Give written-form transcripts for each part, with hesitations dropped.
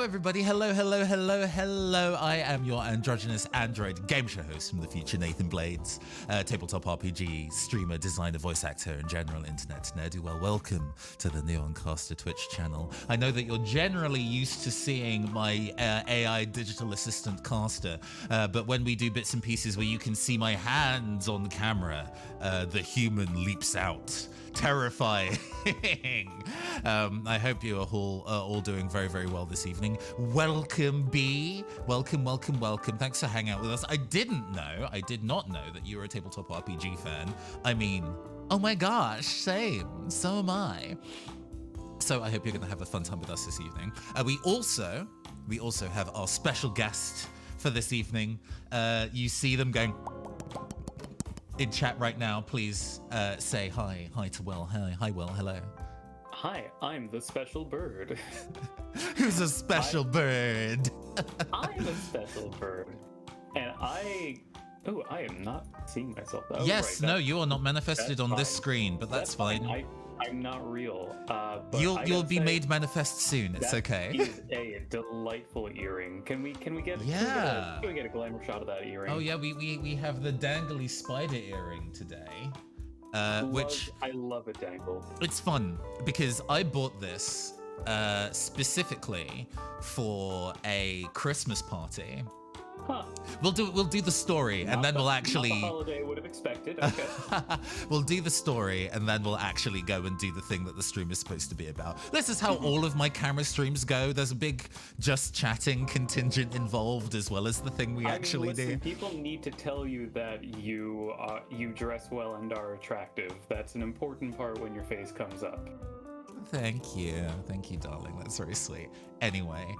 everybody. Hello. I am your androgynous android game show host from the future, Nathan Blades, tabletop RPG, streamer, designer, voice actor, and general internet ne'er-do-well. Welcome to the Neoncaster Twitch channel. I know that you're generally used to seeing my AI digital assistant caster, but when we do bits and pieces where you can see my hands on the camera, the human leaps out. Terrifying. I hope you are all doing very, very well this evening. Welcome, B. Welcome. Thanks for hanging out with us. I did not know that you were a tabletop RPG fan. I mean, oh my gosh, same. So am I. So I hope you're going to have a fun time with us this evening. We also have our special guest for this evening. You see them going in chat right now. Please say hi to Will. Hi Will. Hello. Hi, I'm the special bird. Who's a special bird? I'm a special bird, and I am not seeing myself. Oh, yes, right, no, you are not manifested on fine. this screen, but that's fine. I'm not real. But You'll be made manifest soon. It's okay. That is a delightful earring. Can we get Yeah. Can we get a glamour shot of that earring? Oh yeah, we have the dangly spider earring today. Which I love a dangle. It's fun because I bought this specifically for a Christmas party. Huh. We'll do the story, and then we'll actually. Not the holiday would have expected. Okay. We'll do the story, and then we'll actually go and do the thing that the stream is supposed to be about. This is how all of my camera streams go. There's a big just chatting contingent involved, as well as the thing we actually do. People need to tell you that you dress well and are attractive. That's an important part when your face comes up. Thank you, darling. That's very sweet. Anyway,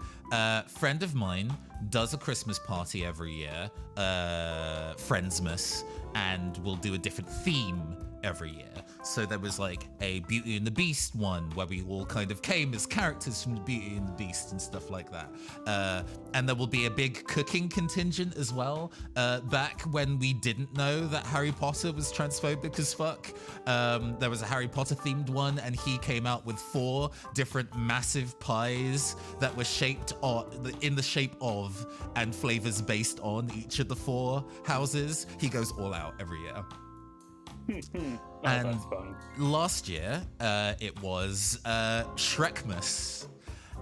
friend of mine does a Christmas party every year, Friendsmas, and we'll do a different theme every year. So there was like a Beauty and the Beast one where we all kind of came as characters from the Beauty and the Beast and stuff like that. And there will be a big cooking contingent as well. Back when we didn't know that Harry Potter was transphobic as fuck, there was a Harry Potter themed one, and he came out with 4 different massive pies that were shaped in the shape of and flavors based on each of the 4 houses. He goes all out every year. And that's fun. Last year, it was Shrekmas,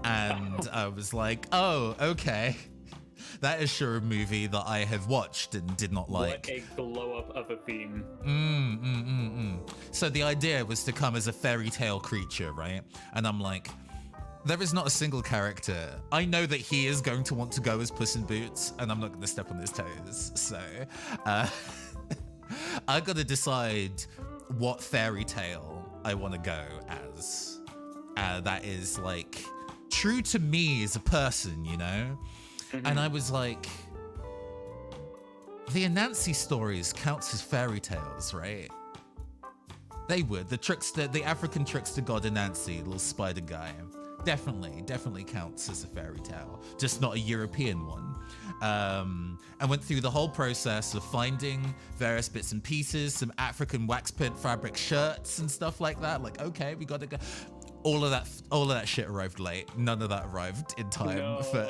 and I was like, oh, okay. That is sure a movie that I have watched and did not like. What a glow up of a theme. So the idea was to come as a fairy tale creature, right? And I'm like, there is not a single character. I know that he is going to want to go as Puss in Boots, and I'm not going to step on his toes. So I got to decide what fairy tale I want to go as. That is like true to me as a person, you know? Mm-hmm. And I was like, the Anansi stories counts as fairy tales, right? They would. The African trickster god Anansi, little spider guy, definitely counts as a fairy tale, just not a European one. I went through the whole process of finding various bits and pieces, some African wax print fabric shirts and stuff like that. Like, okay, we got to go. All of that shit arrived late. None of that arrived in time for.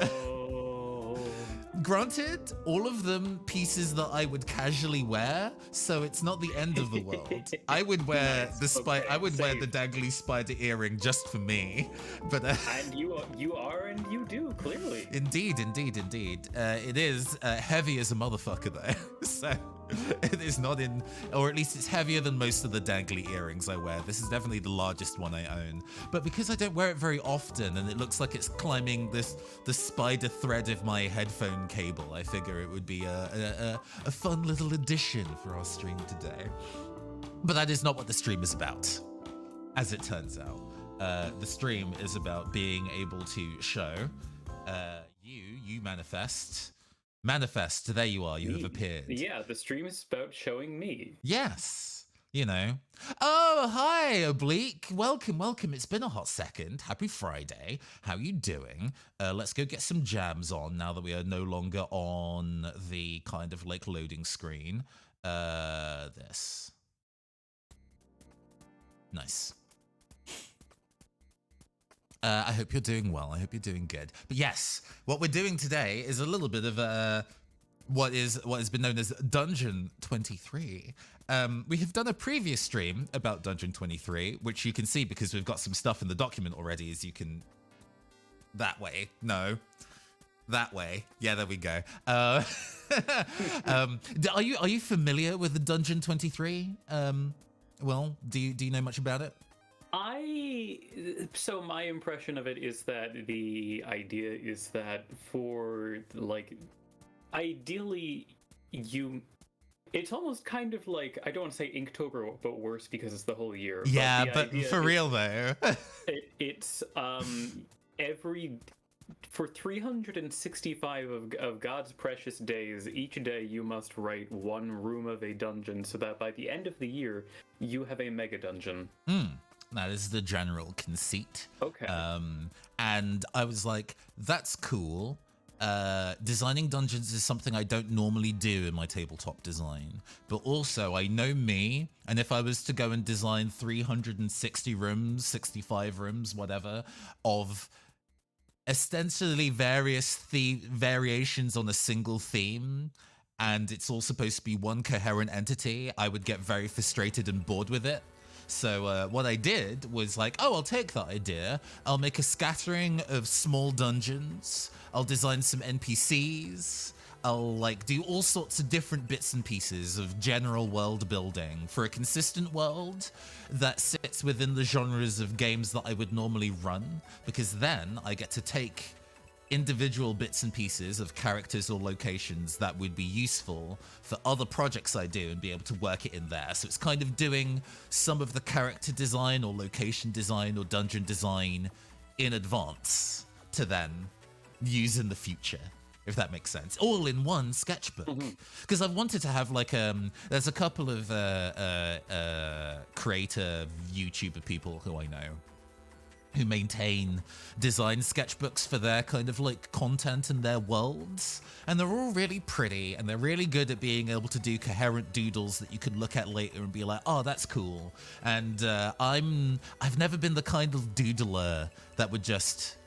Granted, all of them pieces that I would casually wear, so it's not the end of the world. I would wear I would wear the dangly spider earring just for me, but and you are and you do clearly. Indeed. It is heavy as a motherfucker though, so it is not in, or at least it's heavier than most of the dangly earrings I wear. This is definitely the largest one I own, but because I don't wear it very often and it looks like it's climbing the spider thread of my headphone cable, I figure it would be a fun little addition for our stream today. But that is not what the stream is about, as it turns out. The stream is about being able to show you manifest. There you are. You have appeared. Yeah, the stream is about showing me. Yes. You know. Oh, hi, Oblique. Welcome. It's been a hot second. Happy Friday. How you doing? Let's go get some jams on now that we are no longer on the kind of like loading screen. This. Nice. I hope you're doing well. I hope you're doing good. But yes, what we're doing today is a little bit of what has been known as Dungeon 23. We have done a previous stream about Dungeon 23, which you can see because we've got some stuff in the document already, as you can... That way. No. That way. Yeah, there we go. Are you familiar with the Dungeon 23? Well, do you know much about it? So my impression of it is that the idea is that for, like, ideally it's almost kind of like, I don't want to say Inktober, but worse because it's the whole year. Yeah, but for real though. It's for 365 of God's precious days, each day you must write one room of a dungeon so that by the end of the year, you have a mega dungeon. That is the general conceit. Okay. And I was like, that's cool. Designing dungeons is something I don't normally do in my tabletop design. But also, I know me, and if I was to go and design 360 rooms, 65 rooms, whatever, of ostensibly various variations on a single theme, and it's all supposed to be one coherent entity, I would get very frustrated and bored with it. So what I did was like, oh, I'll take that idea. I'll make a scattering of small dungeons. I'll design some NPCs. I'll like do all sorts of different bits and pieces of general world building for a consistent world that sits within the genres of games that I would normally run, because then I get to take individual bits and pieces of characters or locations that would be useful for other projects I do and be able to work it in there. So it's kind of doing some of the character design or location design or dungeon design in advance to then use in the future, if that makes sense. All in one sketchbook. Because I've wanted to have like, there's a couple of creator YouTuber people who I know who maintain design sketchbooks for their kind of like content and their worlds. And they're all really pretty and they're really good at being able to do coherent doodles that you can look at later and be like, oh, that's cool. And I've never been the kind of doodler that would just...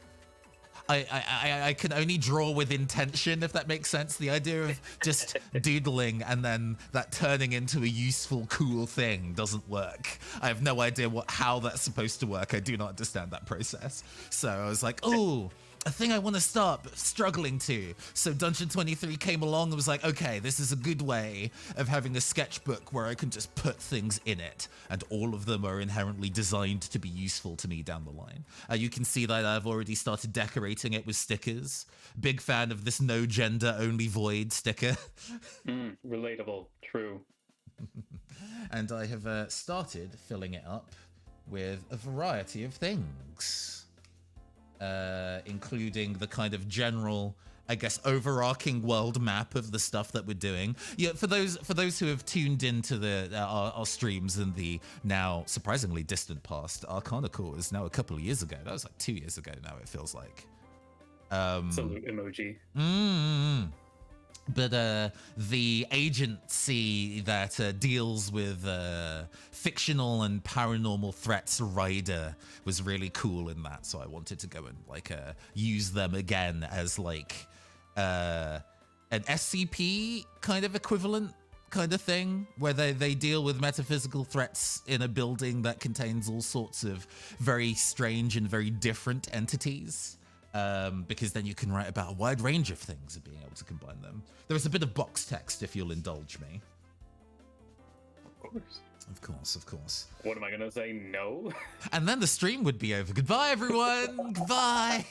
I can only draw with intention, if that makes sense. The idea of just doodling and then that turning into a useful, cool thing doesn't work. I have no idea how that's supposed to work. I do not understand that process. So I was like, oh, a thing I want to start, but struggling to. So Dungeon 23 came along and was like, okay, this is a good way of having a sketchbook where I can just put things in it. And all of them are inherently designed to be useful to me down the line. You can see that I've already started decorating it with stickers. Big fan of this no gender only void sticker. Relatable, true. And I have started filling it up with a variety of things. Including the kind of general, I guess, overarching world map of the stuff that we're doing. Yeah, for those who have tuned into our streams in the now surprisingly distant past, Arcana Core is now a couple of years ago. That was like 2 years ago now, it feels like. Salute emoji. But the agency that deals with fictional and paranormal threats, Ryder, was really cool in that. So I wanted to go and like use them again as like an SCP kind of equivalent kind of thing, where they deal with metaphysical threats in a building that contains all sorts of very strange and very different entities. Because then you can write about a wide range of things and being able to combine them. There is a bit of box text, if you'll indulge me. Of course. Of course, of course. What am I going to say? No? And then the stream would be over. Goodbye, everyone. Goodbye.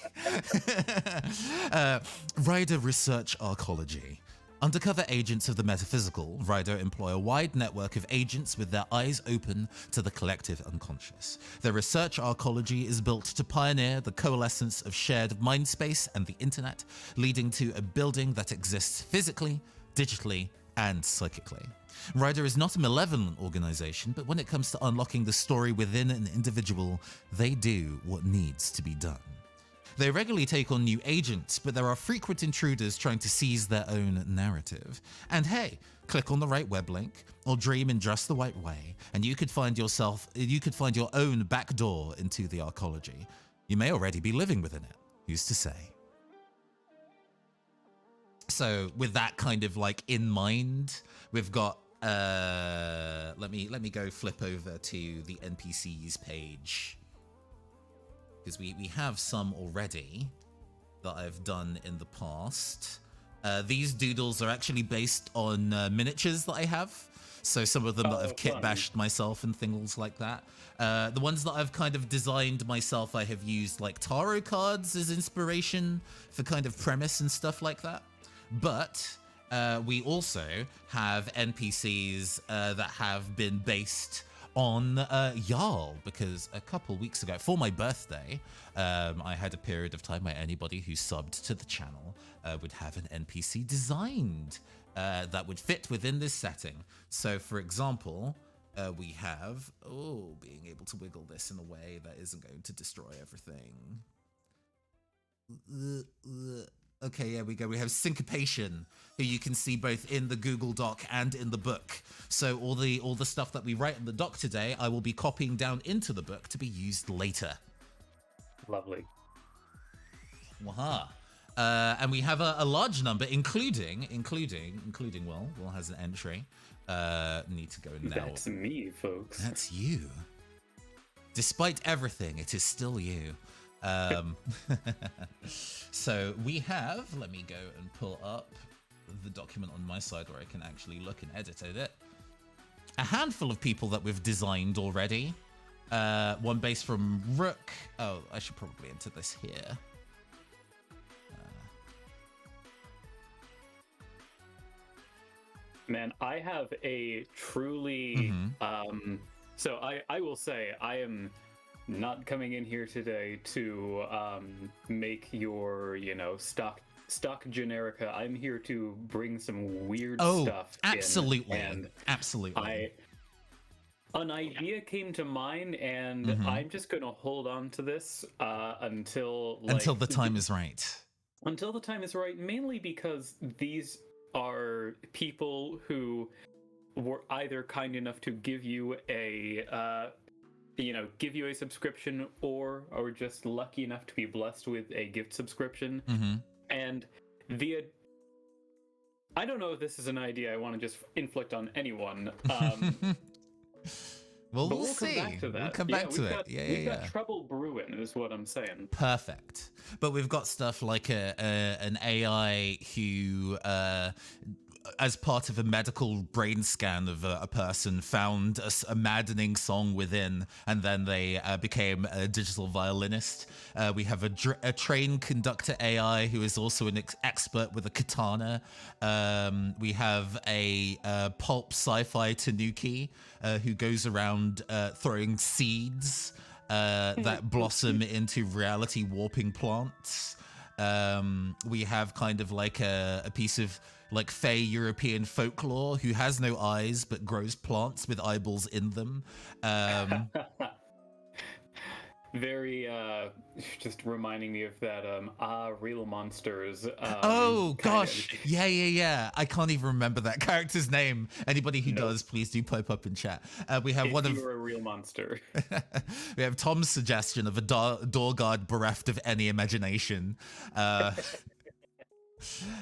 Ryder Research Arcology. Undercover agents of the metaphysical, Ryder employ a wide network of agents with their eyes open to the collective unconscious. Their research arcology is built to pioneer the coalescence of shared mind space and the internet, leading to a building that exists physically, digitally, and psychically. Ryder is not a malevolent organization, but when it comes to unlocking the story within an individual, they do what needs to be done. They regularly take on new agents, but there are frequent intruders trying to seize their own narrative. And hey, click on the right web link, or dream in just the right way, and you could find your own back door into the arcology. You may already be living within it. Who's to say? So with that kind of like in mind, we've got let me go flip over to the NPCs page, because we have some already that I've done in the past. These doodles are actually based on miniatures that I have. So some of them that I've kit bashed myself and things like that. The ones that I've kind of designed myself, I have used like tarot cards as inspiration for kind of premise and stuff like that. But we also have NPCs that have been based on Jarl, because a couple weeks ago, for my birthday, I had a period of time where anybody who subbed to the channel would have an NPC designed that would fit within this setting. So, for example, we have, being able to wiggle this in a way that isn't going to destroy everything. Okay, here we go. We have Syncopation, who you can see both in the Google Doc and in the book. So all the stuff that we write in the doc today, I will be copying down into the book to be used later. Lovely. Waha. And we have a large number, including Will has an entry. Need to go in now. That's me, folks. That's you. Despite everything, it is still you. So we have, let me go and pull up the document on my side where I can actually look and edit it. A handful of people that we've designed already. One based from Rook. Oh, I should probably enter this here. Man, I have a truly so I will say I am not coming in here today to make your stock generica. I'm here to bring some weird stuff absolutely in. And absolutely. An idea came to mind, and I'm just gonna hold on to this until the time is right. Until the time is right, mainly because these are people who were either kind enough to give you a subscription, or just lucky enough to be blessed with a gift subscription. And I don't know if this is an idea I want to just inflict on anyone. Well, we'll see. Come back to that. We'll come back to it. We've got trouble brewing, is what I'm saying. Perfect. But we've got stuff like an AI who, as part of a medical brain scan of a person, found a maddening song within, and then they became a digital violinist. We have a train conductor AI who is also an expert with a katana. We have a pulp sci-fi tanuki who goes around throwing seeds that blossom into reality warping plants. We have kind of like a piece of like fey European folklore who has no eyes but grows plants with eyeballs in them. Very just reminding me of that real monsters. Oh gosh, yeah. I can't even remember that character's name. Anybody who does, please do pipe up in chat. We have one of you're a real monster. We have Tom's suggestion of a door guard bereft of any imagination.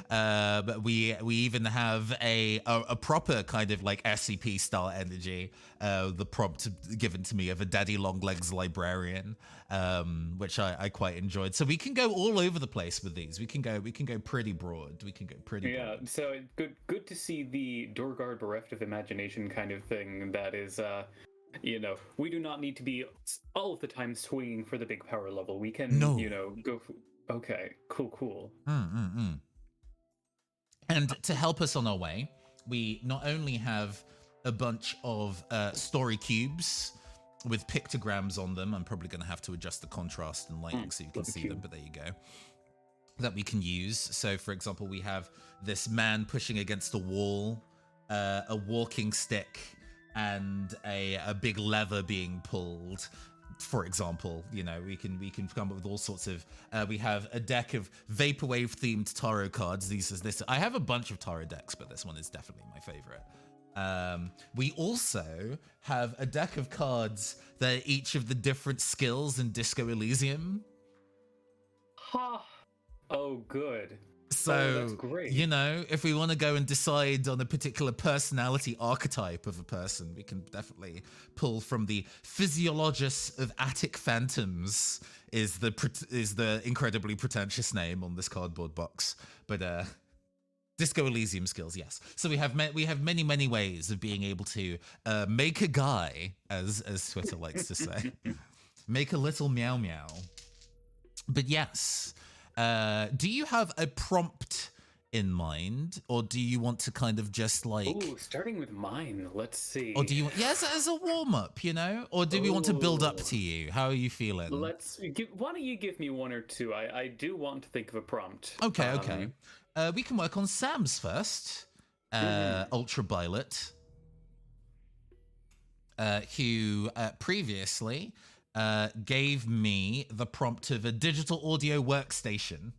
But we even have a proper kind of like SCP style energy. The prompt given to me of a Daddy Longlegs librarian, which I quite enjoyed. So we can go all over the place with these. We can go pretty broad. Yeah. So good to see the door guard bereft of imagination kind of thing. That is, we do not need to be all of the time swinging for the big power level. We can, go. Okay, cool. And to help us on our way, we not only have a bunch of story cubes with pictograms on them. I'm probably going to have to adjust the contrast and lighting so you can see them, but there you go. That we can use. So, for example, we have this man pushing against a wall, a walking stick, and a big lever being pulled. For example, we can come up with all sorts of. We have a deck of vaporwave themed tarot cards. I have a bunch of tarot decks, but this one is definitely my favorite. We also have a deck of cards that are each of the different skills in Disco Elysium. Ha! Oh, good. So, that's great. you know, if we want to go and decide on a particular personality archetype of a person, we can definitely pull from the Physiologus of Attic Phantoms is the incredibly pretentious name on this cardboard box. But Disco Elysium skills, yes. So we have many ways of being able to make a guy, as Twitter likes to say, make a little meow meow. But yes, do you have a prompt in mind, or do you want to kind of just like? Ooh, starting with mine. Let's see. Or do you? Yes, as a warm up, you know, or do we want to build up to you? How are you feeling? Why don't you give me one or two? I do want to think of a prompt. Okay. We can work on Sam's first. Ultraviolet, who previously gave me the prompt of a digital audio workstation.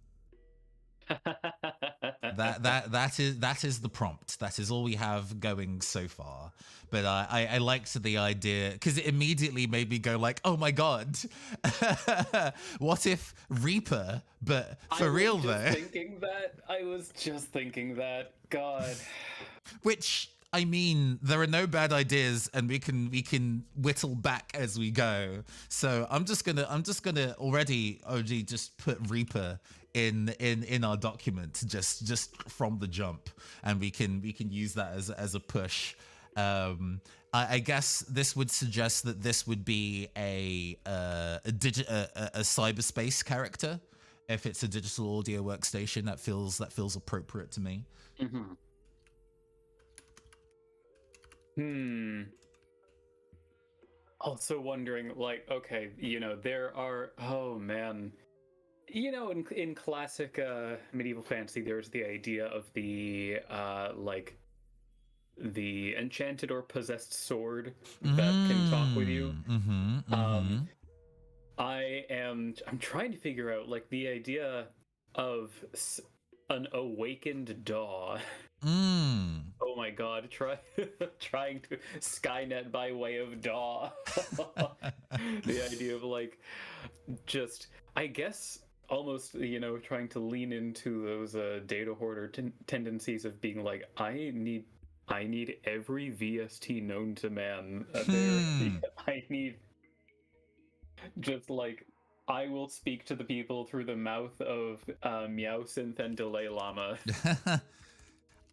that is the prompt. That is all we have going so far. But I liked the idea because it immediately made me go like, oh my god, what if Reaper? But for real though. I was just thinking that. God. Which, I mean, there are no bad ideas, and we can whittle back as we go. So I'm just gonna already just put Reaper in our document just from the jump, and we can use that as a push. I guess this would suggest that this would be a cyberspace character. If it's a digital audio workstation, that feels appropriate to me. Also wondering, like, okay, you know, there are, oh man, you know, in classic medieval fantasy, there's the idea of the like the enchanted or possessed sword that can talk with you. I'm trying to figure out like the idea of an awakened daw. Oh my god, trying to Skynet by way of daw. The idea of like just, I guess, almost, you know, trying to lean into those data hoarder tendencies of being like, I need every VST known to man. I need just like, I will speak to the people through the mouth of Meowsynth and Delay Llama.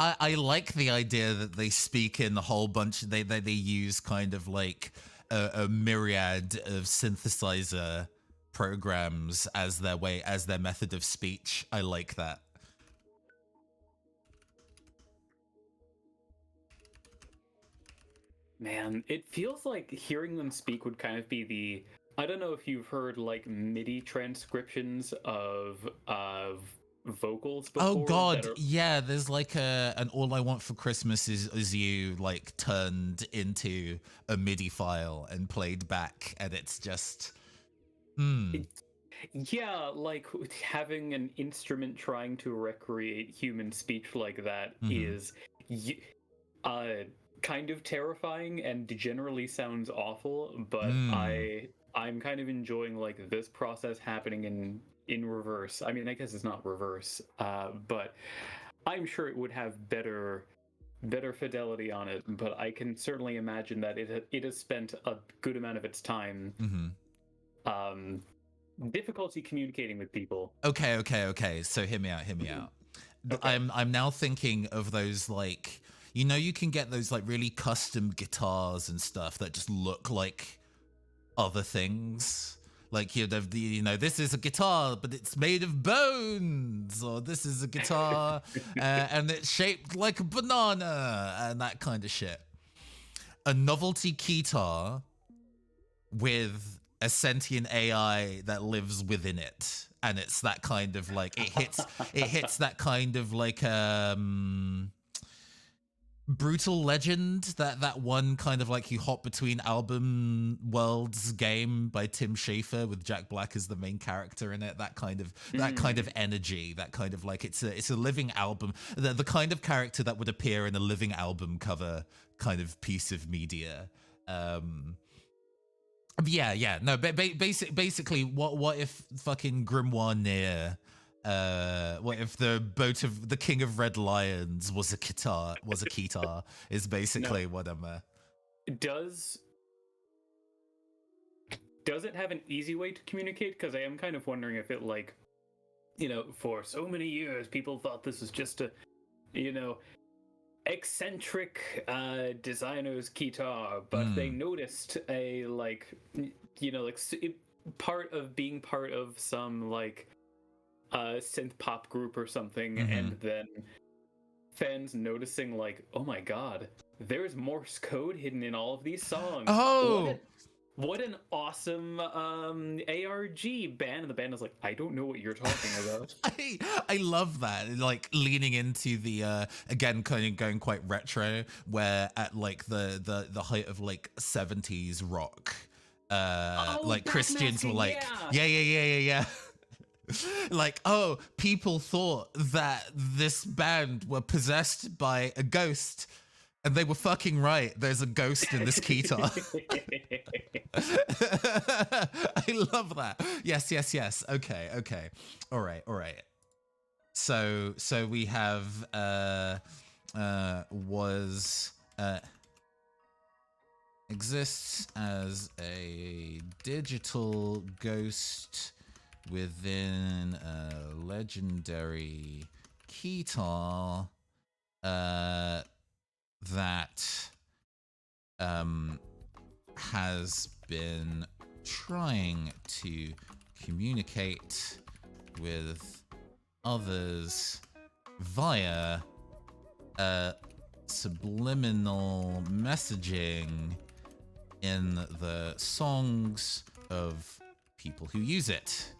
I like the idea that they speak in a whole bunch. They use kind of like a myriad of synthesizer programs as their method of speech. I like that. Man, it feels like hearing them speak would kind of be the, I don't know if you've heard like MIDI transcriptions of vocals before. Oh god, yeah, there's like an All I Want for Christmas is You like turned into a MIDI file and played back, and it's just yeah, like having an instrument trying to recreate human speech like that is kind of terrifying and generally sounds awful, but I'm kind of enjoying like this process happening in reverse. I mean, I guess it's not reverse, but I'm sure it would have better fidelity on it. But I can certainly imagine that it has spent a good amount of its time difficulty communicating with people. Okay. So hear me out. Okay. I'm now thinking of those, like, you know, you can get those like really custom guitars and stuff that just look like other things. Like, you know, this is a guitar, but it's made of bones, or this is a guitar and it's shaped like a banana, and that kind of shit. A novelty guitar with a sentient AI that lives within it, and it's that kind of like it hits that kind of like Brutal Legend, that one kind of like you hop between album worlds game by Tim Schafer with Jack Black as the main character in it. That kind of energy, that kind of like it's a living album, the kind of character that would appear in a living album cover kind of piece of media. Yeah. No, but basically, what if fucking Grimoire Near, what if the boat of the King of Red Lions was a guitar, is No, basically what I'm. does does it have an easy way to communicate? Because I am kind of wondering if it like, for so many years people thought this was just a, you know, eccentric designer's guitar, but they noticed a like, part of being part of some like synth pop group or something, and then fans noticing like, oh my god, there's Morse code hidden in all of these songs. Oh, What an awesome ARG band. And the band is like, I don't know what you're talking about. I love that, like leaning into the again kind of going quite retro, where at like the height of like 70s rock, like Christians were like, yeah. Like, oh, people thought that this band were possessed by a ghost, and they were fucking right. There's a ghost in this guitar. I love that. Yes. Okay. All right. So we have was exists as a digital ghost within a legendary guitar that has been trying to communicate with others via subliminal messaging in the songs of people who use it.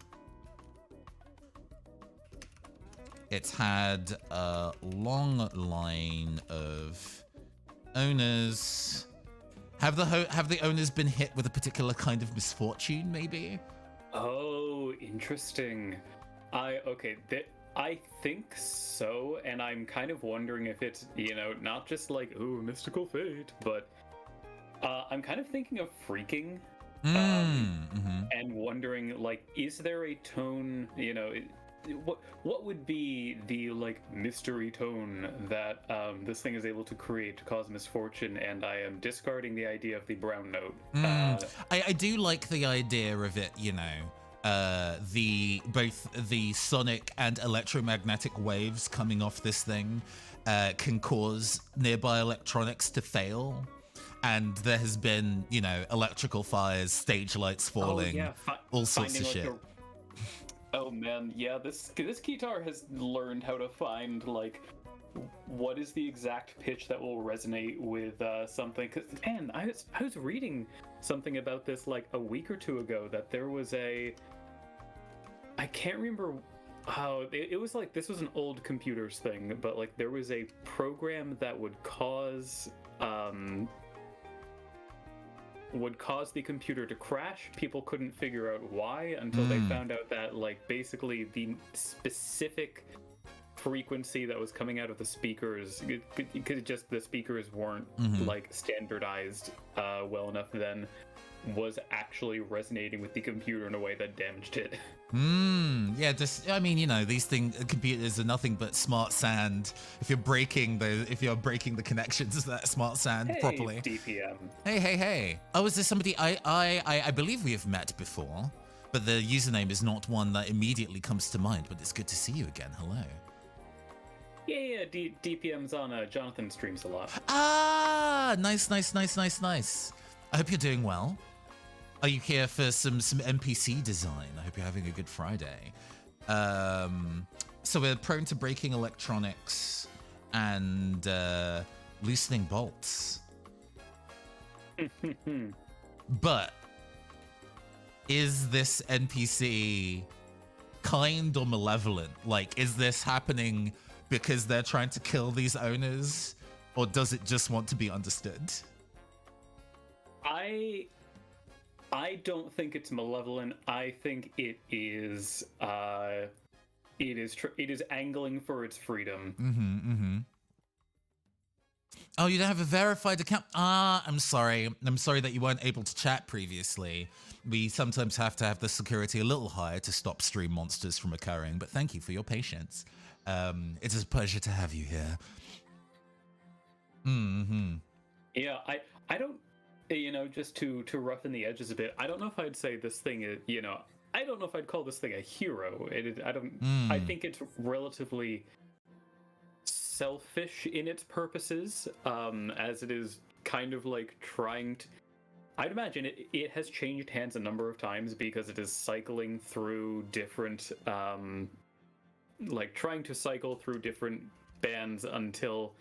It's had a long line of owners. Have the owners been hit with a particular kind of misfortune, maybe? Oh, interesting. I think so, and I'm kind of wondering if it's, not just like, oh, mystical fate, but I'm kind of thinking of freaking, and wondering, like, is there a tone, what would be the like mystery tone that this thing is able to create to cause misfortune? And I am discarding the idea of the brown note. I do like the idea of it, both the sonic and electromagnetic waves coming off this thing can cause nearby electronics to fail. And there has been, electrical fires, stage lights falling, all sorts of shit. Oh man, yeah, this guitar has learned how to find like what is the exact pitch that will resonate with something. Cause man, I was reading something about this like a week or two ago, that there was I can't remember how it was, like this was an old computers thing, but like there was a program that would cause the computer to crash. People couldn't figure out why until they found out that like basically the specific frequency that was coming out of the speakers, because just the speakers weren't like standardized well enough then, was actually resonating with the computer in a way that damaged it. Yeah, these computers are nothing but smart sand. If you're breaking the connections to that smart sand properly. DPM. Hey. Oh, is there somebody I believe we have met before, but the username is not one that immediately comes to mind, but it's good to see you again. Hello. Yeah, DPM's on Jonathan streams a lot. Ah, nice. I hope you're doing well. Are you here for some NPC design? I hope you're having a good Friday. So we're prone to breaking electronics and loosening bolts. But is this NPC kind or malevolent? Like, is this happening because they're trying to kill these owners, or does it just want to be understood? I don't think it's malevolent. I think it is angling for its freedom. Oh, you don't have a verified account? Ah, I'm sorry. I'm sorry that you weren't able to chat previously. We sometimes have to have the security a little higher to stop stream monsters from occurring, but thank you for your patience. It is a pleasure to have you here. Mm-hmm. Yeah, I don't, just to roughen the edges a bit, I don't know if I'd say this thing is, I don't know if I'd call this thing a hero. I think it's relatively selfish in its purposes, as it is kind of like trying to. I'd imagine it has changed hands a number of times because it is cycling through different, like trying to cycle through different bands until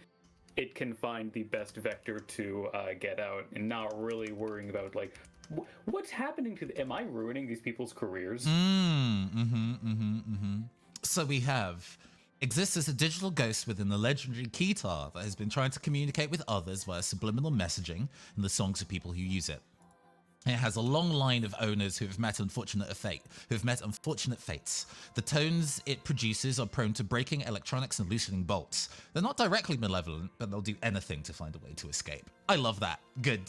it can find the best vector to get out, and not really worrying about like what's happening to. Am I ruining these people's careers? So we have exists as a digital ghost within the legendary Keytar that has been trying to communicate with others via subliminal messaging in the songs of people who use it. It has a long line of owners who have met unfortunate fates. The tones it produces are prone to breaking electronics and loosening bolts. They're not directly malevolent, but they'll do anything to find a way to escape. I love that. Good.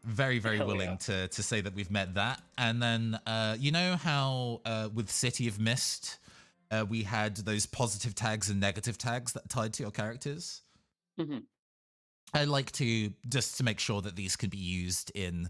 Very, very willing to say that we've met that. And then, you know how with City of Mist, we had those positive tags and negative tags that tied to your characters? Mm-hmm. I like to, just to make sure that these can be used in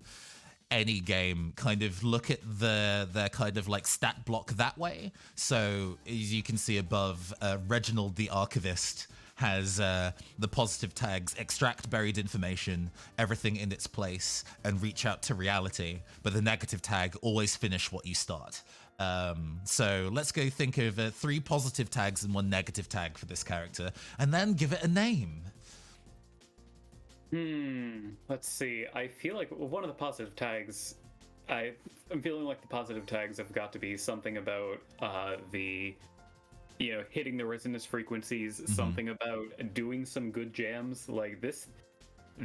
any game, kind of look at their kind of like stat block that way. So as you can see above, Reginald the Archivist has the positive tags: extract buried information, everything in its place, and reach out to reality. But the negative tag: always finish what you start. So let's go think of 3 positive tags and 1 negative tag for this character, and then give it a name. Let's see. I feel like one of the positive tags, I'm feeling like the positive tags have got to be something about the, hitting the resonance frequencies, something about doing some good jams. Like this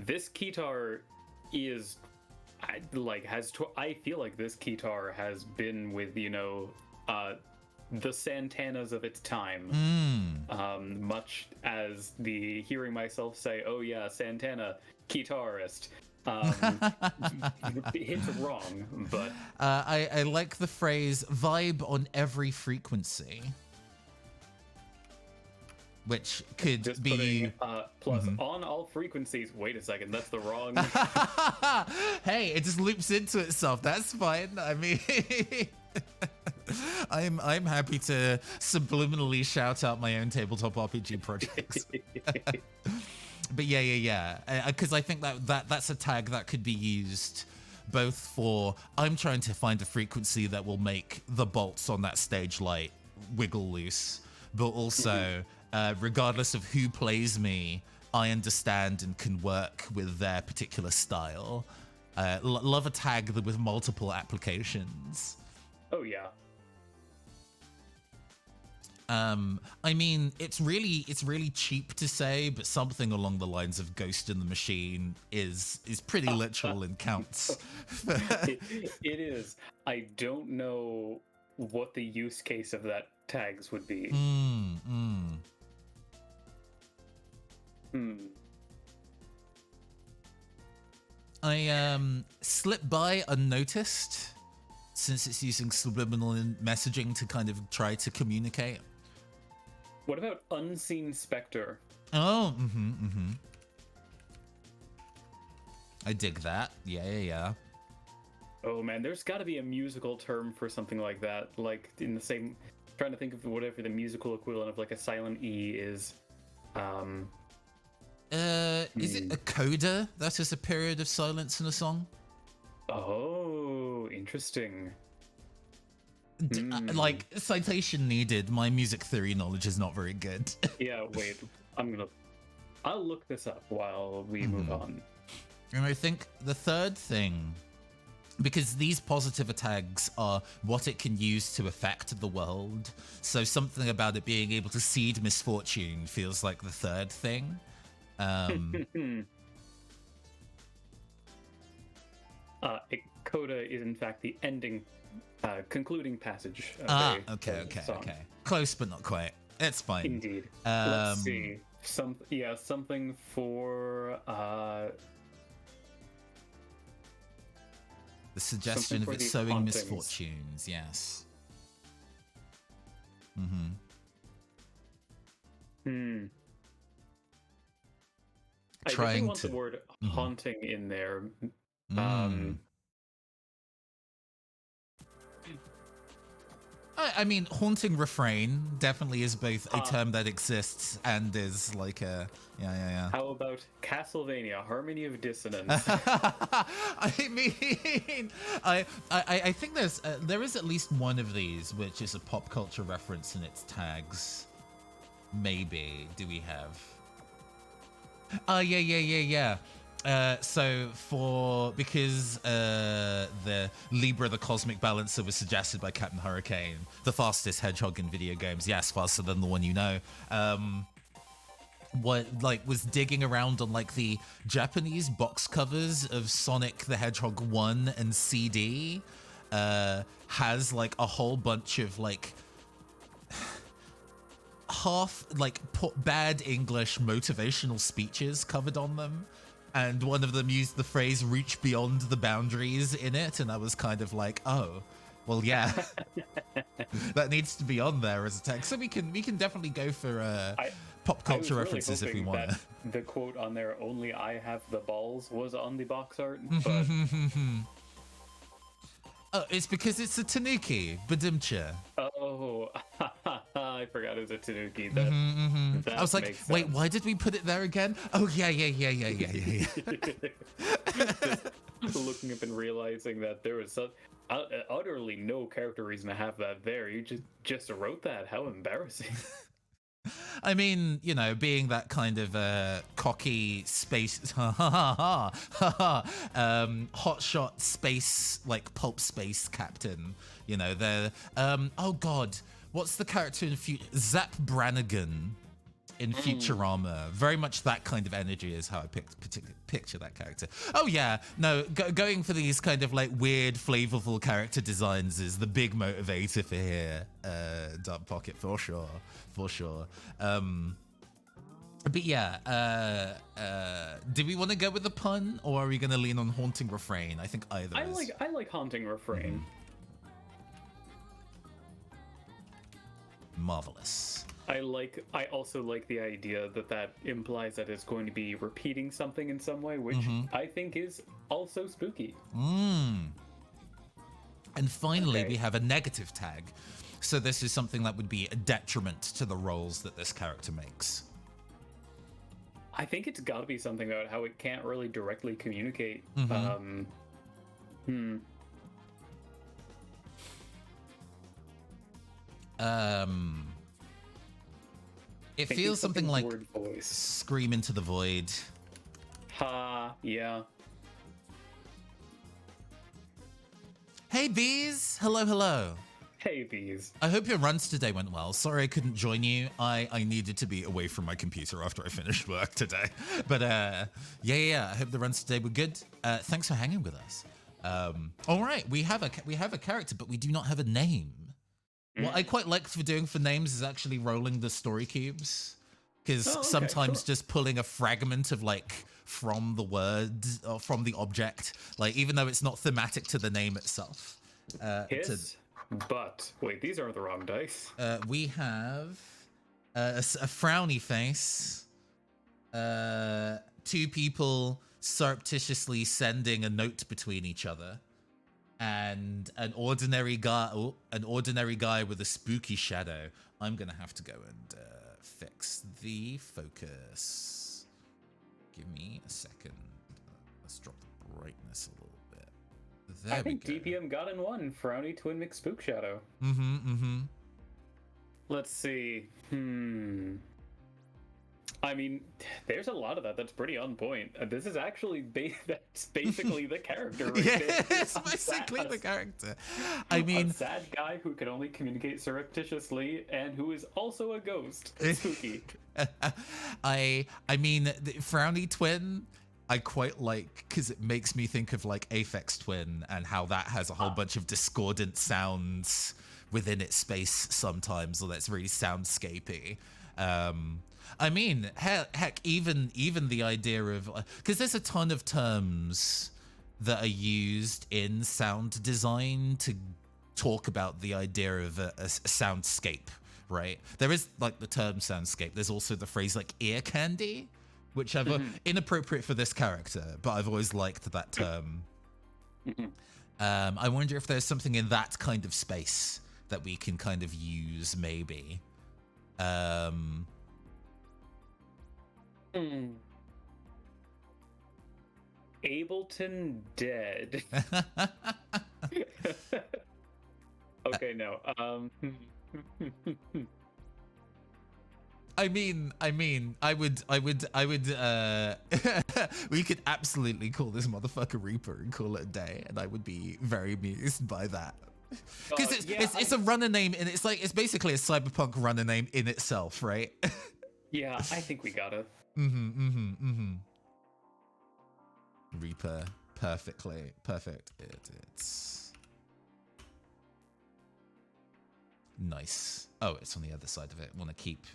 Keytar is, I feel like this Keytar has been with, the Santanas of its time, much as the hearing myself say, "Oh yeah, Santana, guitarist," hits wrong. But I like the phrase "vibe on every frequency," which could just be putting, plus on all frequencies. Wait a second, that's the wrong. Hey, it just loops into itself. That's fine. I mean. I'm happy to subliminally shout out my own tabletop RPG projects. But yeah. Because I think that's a tag that could be used both for, I'm trying to find a frequency that will make the bolts on that stage light wiggle loose, but also, regardless of who plays me, I understand and can work with their particular style. Love a tag with multiple applications. Oh yeah. I mean, it's really cheap to say, but something along the lines of Ghost in the Machine is pretty literal and counts. It is. I don't know what the use case of that tags would be. I slipped by unnoticed, since it's using subliminal messaging to kind of try to communicate. What about Unseen Spectre? Oh, I dig that. Yeah. Oh man, there's got to be a musical term for something like that. Like in the same, trying to think of whatever the musical equivalent of like a silent E is. Is it a coda that is a period of silence in a song? Oh, interesting. Like, citation needed. My music theory knowledge is not very good. Yeah, wait. I'll look this up while we move on. And I think the third thing, because these positive tags are what it can use to affect the world, so something about it being able to seed misfortune feels like the third thing. Coda is in fact the ending, concluding passage of okay. Close, but not quite. It's fine. Indeed. Let's see. something for the suggestion of for it the sowing hauntings. misfortunes. Yes. I Trying definitely want to. the word Mhm. haunting in there. Mm. I mean, haunting refrain definitely is both a term that exists and is like a yeah. How about Castlevania, Harmony of Dissonance? I mean, I think there is at least one of these which is a pop culture reference in its tags. Maybe do we have? Yeah. So because the Libra the Cosmic Balancer was suggested by Captain Hurricane, the fastest hedgehog in video games, yes, faster than the one you know. What was digging around on the Japanese box covers of Sonic the Hedgehog 1 and CD, has a whole bunch of half bad English motivational speeches covered on them, and one of them used the phrase "reach beyond the boundaries" in it, and I was kind of like, oh well, yeah. That needs to be on there as a text, so we can definitely go for pop culture references if we want to. The quote on there, "Only I have the balls," was on the box art, but oh, it's because it's a tanuki, badumcha. oh, I forgot it was a tanuki. I was like, wait, why did we put it there again? Oh, yeah. Just looking up and realizing that there was utterly no character reason to have that there. You just wrote that. How embarrassing. I mean, being that kind of cocky space, hotshot space, pulp space captain, the, oh God, what's the character in Zap Brannigan in Futurama? Very much that kind of energy is how I picture that character. Oh yeah, no, going for these kind of weird, flavorful character designs is the big motivator for here, Dark Pocket, for sure. But yeah, do we want to go with the pun, or are we going to lean on haunting refrain? I think either. I like haunting refrain. Marvelous. I also like the idea that implies that it's going to be repeating something in some way, which I think is also spooky. And finally, we have a negative tag. So this is something that would be a detriment to the roles that this character makes. I think it's got to be something about how it can't really directly communicate. It feels something like word voice. Scream into the void. Yeah. Hey bees, hello. Hey bees. I hope your runs today went well. Sorry I couldn't join you. I needed to be away from my computer after I finished work today. But yeah, I hope the runs today were good. Thanks for hanging with us. All right, we have a character, but we do not have a name. What I quite liked for doing for names is actually rolling the story cubes, because sometimes just pulling a fragment of from the word or from the object, even though it's not thematic to the name itself. But wait, these are the wrong dice. We have a frowny face, two people surreptitiously sending a note between each other, and an ordinary guy with a spooky shadow. I'm gonna have to go and fix the focus. Give me a second. Let's drop the brightness a little bit. There I think we go. DPM got in one. Frowny Twin McSpook Shadow. Let's see. I mean, there's a lot of that. That's pretty on point. This is actually that's basically the character. Right there. It's basically the character. I mean, a sad guy who can only communicate surreptitiously and who is also a ghost. It's spooky. I mean, the Frowny Twin, I quite like because it makes me think of Aphex Twin and how that has a whole bunch of discordant sounds within its space sometimes, or that's really soundscapey. I mean, heck, even the idea of, because there's a ton of terms that are used in sound design to talk about the idea of a soundscape, right? There is like the term soundscape. There's also the phrase like ear candy, which I've inappropriate for this character, but I've always liked that term. I wonder if there's something in that kind of space that we can kind of use, maybe. Ableton dead. Okay, no. I mean, I would, we could absolutely call this motherfucker Reaper and call it a day, and I would be very amused by that. Because it's a runner name, and it's basically a cyberpunk runner name in itself, right? Yeah, I think we gotta. Reaper, perfect. It's nice. Oh, it's on the other side of it. Want to keep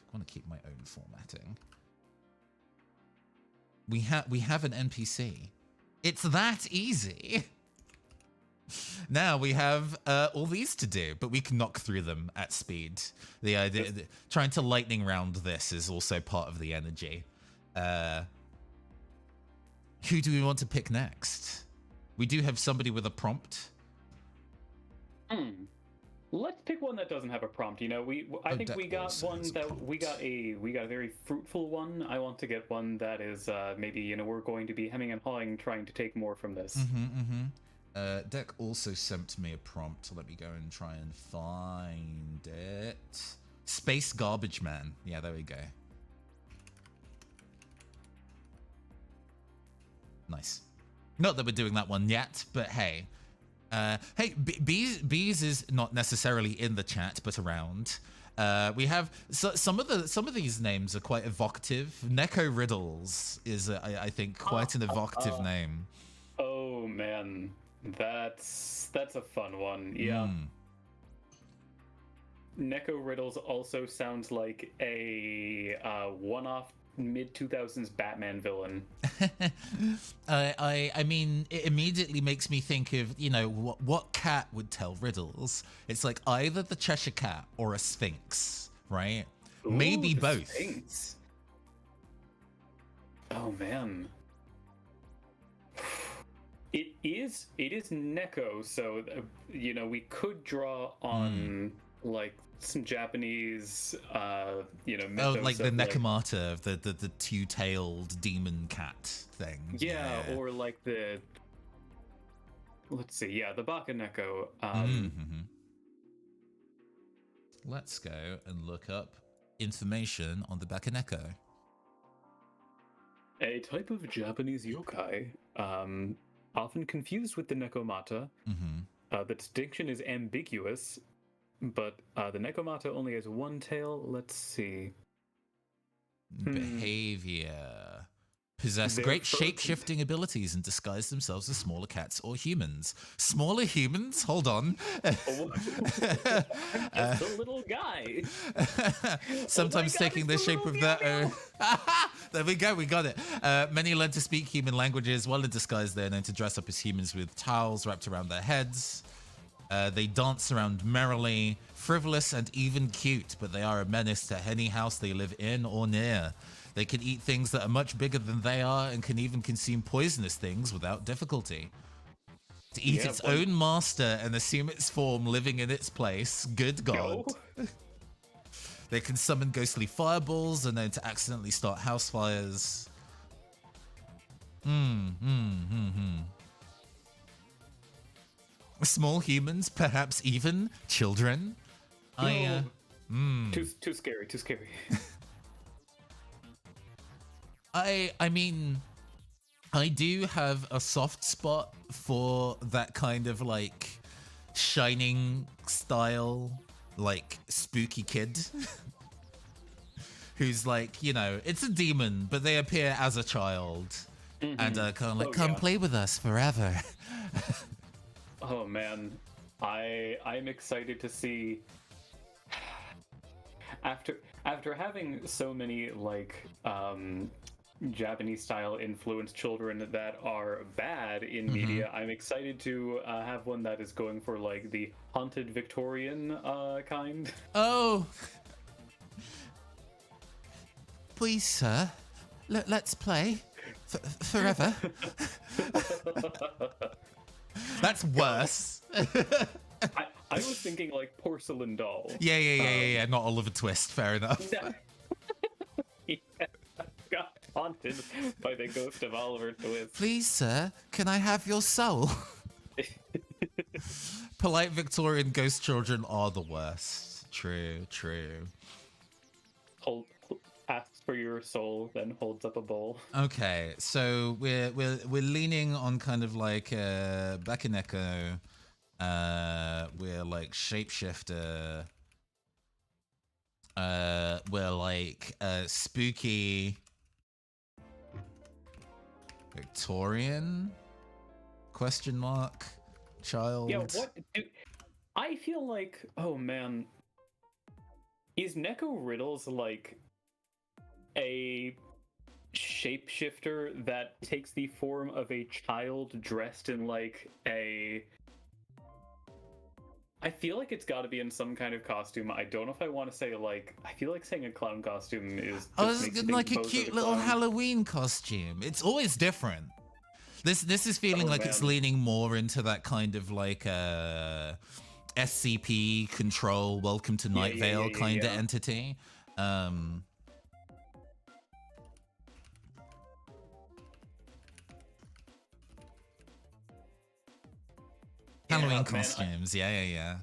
my own formatting. We have an NPC. It's that easy. Now we have all these to do, but we can knock through them at speed. The idea, trying to lightning round this is also part of the energy. Who do we want to pick next? We do have somebody with a prompt. Let's pick one that doesn't have a prompt. You know, I think we got one that we got a very fruitful one. I want to get one that is maybe, you know, we're going to be hemming and hawing, trying to take more from this. Deck also sent me a prompt. Let me go and try and find it. Space Garbage Man. Yeah, there we go. Nice. Not that we're doing that one yet, but hey. Hey, Bees is not necessarily in the chat, but around. We have some of these names are quite evocative. Neko Riddles is, I think, quite an evocative name. Oh man, that's a fun one. Yeah. Neko Riddles also sounds like a one-off mid-2000s Batman villain. I mean, it immediately makes me think of, you know, what cat would tell riddles? It's like either the Cheshire Cat or a Sphinx, right? Ooh, maybe both. Sphinx. Oh man. It is Neko, so you know, we could draw on like some Japanese, you know, mythos. Oh, like the Nekomata, the two-tailed demon cat thing. Yeah, or like the, let's see, yeah, the Baka Neko. Let's go and look up information on the Baka Neko. A type of Japanese yokai, often confused with the Nekomata. The distinction is ambiguous, but the Nekomata only has one tail. Let's see. Behavior. Possess great shape-shifting abilities and disguise themselves as smaller cats or humans. Smaller humans? Hold on. Just a little guy. Sometimes taking the shape of their own. There we go, we got it. Many learn to speak human languages. While in disguise, they're known to dress up as humans with towels wrapped around their heads. They dance around merrily, frivolous and even cute, but they are a menace to any house they live in or near. They can eat things that are much bigger than they are and can even consume poisonous things without difficulty. To eat its own master and assume its form living in its place, good God. They can summon ghostly fireballs and known to accidentally start house fires. Small humans, perhaps even children. Too scary, too scary. I mean, I do have a soft spot for that kind of like Shining style, like spooky kid who's like, you know, it's a demon, but they appear as a child and kind of like, come play with us forever. Oh man, I'm excited to see. after having so many like Japanese style influenced children that are bad in media, I'm excited to have one that is going for like the haunted Victorian kind. Oh, please, sir, let's play forever. That's worse. I was thinking like porcelain doll. Yeah. Not Oliver Twist. Fair enough. Yeah. Got haunted by the ghost of Oliver Twist. Please, sir, can I have your soul? Polite Victorian ghost children are the worst. True. Asks for your soul, then holds up a bowl. Okay, so we're leaning on kind of like back in Echo. We're like shapeshifter. We're like spooky Victorian ? Child. Yeah, what? I feel like, oh man, is Neko Riddles like a shapeshifter that takes the form of a child dressed in like a... I feel like it's got to be in some kind of costume. I don't know if I want to say like... I feel like saying a clown costume is... like a cute little Halloween costume. It's always different. This is feeling like it's leaning more into that kind of like SCP Control, Welcome to Night Vale kind of entity. Halloween costumes, yeah.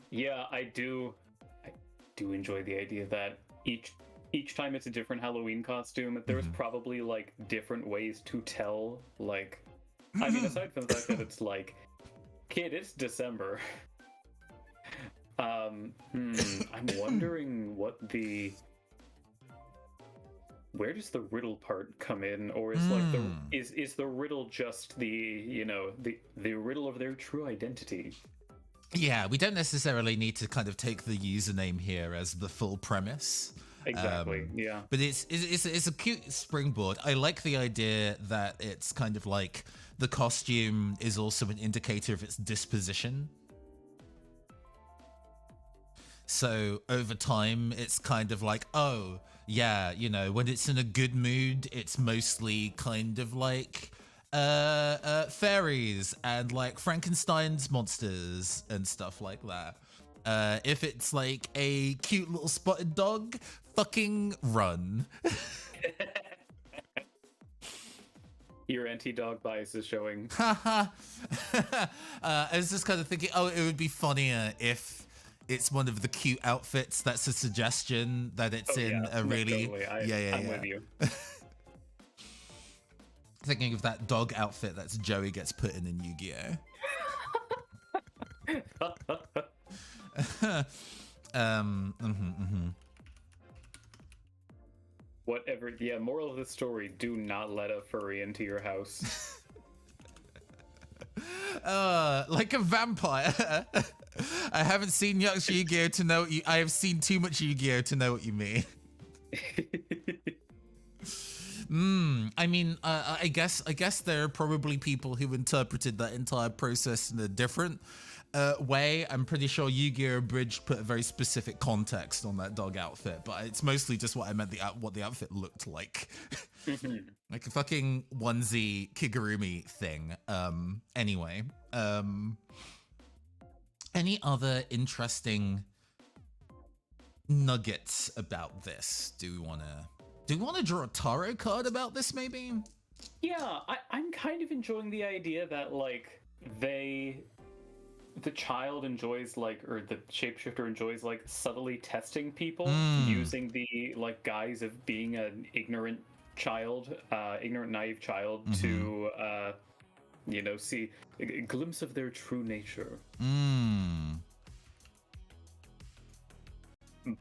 Yeah, I do enjoy the idea that each time it's a different Halloween costume, there's probably like different ways to tell. Like, I mean, aside from the fact that it's like, kid, it's December. I'm wondering where does the riddle part come in, or is like is the riddle just the the riddle of their true identity? Yeah, we don't necessarily need to kind of take the username here as the full premise. Exactly. Yeah. But it's a cute springboard. I like the idea that it's kind of like the costume is also an indicator of its disposition. So over time, it's kind of like, oh, yeah, when it's in a good mood, it's mostly kind of like fairies and like Frankenstein's monsters and stuff like that. If it's like a cute little spotted dog, fucking run. Your anti-dog bias is showing. I was just kind of thinking, it would be funnier if it's one of the cute outfits that's a suggestion that it's in a really... Totally. I'm with you. Thinking of that dog outfit that's Joey gets put in Yu-Gi-Oh! Whatever. Yeah, moral of the story, do not let a furry into your house. Like a vampire. I haven't seen Yu-Gi-Oh! To know what you... I have seen too much Yu-Gi-Oh! To know what you mean. I mean, I guess there are probably people who interpreted that entire process in a different way. I'm pretty sure Yu-Gi-Oh! Abridged put a very specific context on that dog outfit, but it's mostly just what I meant what the outfit looked like. Like a fucking onesie Kigurumi thing. Anyway, any other interesting nuggets about this? Do we want to draw a tarot card about this, maybe? Yeah, I'm kind of enjoying the idea that like the child enjoys like, or the shapeshifter enjoys like subtly testing people using the like guise of being an ignorant naive child to see a glimpse of their true nature.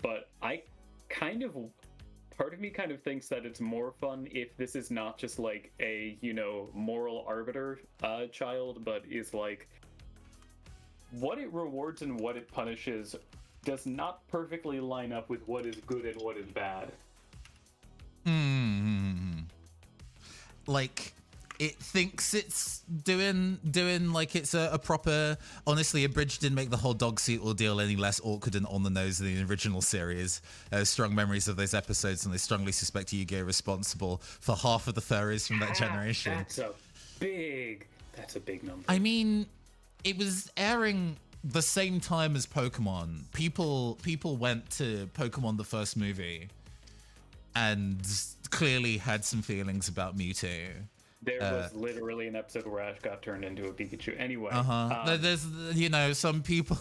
But part of me kind of thinks that it's more fun if this is not just like a moral arbiter child, but is like what it rewards and what it punishes does not perfectly line up with what is good and what is bad. Like, it thinks it's doing like it's a proper. Honestly, Abridged didn't make the whole dog suit ordeal any less awkward and on the nose than the original series. Strong memories of those episodes, and they strongly suspect Yu-Gi-Oh! Responsible for half of the furries from that generation. That's a big number. I mean, it was airing the same time as Pokemon. People went to Pokemon the first movie and clearly had some feelings about Mewtwo. There was literally an episode where Ash got turned into a Pikachu. Anyway, there's some people.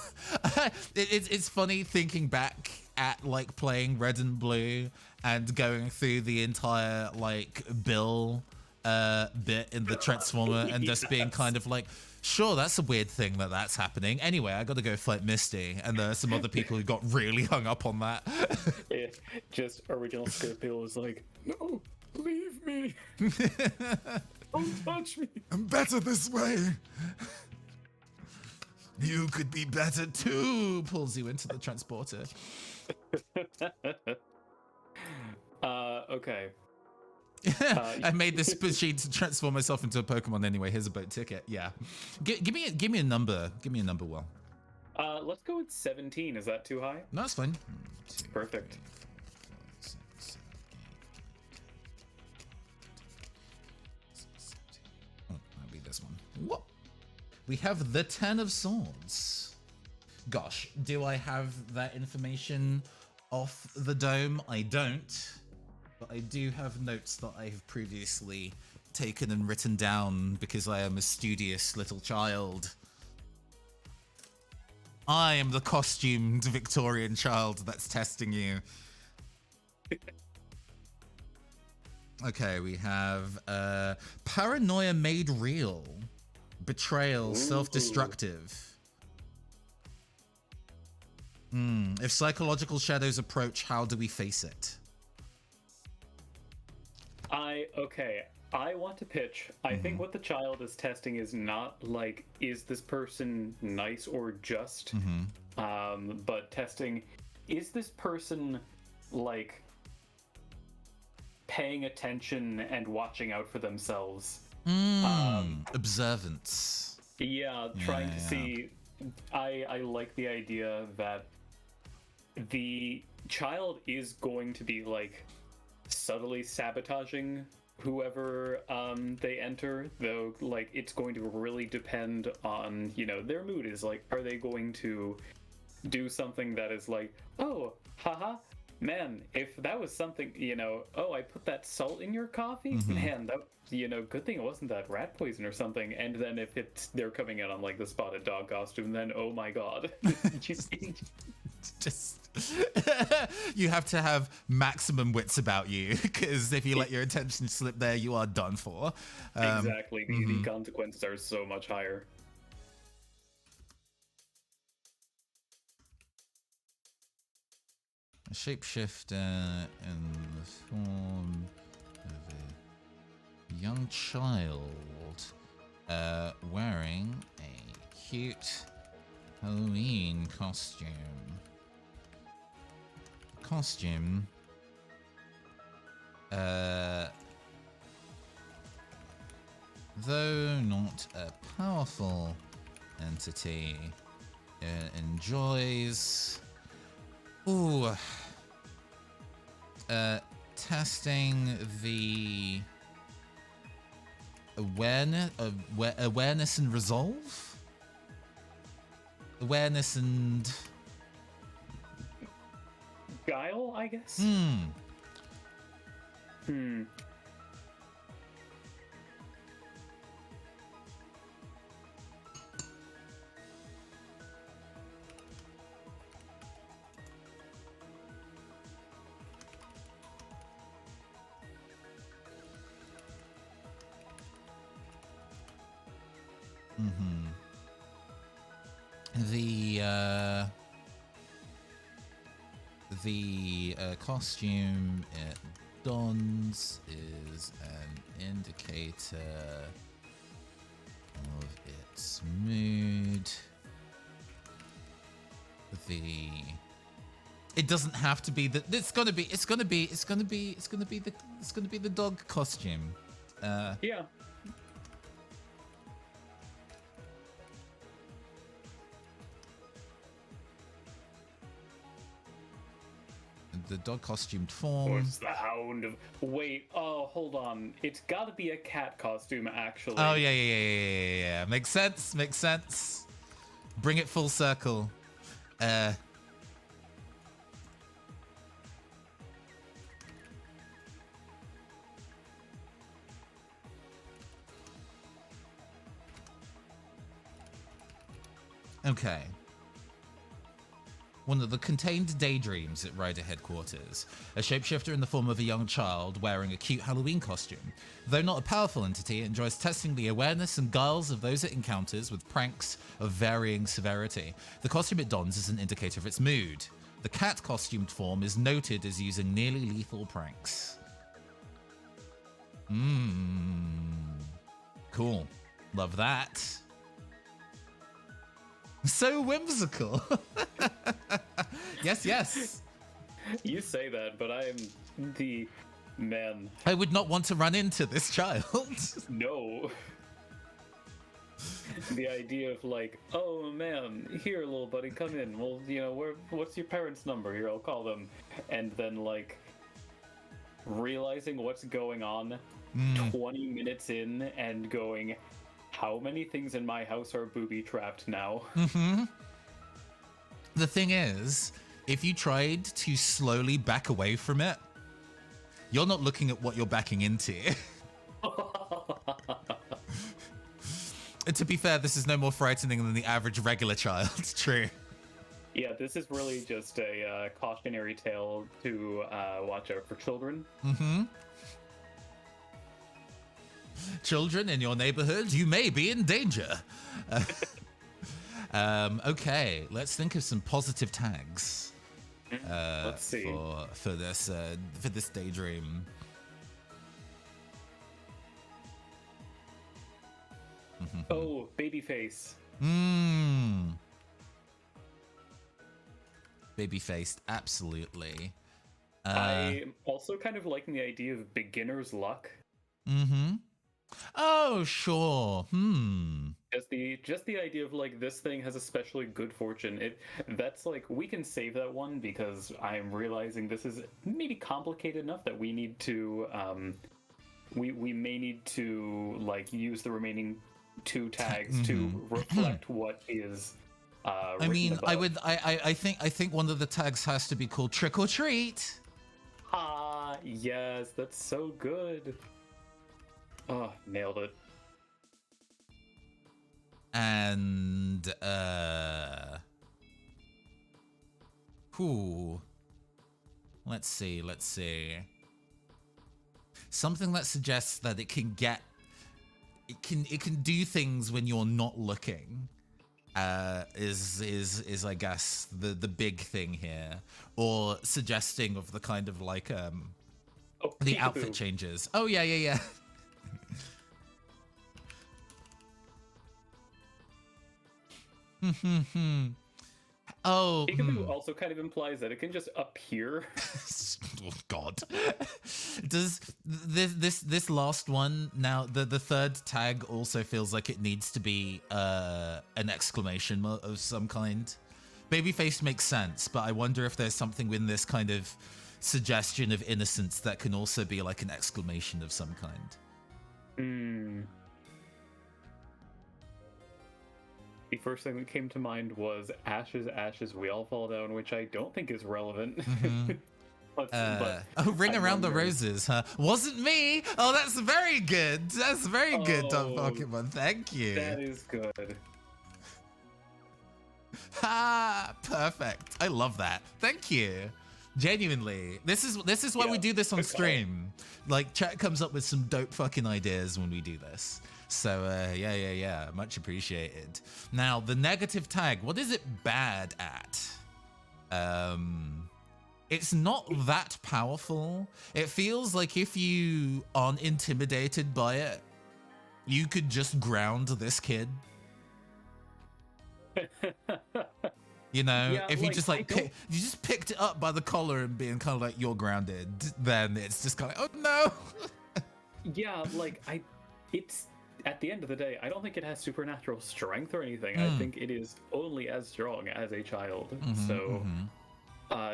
It's funny thinking back at like playing Red and Blue and going through the entire like Bill bit in the Transformer and just being kind of like, sure, that's a weird thing that's happening. Anyway, I got to go fight Misty, and there are some other people who got really hung up on that. Just original script people was like, no, leave me. Don't touch me. I'm better this way. You could be better too. Pulls you into the transporter. Okay. I made this machine to transform myself into a Pokemon anyway. Here's a boat ticket. Yeah. Give me a number. Give me a number, Will. Let's go with 17. Is that too high? No, it's fine. Perfect. 6, 7, 8. Oh, that'll be this one. Whoop. We have the 10 of Swords. Gosh, do I have that information off the dome? I don't. But I do have notes that I have previously taken and written down because I am a studious little child. I am the costumed Victorian child that's testing you. Okay, we have paranoia made real, betrayal, self-destructive. If psychological shadows approach, how do we face it? I want to pitch. I think what the child is testing is not like, is this person nice or just? But testing, is this person like paying attention and watching out for themselves? Observance. Yeah, trying to see. I like the idea that the child is going to be like subtly sabotaging whoever they enter, though like it's going to really depend on, you know, their mood. Is like, are they going to do something that is like, oh, haha, man, if that was something, you know, oh, I put that salt in your coffee, man, that, you know, good thing it wasn't that rat poison or something. And then if they're coming out on like the spotted dog costume, then oh my god. Just you have to have maximum wits about you, because if you let your attention slip there, you are done for. Exactly. The consequences are so much higher. A shapeshifter in the form of a young child wearing a cute Halloween costume. Though not a powerful entity, it enjoys testing the awareness and resolve? Awareness and guile, I guess. The costume it dons is an indicator of its mood. the. It doesn't have to be the. It's gonna be the dog costume. Yeah. The dog costumed form. Or it's the Hound of. Wait. Oh, hold on. It's got to be a cat costume, actually. Oh yeah. Makes sense. Makes sense. Bring it full circle. Okay. One of the contained daydreams at Ryder headquarters, a shapeshifter in the form of a young child wearing a cute Halloween costume. Though not a powerful entity, it enjoys testing the awareness and guiles of those it encounters with pranks of varying severity. The costume it dons is an indicator of its mood. The cat costumed form is noted as using nearly lethal pranks. Cool. Love that. So whimsical. Yes. You say that, but I am the man. I would not want to run into this child. No. The idea of like, oh man, here, little buddy, come in. Well, what's your parents' number? Here, I'll call them. And then like realizing what's going on 20 minutes in and going, how many things in my house are booby trapped now? The thing is, if you tried to slowly back away from it, you're not looking at what you're backing into. And to be fair, this is no more frightening than the average regular child. True. Yeah, this is really just a cautionary tale to watch out for children. Children in your neighborhood, you may be in danger. Okay, let's think of some positive tags. Let's see. For this daydream. Oh, babyface. Baby-faced, absolutely. I'm also kind of liking the idea of beginner's luck. Oh, sure. Just the idea of like this thing has especially good fortune. That's like we can save that one because I'm realizing this is maybe complicated enough that we need to we may need to like use the remaining 2 tags to reflect what is I mean, above. I think one of the tags has to be called Trick or Treat. Ah, yes, that's so good. Oh, nailed it. And let's see. Something that suggests that it can do things when you're not looking. Is I guess the big thing here, or suggesting of the kind of like the outfit changes. Oh yeah. Oh, Peekaboo also kind of implies that it can just appear. Oh God. Does this last one now, the third tag also feels like it needs to be an exclamation of some kind. Babyface makes sense, but I wonder if there's something in this kind of suggestion of innocence that can also be like an exclamation of some kind. The first thing that came to mind was ashes, ashes, we all fall down, which I don't think is relevant. But ring around the roses, huh? Wasn't me. Oh, that's very good. That's very good, Pokemon. Thank you. That is good. Ha! Perfect. I love that. Thank you. Genuinely, this is why we do this on stream. Like, chat comes up with some dope fucking ideas when we do this. So yeah, much appreciated. Now the negative tag, what is it bad at? It's not that powerful. It feels like if you aren't intimidated by it, you could just ground this kid. You know, Yeah, if you like, just you just picked it up by the collar and being kind of like you're grounded, then it's just kind of like, oh no. Yeah, like it's at the end of the day, I don't think it has supernatural strength or anything. I think it is only as strong as a child. So,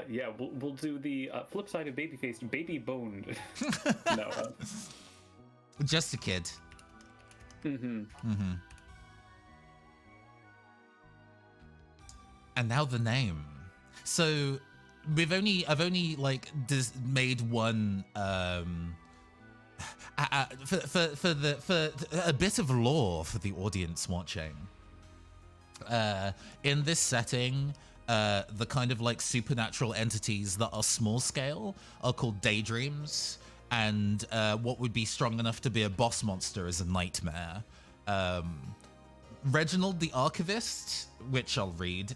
yeah, we'll do the flip side of baby faced, baby boned. No. Just a kid. And now the name. So I've only like made one for a bit of lore for the audience watching. In this setting, the kind of like supernatural entities that are small scale are called daydreams, and what would be strong enough to be a boss monster is a nightmare. Reginald the Archivist, which I'll read,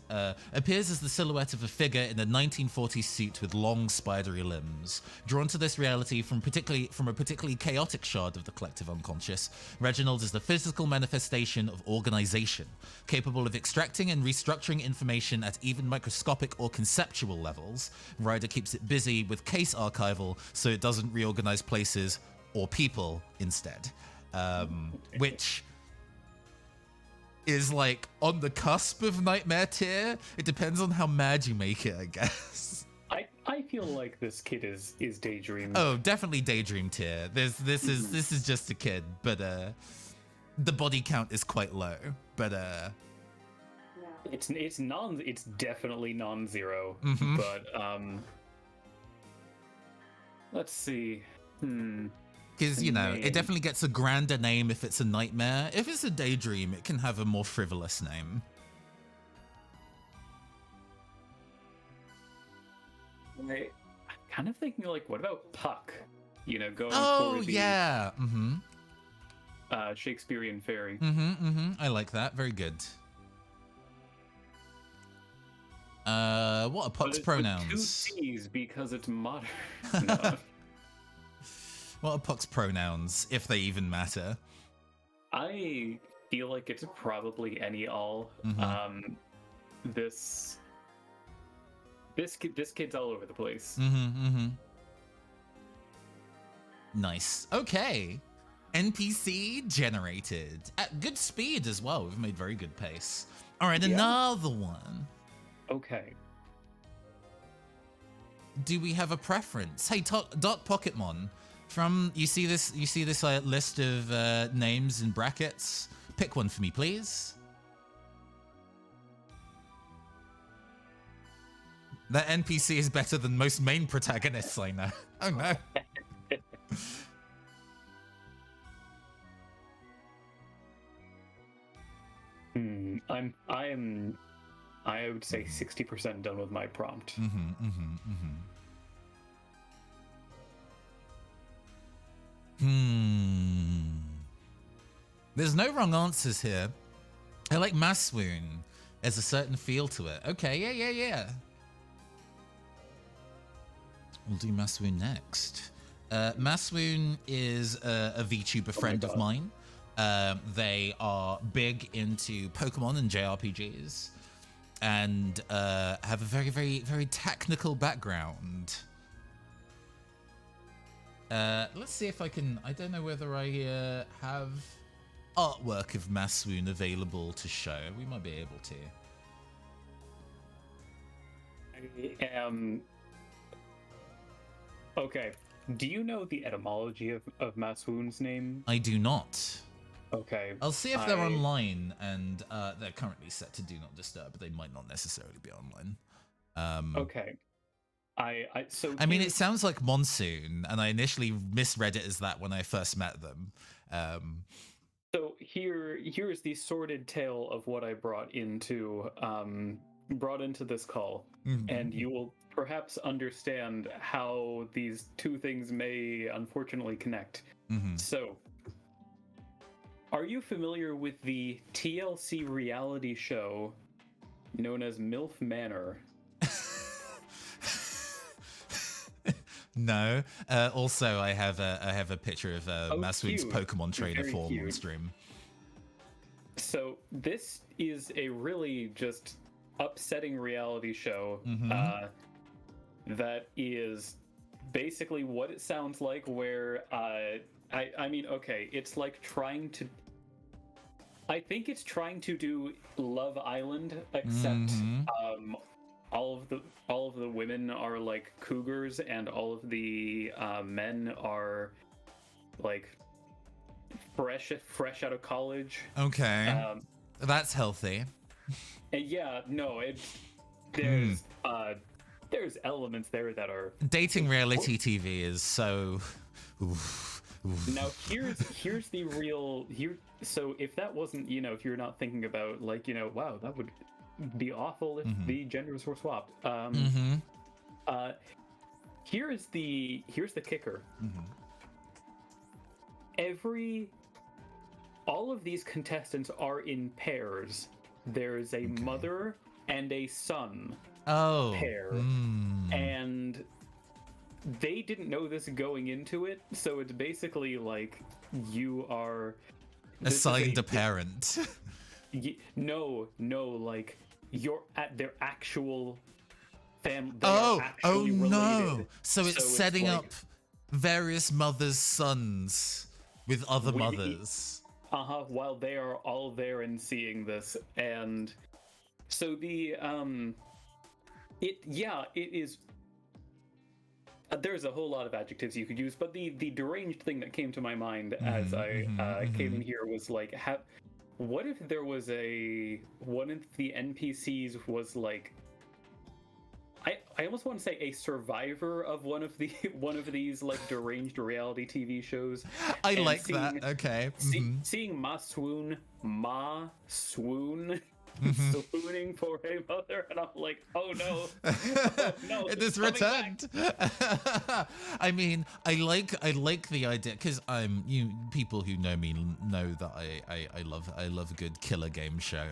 appears as the silhouette of a figure in a 1940s suit with long, spidery limbs. Drawn to this reality from a particularly chaotic shard of the collective unconscious, Reginald is the physical manifestation of organization, capable of extracting and restructuring information at even microscopic or conceptual levels. Ryder keeps it busy with case archival so it doesn't reorganize places or people instead. Which is like on the cusp of nightmare tier. It depends on how mad you make it, I guess. I feel like this kid is daydream. Oh, definitely daydream tier. This is just a kid, but the body count is quite low. But it's definitely non-zero. But let's see. Because, you know, it definitely gets a grander name if it's a nightmare. If it's a daydream, it can have a more frivolous name. I'm kind of thinking, like, what about Puck? You know, going for the yeah. Shakespearean fairy. I like that. Very good. What are Puck's pronouns? With two C's because it's modern. No. What are Puck's pronouns, if they even matter? I feel like it's probably any all. This kid's all over the place. Nice. Okay. NPC generated at good speed as well. We've made very good pace. All right, another one. Okay. Do we have a preference? Hey, Dark Pocketmon. You see this list of names in brackets? Pick one for me, please. That NPC is better than most main protagonists I know. Oh no. I would say 60% done with my prompt. There's no wrong answers here. I like Maswoon. There's a certain feel to it. Okay, yeah. We'll do Maswoon next. Maswoon is a VTuber friend of mine. They are big into Pokemon and JRPGs, and have a very, very, very technical background. Let's see if I can. I don't know whether I have artwork of Maswoon available to show. We might be able to. I am. Okay. Do you know the etymology of Maswoon's name? I do not. Okay. I'll see if they're online, and they're currently set to Do Not Disturb, but they might not necessarily be online. Okay. I mean, it sounds like Monsoon, and I initially misread it as that when I first met them. So here's the sordid tale of what I brought into this call, and you will perhaps understand how these two things may unfortunately connect. So, are you familiar with the TLC reality show known as MILF Manor? No. Also, I have a picture of Maswoon's Pokemon trainer form on stream. So this is a really just upsetting reality show that is basically what it sounds like, where I mean, okay, it's like trying to, I think it's trying to do Love Island, except all of the women are like cougars and all of the men are like fresh out of college. Okay. That's healthy. And yeah, no, there's elements there that are dating reality TV is so. Oof. Now here's the real here. So if that wasn't, if you're not thinking about like, wow, that would be awful if the genders were swapped. Here's the kicker. All of these contestants are in pairs. There's a mother and a son pair, and they didn't know this going into it, so it's basically like you are assigned a parent. No, like you're at their actual family. Oh related. No! So it's setting like, up various mothers' sons with other mothers. While they are all there and seeing this, and so the it is. There's a whole lot of adjectives you could use, but the deranged thing that came to my mind as I came in here was like, what if there was one of the NPCs was like, I almost want to say a survivor of one of these like deranged reality TV shows. I like that. Okay. Seeing Ma swoon, swooning for a mother, and I'm like, oh no, oh, no, it is returned. I mean, I like the idea, because people who know me know that I love a good killer game show.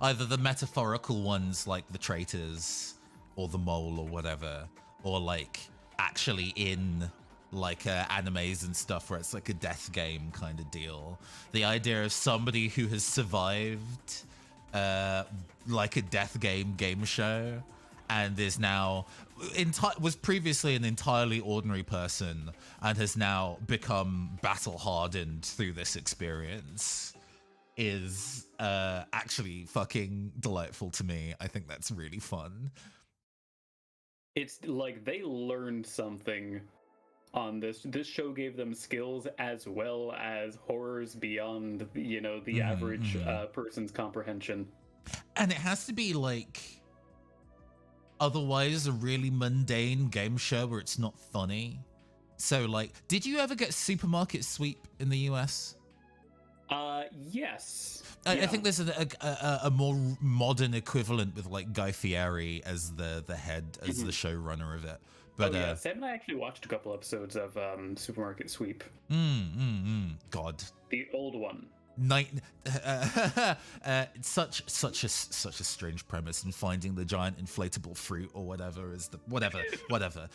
Either the metaphorical ones like the Traitors or the Mole or whatever, or like actually in like animes and stuff where it's like a death game kind of deal. The idea of somebody who has survived like a death game show and is now was previously an entirely ordinary person and has now become battle hardened through this experience is actually fucking delightful to me. I think that's really fun. It's like they learned something on this. This show gave them skills as well as horrors beyond, the average person's comprehension. And it has to be like otherwise a really mundane game show where it's not funny. So like, did you ever get Supermarket Sweep in the US? Yes. I think there's a more modern equivalent with like Guy Fieri as the head, as the showrunner of it. But Sam and I actually watched a couple episodes of Supermarket Sweep. God, the old one. Such a strange premise, and finding the giant inflatable fruit or whatever is the whatever.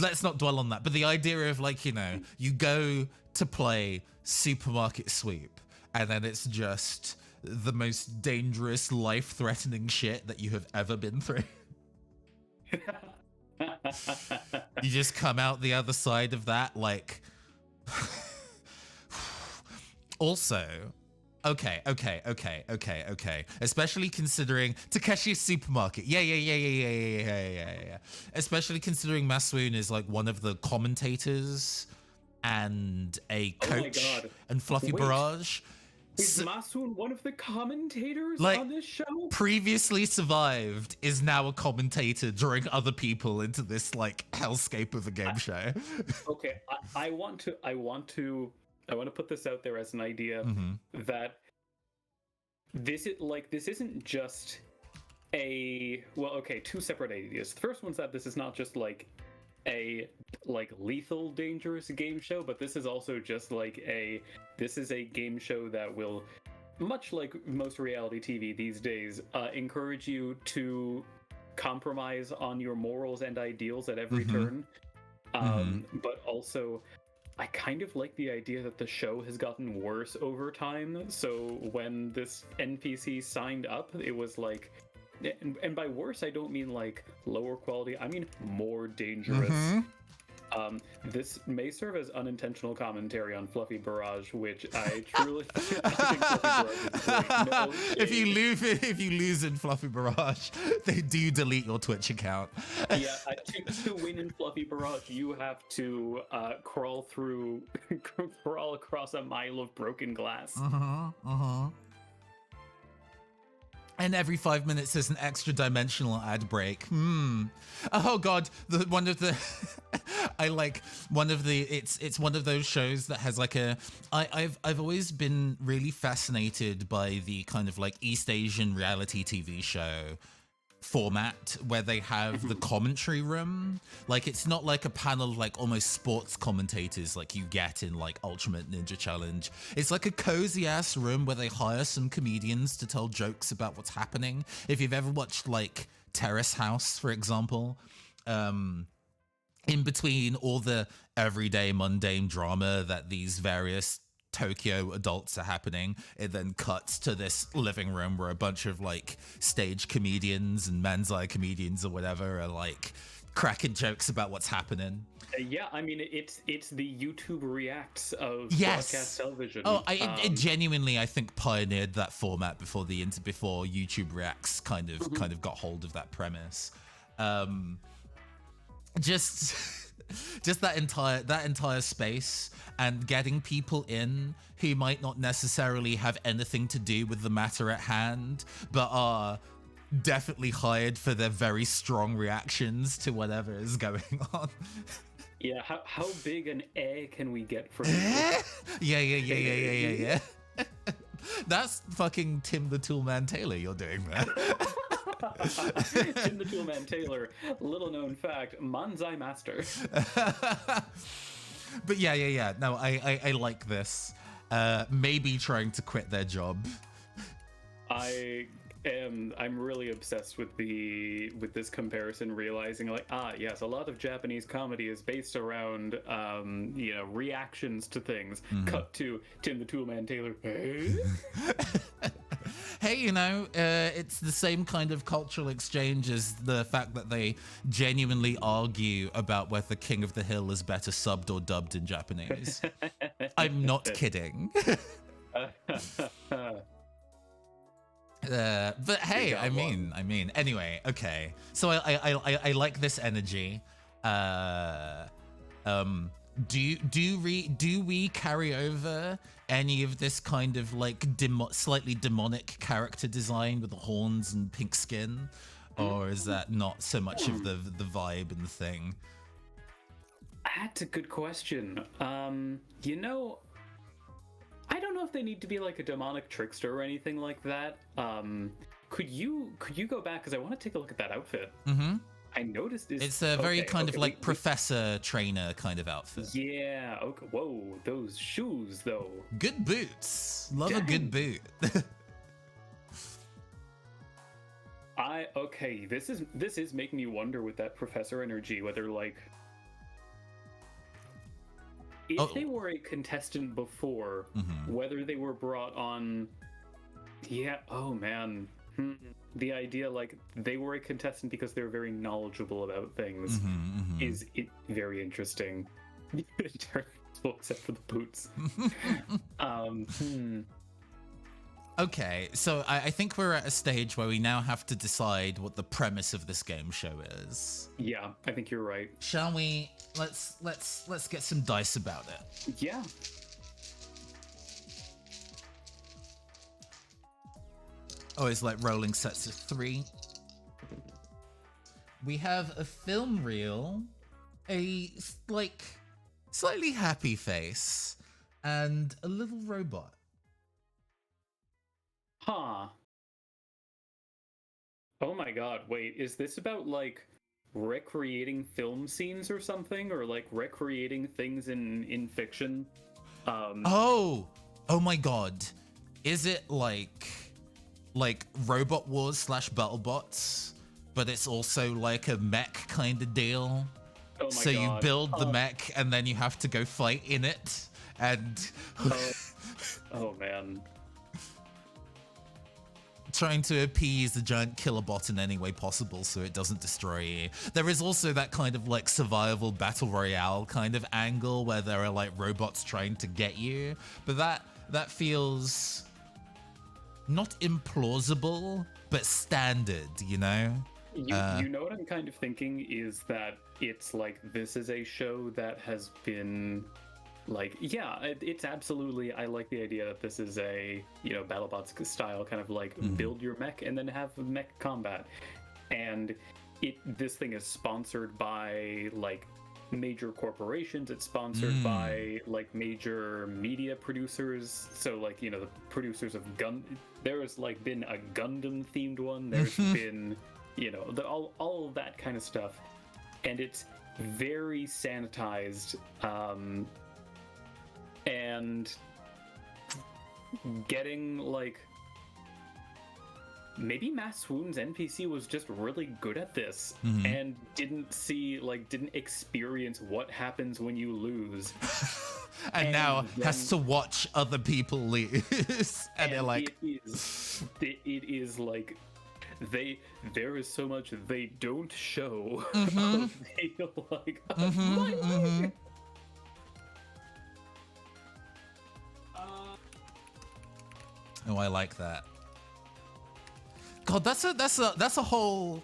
Let's not dwell on that. But the idea of like, you go to play Supermarket Sweep, and then it's just the most dangerous, life-threatening shit that you have ever been through. You just come out the other side of that like. Also, okay. Especially considering Takeshi's Supermarket. Yeah. Especially considering Maswoon is like one of the commentators and a coach and Fluffy Barrage. Is Maswoon one of the commentators on this show? Previously survived, is now a commentator, drawing other people into this like hellscape of a game show. Okay, I want to put this out there as an idea that this isn't just two separate ideas. The first one's that this is not just like a lethal dangerous game show, but this is also just this is a game show that will, much like most reality TV these days, encourage you to compromise on your morals and ideals at every turn, but also I kind of like the idea that the show has gotten worse over time. So when this NPC signed up, it was like, and by worse, I don't mean like lower quality, I mean more dangerous. This may serve as unintentional commentary on Fluffy Barrage, which I truly I think Fluffy Barrage is great. No If you lose in Fluffy Barrage, they do delete your Twitch account. Yeah, to win in Fluffy Barrage, you have to crawl across a mile of broken glass. And every 5 minutes there's an extra dimensional ad break. Oh god, it's one of those shows that has like I've always been really fascinated by the kind of like East Asian reality TV show format where they have the commentary room. Like it's not like a panel of like almost sports commentators like you get in like Ultimate Ninja Challenge. It's like a cozy ass room where they hire some comedians to tell jokes about what's happening. If you've ever watched like Terrace House, for example, in between all the everyday mundane drama that these various Tokyo adults are happening, it then cuts to this living room where a bunch of like stage comedians and manzai comedians or whatever are like cracking jokes about what's happening. Yeah, I mean it's the YouTube reacts of Yes. broadcast television. Oh, it genuinely, I think, pioneered that format before YouTube Reacts kind of got hold of that premise. Just that entire space and getting people in who might not necessarily have anything to do with the matter at hand, but are definitely hired for their very strong reactions to whatever is going on. Yeah, how big an A can we get from Yeah. That's fucking Tim the Toolman Taylor you're doing there. Tim the Toolman Taylor, little known fact, Manzai master. But yeah. No, I like this. Maybe trying to quit their job. I'm really obsessed with this comparison, realizing like, yes, a lot of Japanese comedy is based around reactions to things. Cut to Tim the Toolman Taylor. Hey, it's the same kind of cultural exchange as the fact that they genuinely argue about whether King of the Hill is better subbed or dubbed in Japanese. I'm not kidding. But hey, I mean, anyway, okay. So I like this energy. Do we carry over any of this kind of like slightly demonic character design with the horns and pink skin, or is that not so much of the vibe and the thing? That's a good question. I don't know if they need to be like a demonic trickster or anything like that. Could you go back, because I want to take a look at that outfit. I noticed it's a very kind of like professor trainer kind of outfit. Yeah. Okay. Whoa, those shoes though. Good boots. Love a good boot. This is making me wonder with that professor energy whether like if they were a contestant before, whether they were brought on. Yeah. Oh man. The idea like they were a contestant because they're very knowledgeable about things is very interesting. Except for the boots. Okay, so I think we're at a stage where we now have to decide what the premise of this game show is. Yeah, I think you're right. Shall we? Let's get some dice about it. Yeah. Always like rolling sets of 3. We have a film reel, a like slightly happy face, and a little robot. Huh. Oh my god, wait, is this about like recreating film scenes or something, or like recreating things in fiction? Oh my god. Is it like Robot Wars / BattleBots, but it's also like a mech kind of deal? Oh my so you God. build the mech and then you have to go fight in it, and Oh man. trying to appease the giant killer bot in any way possible so it doesn't destroy you. There is also that kind of like survival battle royale kind of angle where there are like robots trying to get you, but that feels not implausible, but standard, you know? You know what I'm kind of thinking is that it's like this is a show that has been like, yeah, it's absolutely, I like the idea that this is a, you know, BattleBots style kind of like build your mech and then have mech combat. And this thing is sponsored by like major corporations, it's sponsored by like major media producers, so like, you know, the producers of there has like been a Gundam themed one, there's been, you know, all of that kind of stuff, and it's very sanitized, and getting like, maybe Mass Swoon's NPC was just really good at this and didn't experience what happens when you lose. and now has to watch other people lose. and they're like, it is like, there is so much they don't show. Like, oh, I like that. God, that's a whole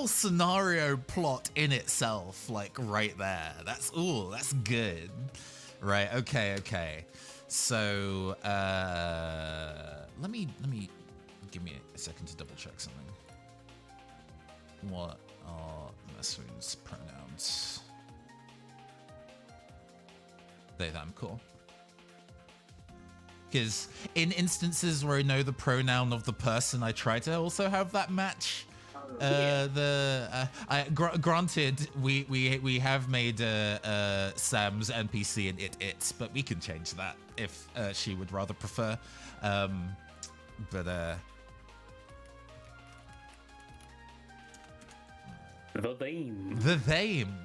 scenario plot in itself, like right there. That's good. Right, okay. So let me give me a second to double check something. What are Massoon's pronouns? They, them, cool. Because in instances where I know the pronoun of the person, I try to also have that match. Granted, we have made Sam's NPC an it, but we can change that if she would rather prefer. The theme.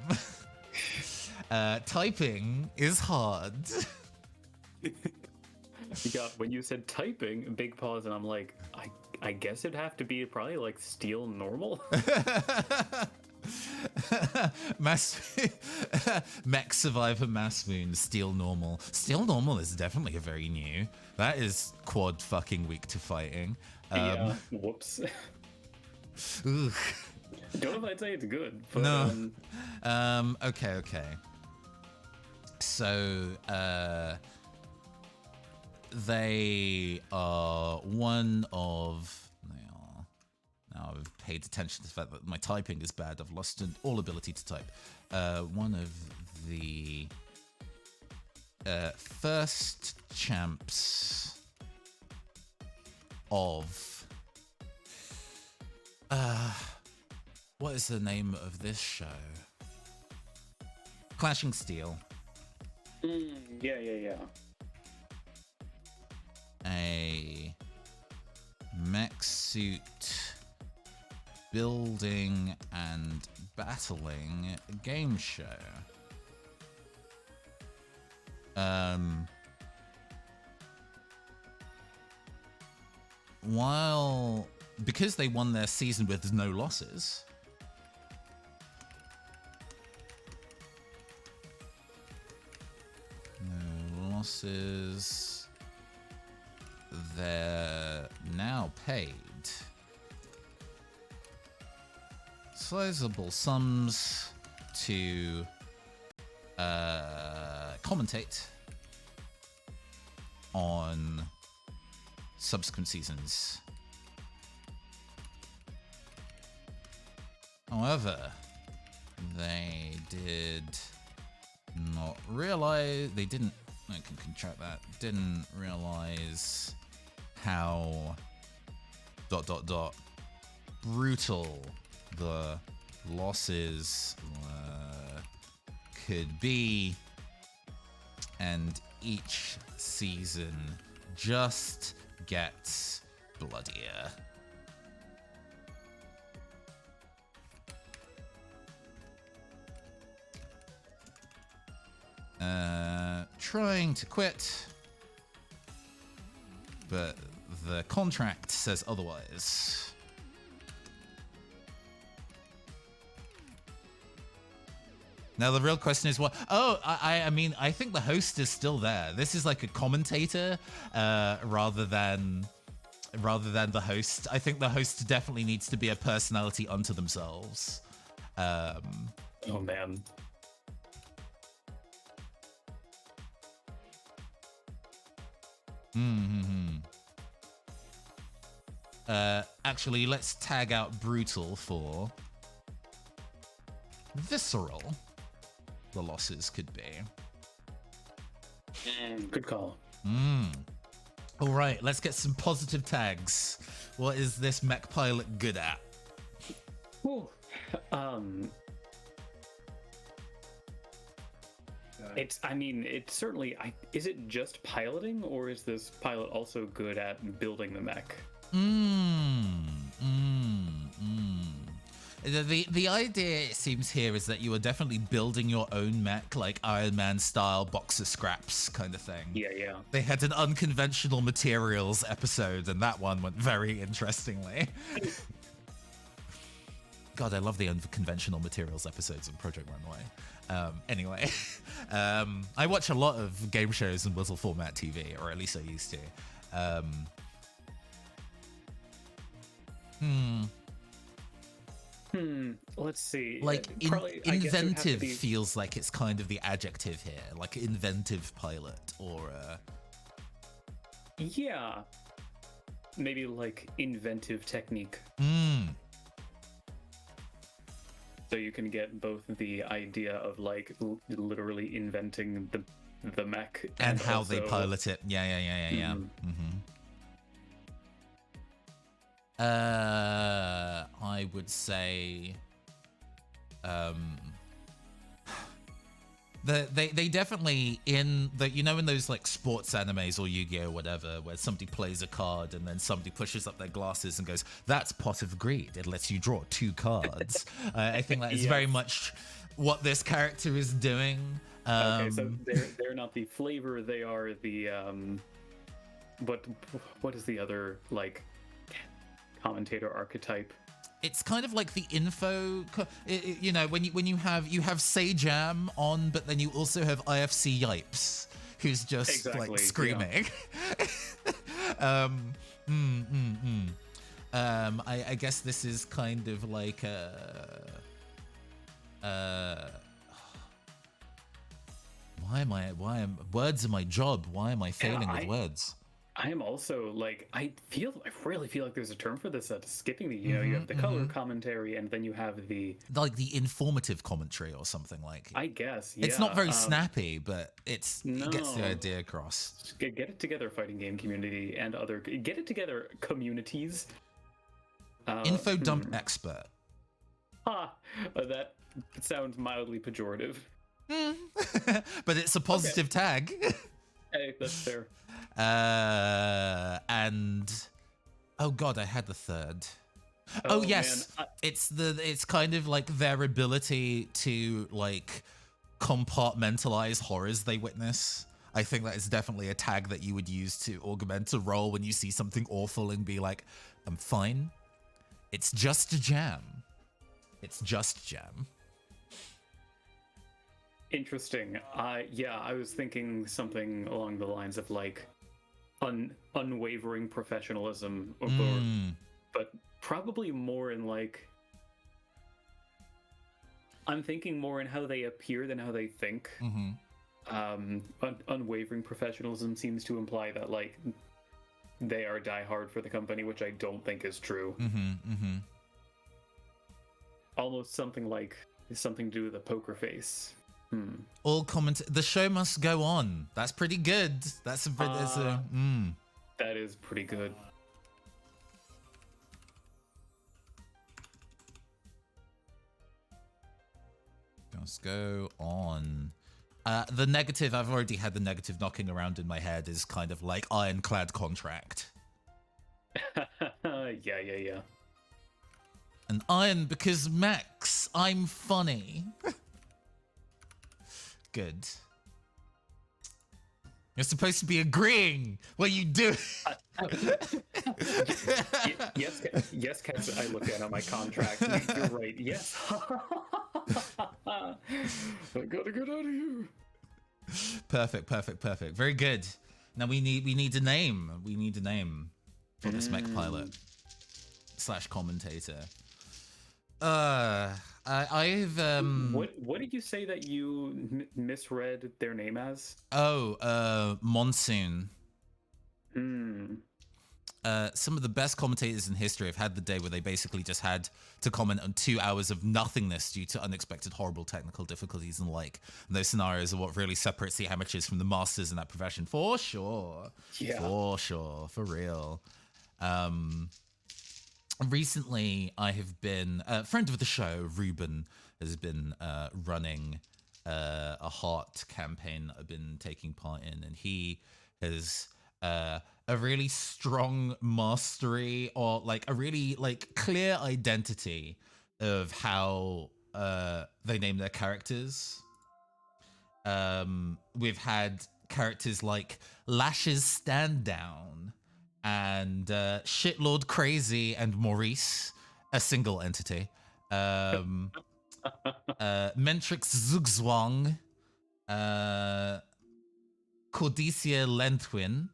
Typing is hard. You got, when you said typing, a big pause, and I'm like, I guess it'd have to be probably like steel normal. Mech Survivor Mass Moon, Steel Normal. Steel Normal is definitely a very new. That is quad fucking weak to fighting. Yeah, whoops. Ugh. Don't know if I'd say it's good, but no. Okay. So, they are one of... Now I've paid attention to the fact that my typing is bad. I've lost all ability to type. One of the first champs of... what is the name of this show? Clashing Steel. Yeah. A mech suit building and battling game show. Because they won their season with no losses, they're now paid sizable sums to commentate on subsequent seasons. However, they did not realize, I can contract that, didn't realize how ... brutal the losses could be, and each season just gets bloodier. trying to quit, but the contract says otherwise. Now the real question is what? Oh, I mean, I think the host is still there. This is like a commentator rather than the host. I think the host definitely needs to be a personality unto themselves. Oh man. Actually, let's tag out brutal for visceral. The losses could be. Good call. All right, let's get some positive tags. What is this mech pilot good at? Ooh. It's certainly. Is it just piloting, or is this pilot also good at building the mech? The idea, it seems here, is that you are definitely building your own mech, like Iron Man style box of scraps kind of thing. Yeah. They had an unconventional materials episode, and that one went very interestingly. God, I love the unconventional materials episodes in Project Runway. Anyway, I watch a lot of game shows in Whittle format TV, or at least I used to. Let's see. Like, Probably, I guess it would have to inventive be- feels like it's kind of the adjective here, like inventive pilot, or Yeah. Maybe like inventive technique. So you can get both the idea of like literally inventing the mech and how also, they pilot it. Yeah. I would say they definitely, in the, you know, in those like sports animes or Yu-Gi-Oh or whatever, where somebody plays a card and then somebody pushes up their glasses and goes, "That's Pot of Greed. It lets you draw 2 cards." I think that is very much what this character is doing. Okay, so they're not the flavor, they are the what is the other like commentator archetype? It's kind of like the info, you know, when you have Sajam on, but then you also have IFC Yipes, who's just like screaming. Yeah. I guess this is kind of like words are my job. Why am I failing with words? I am also like, I really feel like there's a term for this, skipping the, you know, you have the color commentary and then you have the informative commentary or something like. I guess, yeah. It's not very snappy, but it gets the idea across. Get it together, fighting game community and other, get it together, communities. Info dump expert. That sounds mildly pejorative. But it's a positive tag. Hey, that's fair. And oh god, I had the third. Oh yes, man. It's kind of like their ability to like compartmentalize horrors they witness. I think that is definitely a tag that you would use to augment a role when you see something awful and be like, "I'm fine. It's just a jam. It's just jam." Interesting. I was thinking something along the lines of like unwavering professionalism, but probably more in like, I'm thinking more in how they appear than how they think. Unwavering professionalism seems to imply that like they are diehard for the company, which I don't think is true. Almost something to do with a poker face. All comment. The show must go on. That's pretty good. That is pretty good. Let's go on. The negative, I've already had the negative knocking around in my head, is kind of like ironclad contract. Yeah. An iron because Max, I'm funny. Good. You're supposed to be agreeing what you do. Yes, Kaz, I looked down at my contract. You're right. Yes. I gotta get out of here. Perfect. Very good. Now we need a name. We need a name for this mech pilot / commentator. I've What did you say that you misread their name as? Monsoon. Hmm. Some of the best commentators in history have had the day where they basically just had to comment on 2 hours of nothingness due to unexpected horrible technical difficulties and like. And those scenarios are what really separates the amateurs from the masters in that profession, for sure. Yeah. For sure, for real. Recently, I have been a friend of the show. Ruben has been running a heart campaign I've been taking part in, and he has a really strong mastery or like a really like clear identity of how they name their characters. We've had characters like Lashes Stand Down and Shitlord Crazy and Maurice, a single entity. Mentrix Zugzwang, Cordesia Lentwin.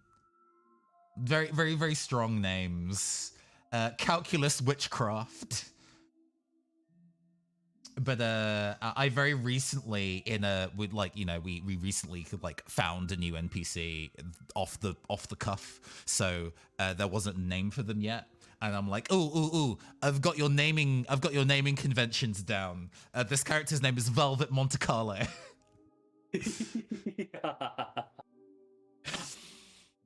Very strong names. Calculus Witchcraft. But I very recently we recently like found a new NPC off the cuff, so there wasn't a name for them yet. And I'm like, ooh, I've got your naming conventions down. This character's name is Velvet Monte Carlo.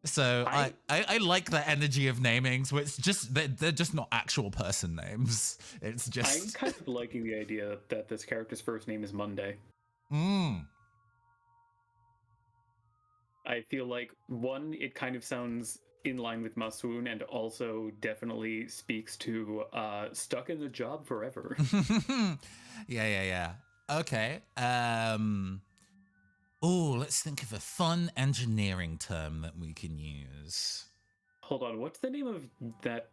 So I like that energy of namings where it's just they're just not actual person names. It's just I'm kind of liking the idea that this character's first name is Monday. I feel like one, it kind of sounds in line with Masoon and also definitely speaks to stuck in the job forever. Yeah. Okay. Oh, let's think of a fun engineering term that we can use. Hold on, what's the name of that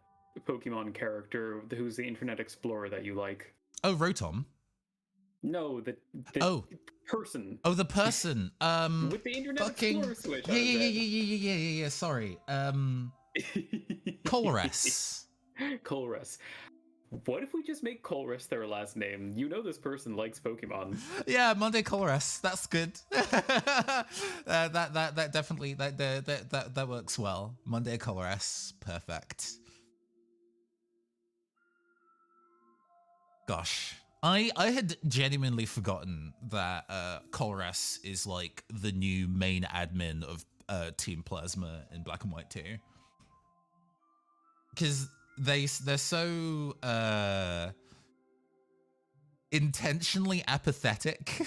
Pokemon character who's the Internet Explorer that you like? Oh, Rotom. No, the person. Oh, the person. With the Internet Explorer switch. Yeah. Sorry. Colress. Colress. What if we just make Colress their last name? You know this person likes Pokemon. Yeah, Monday Colress. That's good. That definitely that works well. Monday Colress. Perfect. Gosh. I had genuinely forgotten that Colress is like the new main admin of Team Plasma in Black and White 2. Because they're so intentionally apathetic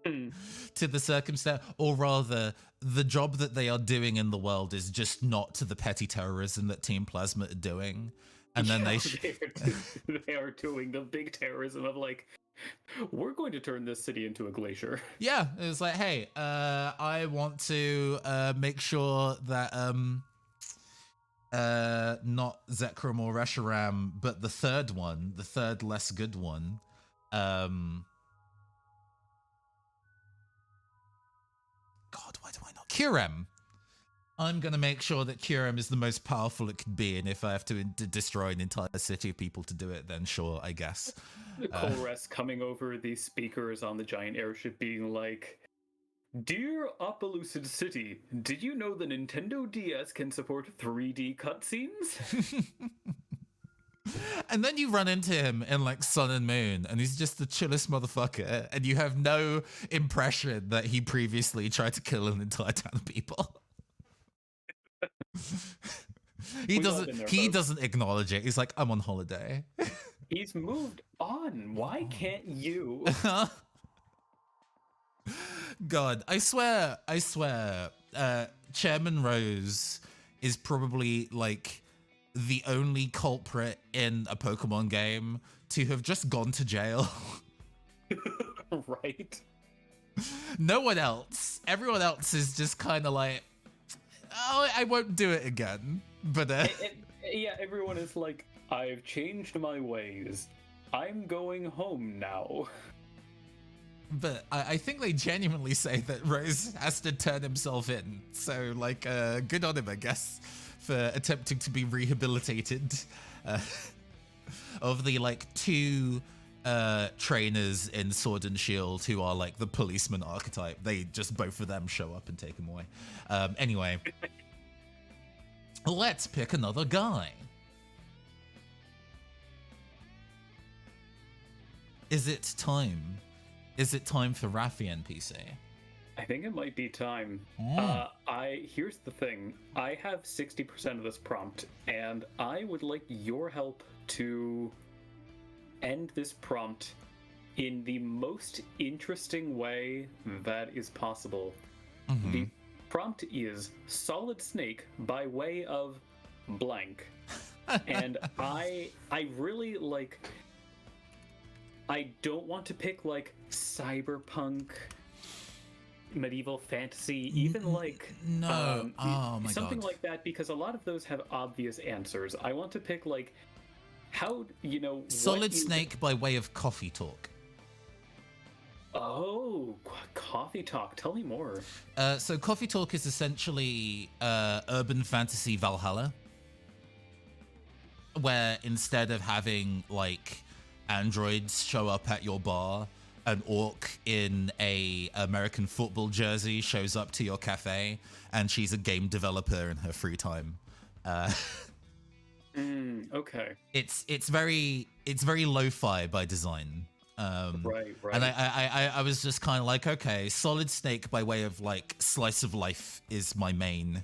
to the circumstance, or rather the job that they are doing in the world is just not to the petty terrorism that Team Plasma are doing. And then they are doing the big terrorism of like, we're going to turn this city into a glacier. Yeah, it was like, hey, I want to make sure that not Zekrom or Reshiram, but the third less good one. God, why do I not? Curem. I'm going to make sure that Curem is the most powerful it could be, and if I have to destroy an entire city of people to do it, then sure, I guess. Colress coming over these speakers on the giant airship being like, "Dear Opelucid City, did you know the Nintendo DS can support 3D cutscenes?" And then you run into him in like Sun and Moon, and he's just the chillest motherfucker, and you have no impression that he previously tried to kill an entire town of people. He doesn't acknowledge it. He's like, I'm on holiday. He's moved on. Why can't you? God, I swear, Chairman Rose is probably like the only culprit in a Pokemon game to have just gone to jail. Right. No one else. Everyone else is just kind of like, oh, I won't do it again. But yeah, everyone is like, I've changed my ways. I'm going home now. But I think they genuinely say that Rose has to turn himself in. So, like, good on him, I guess, for attempting to be rehabilitated. Of the, like, two trainers in Sword and Shield who are, like, the policeman archetype. They just, both of them show up and take him away. Anyway, let's pick another guy. Is it time? Is it time for Raffi NPC? I think it might be time. Here's the thing. I have 60% of this prompt, and I would like your help to end this prompt in the most interesting way that is possible. Mm-hmm. The prompt is Solid Snake by way of blank. And I really like... I don't want to pick like cyberpunk, medieval fantasy, even like no, oh my something God. like that, because a lot of those have obvious answers. I want to pick like how Solid Snake by way of coffee talk. Oh, coffee talk. Tell me more. So coffee talk is essentially urban fantasy Valhalla, where instead of having like androids show up at your bar, an orc in a American football jersey shows up to your cafe, and she's a game developer in her free time. Okay. It's very lo-fi by design. Right. And I was just kind of like, okay, Solid Snake by way of like slice of life is my main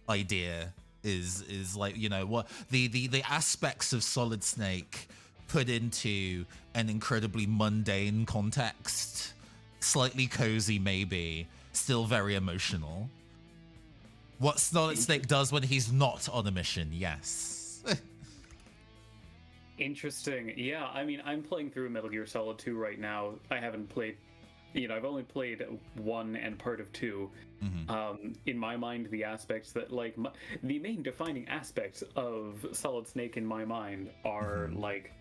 idea. Is like, you know, what the aspects of Solid Snake put into an incredibly mundane context, slightly cozy maybe, still very emotional. What Solid Snake does when he's not on a mission, yes. Interesting. Yeah, I mean, I'm playing through Metal Gear Solid 2 right now. I haven't played, I've only played 1 and part of 2. Mm-hmm. In my mind, the aspects that, like, the main defining aspects of Solid Snake in my mind are, Mm-hmm. like,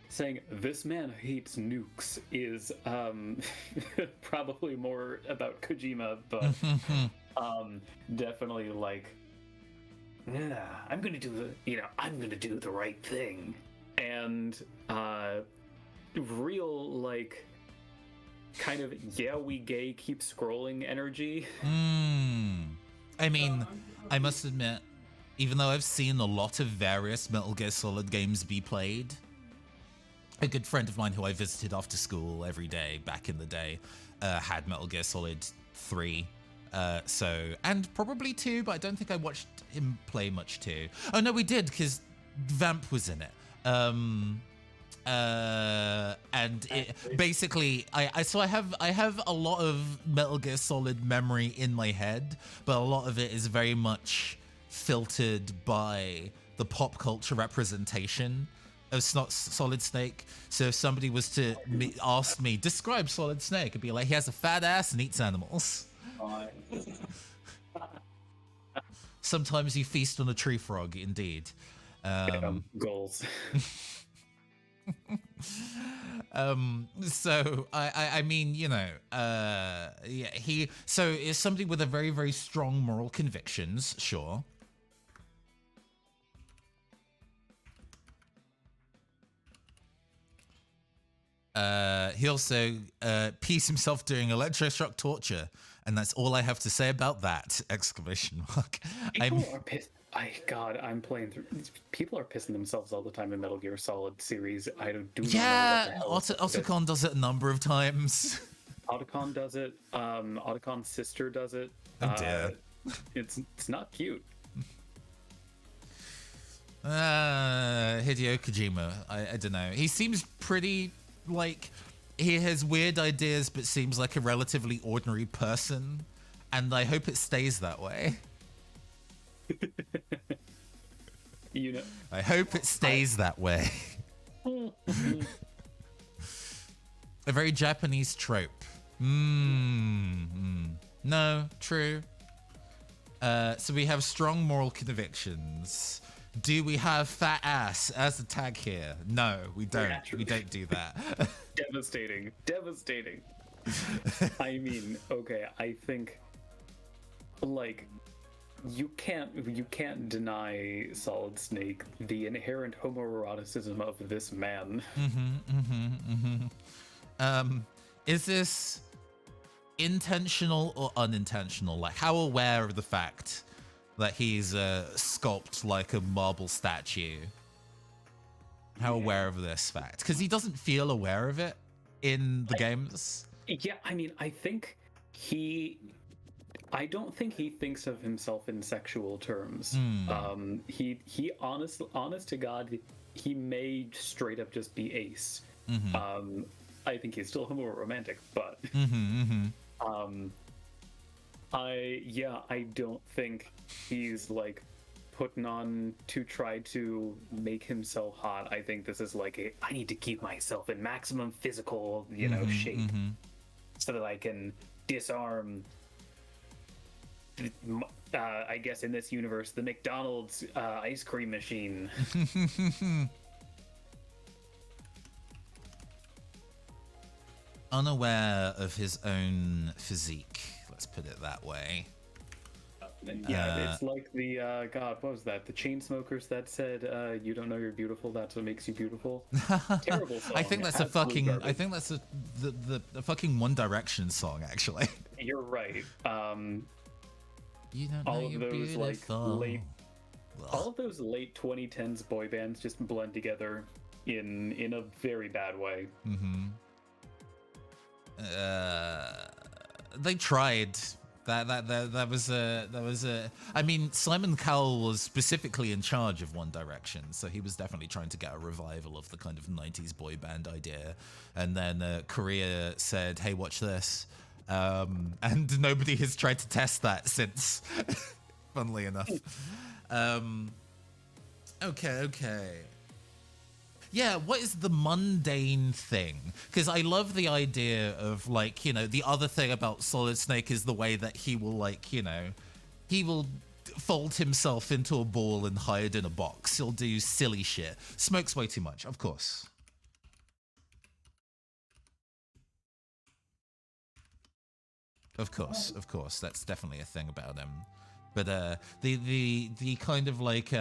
saying this man hates nukes is probably more about Kojima, but definitely like, yeah, I'm gonna do the right thing, and real like kind of we gay keep scrolling energy. I mean, I must admit, even though I've seen a lot of various Metal Gear Solid games be played, a good friend of mine who I visited after school every day back in the day had Metal Gear Solid 3. And probably 2, but I don't think I watched him play much 2. Oh no, we did, because Vamp was in it. And it basically, I have a lot of Metal Gear Solid memory in my head, but a lot of it is very much filtered by the pop culture representation of Solid Snake. So if somebody was to ask me, describe Solid Snake, I'd be like, he has a fat ass and eats animals. Sometimes you feast on a tree frog, indeed. Goals. So I mean, you know, yeah, so is somebody with a very, very strong moral convictions, sure. He also pees himself doing electroshock torture, and that's all I have to say about that! Exclamation mark. People are pissed. I'm playing through. People are pissing themselves all the time in Metal Gear Solid series. I do not yeah, know what the hell. Otacon does it a number of times. Otacon does it. Otacon's sister does it. Oh dear. It's not cute. Hideo Kojima. I don't know. He seems pretty like he has weird ideas, but seems like a relatively ordinary person, and I hope it stays that way. You know, I hope it stays that way. A very Japanese trope. No, true. So we have strong moral convictions. Do we have fat ass as a tag here? No, we don't. We don't do that. Devastating. Devastating. I mean, okay, I think, like, you can't deny Solid Snake the inherent homoeroticism of this man. Is this intentional or unintentional? Like, how aware of the fact that he's sculpted like a marble statue? How aware of this fact? Because he doesn't feel aware of it in the games. Yeah, I mean, I don't think he thinks of himself in sexual terms. He honest to God, he may straight up just be ace. I think he's still homo-romantic, but I don't think he's like putting on to try to make himself hot. I think this is like I need to keep myself in maximum physical, shape, so that I can disarm. I guess in this universe, the McDonald's ice cream machine. Unaware of his own physique, let's put it that way. It's like the God, what was that? The Chainsmokers that said, "You don't know you're beautiful. That's what makes you beautiful." Terrible song. I think that's the fucking One Direction song, actually. You're right. You don't know you're beautiful. All of those late 2010s boy bands just blend together in a very bad way. They tried. That was a. I mean, Simon Cowell was specifically in charge of One Direction, so he was definitely trying to get a revival of the kind of 90s boy band idea. And then Korea said, "Hey, watch this," and nobody has tried to test that since. Funnily enough. Okay. Yeah, what is the mundane thing? Because I love the idea of, like, the other thing about Solid Snake is the way that he will, like, he will fold himself into a ball and hide in a box. He'll do silly shit. Smokes way too much, of course. Of course. That's definitely a thing about him. But the kind of, like,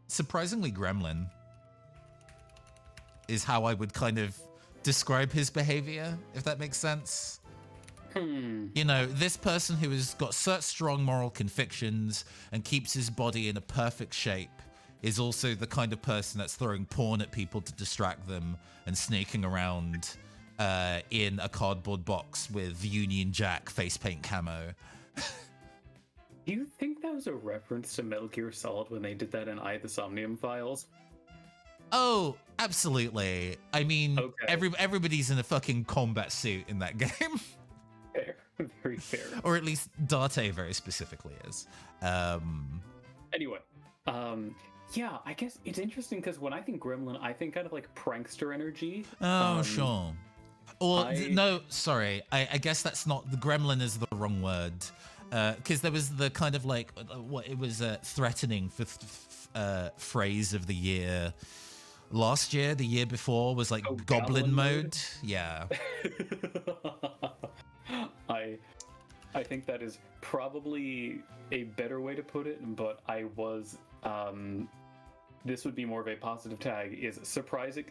surprisingly gremlin is how I would kind of describe his behavior, if that makes sense. This person who has got such strong moral convictions and keeps his body in a perfect shape is also the kind of person that's throwing porn at people to distract them and sneaking around in a cardboard box with Union Jack face paint camo. Do you think that was a reference to Metal Gear Solid when they did that in the Somnium Files? Oh, absolutely. I mean, okay. Everybody's in a fucking combat suit in that game. Fair. Very fair. Or at least Date very specifically is. Anyway, yeah, I guess it's interesting because when I think Gremlin, I think kind of like prankster energy. Oh, sure. Or, no, sorry. I guess that's not, the Gremlin is the wrong word. Because there was the kind of like, it was threatening for phrase of the year. Last year, the year before, was like goblin mode. Yeah. I think that is probably a better way to put it, but I was this would be more of a positive tag, is surprising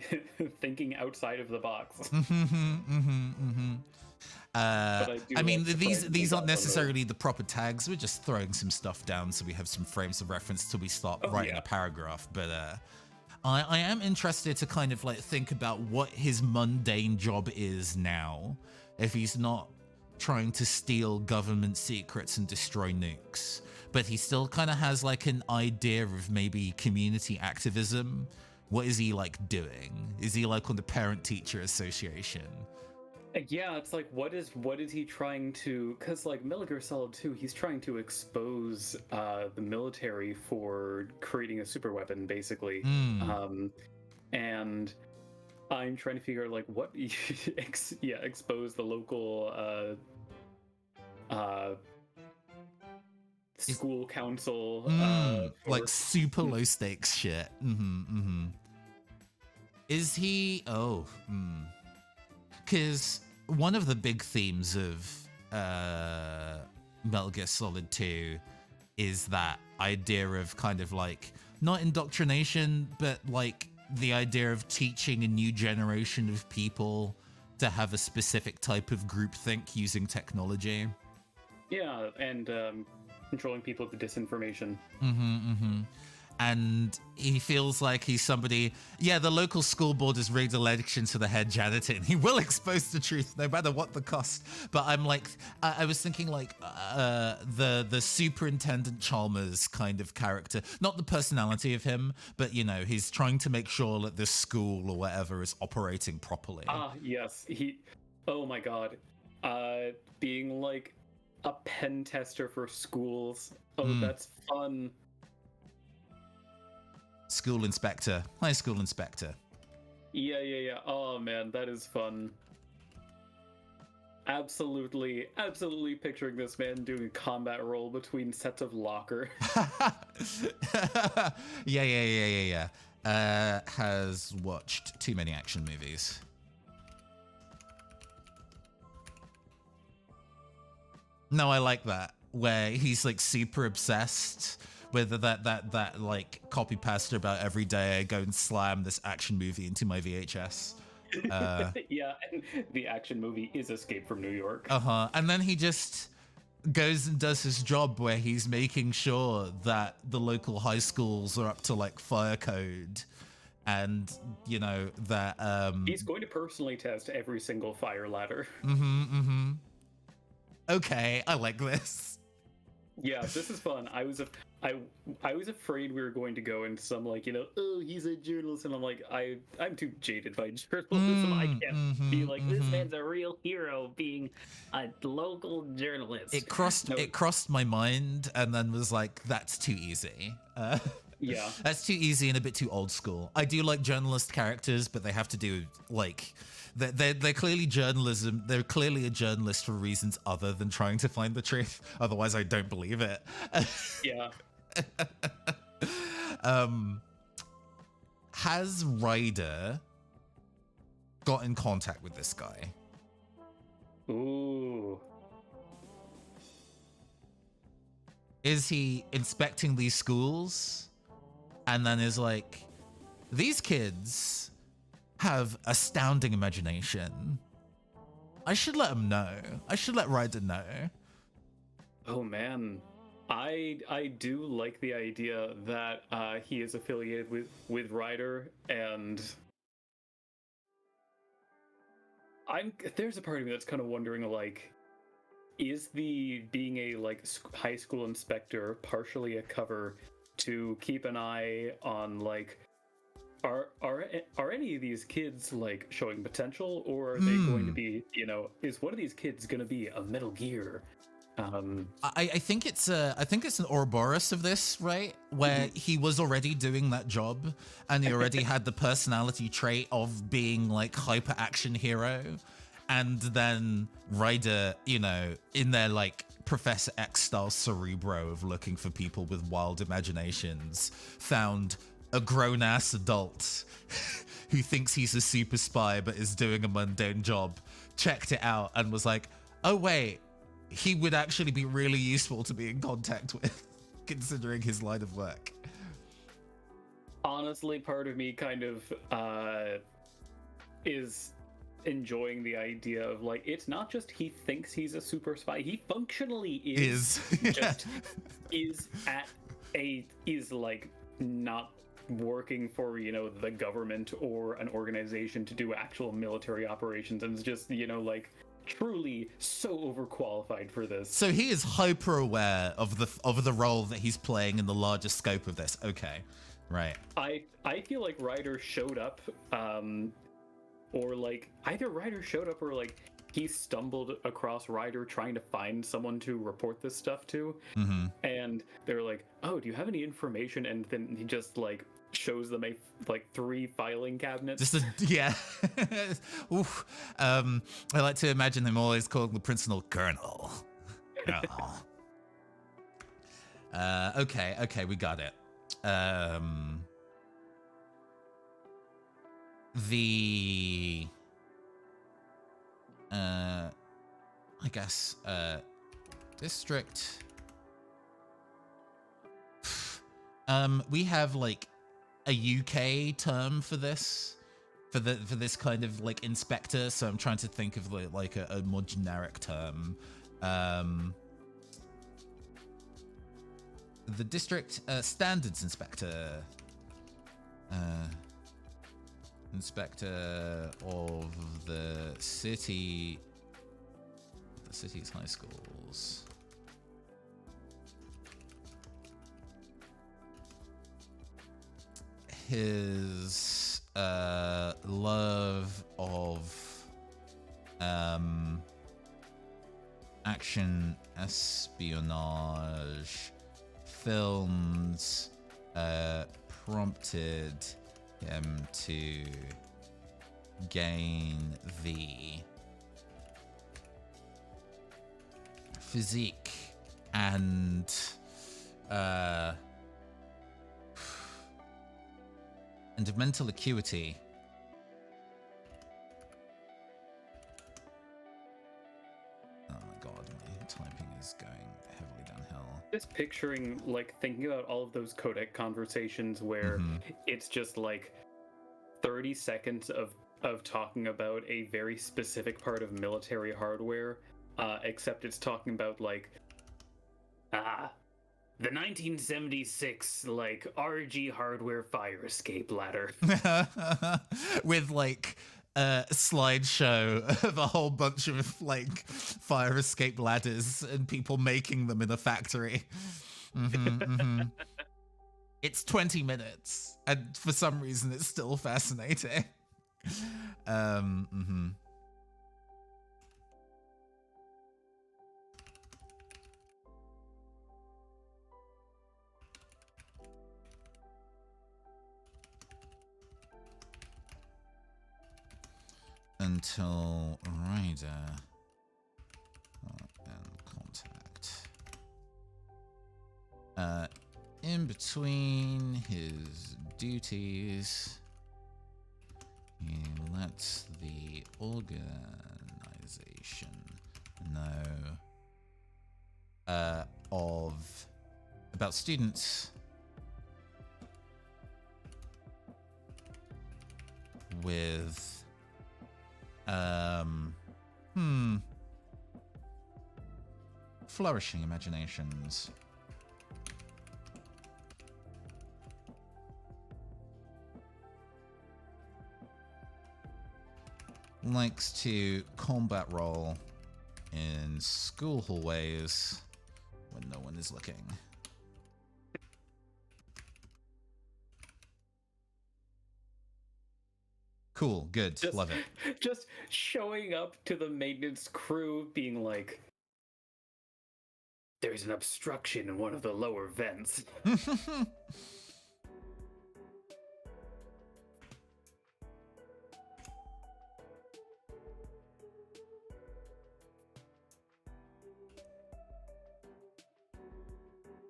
thinking outside of the box. I mean, these aren't necessarily the proper tags. We're just throwing some stuff down so we have some frames of reference till we start writing a paragraph. But I am interested to kind of like think about what his mundane job is now, if he's not trying to steal government secrets and destroy nukes, but he still kind of has like an idea of maybe community activism. What is he like doing? Is he like on the Parent-Teacher Association? Yeah, it's like, what is he trying to, because like Metal Gear Solid 2, he's trying to expose the military for creating a super weapon, basically. and I'm trying to figure out like what expose the local school council like super low stakes shit. Is he because one of the big themes of Metal Gear Solid 2 is that idea of kind of like not indoctrination, but like the idea of teaching a new generation of people to have a specific type of groupthink using technology. Yeah, and controlling people with disinformation. And he feels like he's somebody. Yeah, the local school board has rigged elections to the head janitor, and he will expose the truth no matter what the cost. But I'm like, I was thinking like the Superintendent Chalmers kind of character, not the personality of him, but you know, he's trying to make sure that this school or whatever is operating properly. Yes, oh my god, being like a pen tester for schools. Oh, that's fun. School inspector, high school inspector. Yeah. Oh man, that is fun. Absolutely picturing this man doing a combat roll between sets of locker. Yeah. Has watched too many action movies. No, I like that, where he's like super obsessed with that like copy pasta about every day I go and slam this action movie into my VHS. Yeah, and the action movie is Escape from New York. And then he just goes and does his job where he's making sure that the local high schools are up to like fire code, and you know that he's going to personally test every single fire ladder. Okay, I like this. Yeah, this is fun. I was afraid we were going to go into some like, you know, oh, he's a journalist, and I'm like, I'm too jaded by journalism. I can't be like, this man's a real hero being a local journalist. It crossed my mind, and then was like, that's too easy. Yeah, that's too easy and a bit too old school. I do like journalist characters, but they have to do like they're clearly journalism. They're clearly a journalist for reasons other than trying to find the truth. Otherwise, I don't believe it. Yeah. Has Ryder got in contact with this guy? Ooh. Is he inspecting these schools and then is like, these kids have astounding imagination. I should let them know. I should let Ryder know. Oh man. I do like the idea that he is affiliated with Ryder, and there's a part of me that's kind of wondering, like, is the being a like high school inspector partially a cover to keep an eye on like are any of these kids like showing potential, or are they going to be, you know, is one of these kids going to be a Metal Gear? I think it's an Ouroboros of this, right? Where he was already doing that job, and he already had the personality trait of being like hyper action hero, and then Ryder, you know, in their like Professor X style cerebro of looking for people with wild imaginations, found a grown ass adult who thinks he's a super spy but is doing a mundane job, checked it out, and was like, oh wait, he would actually be really useful to be in contact with, considering his line of work. Honestly, part of me kind of is enjoying the idea of like, it's not just he thinks he's a super spy, he functionally is. Just is like not working for, you know, the government or an organization to do actual military operations, and is just, you know, like truly so overqualified for this. So he is hyper aware of the role that he's playing in the larger scope of this. Okay, right. I feel like Ryder showed up, or like either Ryder showed up or like he stumbled across Ryder trying to find someone to report this stuff to, and and they're like, "Oh, do you have any information?" And then he just like shows them like 3 filing cabinets. Yeah. Oof. I like to imagine them always calling the principal Colonel. Colonel. Okay, we got it. The I guess district. We have like a UK term for this, for this kind of like inspector. So I'm trying to think of like a more generic term. The district standards inspector. Inspector of the city's high schools. His love of action espionage films prompted him to gain the physique and mental acuity. Oh my god, my typing is going heavily downhill. Just picturing, like, thinking about all of those codec conversations where it's just like 30 seconds of talking about a very specific part of military hardware, except it's talking about like the 1976 like RG hardware fire escape ladder with like a slideshow of a whole bunch of like fire escape ladders and people making them in a factory. It's 20 minutes and for some reason it's still fascinating. Until Ryder and contact. In between his duties, he lets the organization know about students with flourishing imaginations. Likes to combat roll in school hallways when no one is looking. Cool, good, love it. Just showing up to the maintenance crew being like, there's an obstruction in one of the lower vents.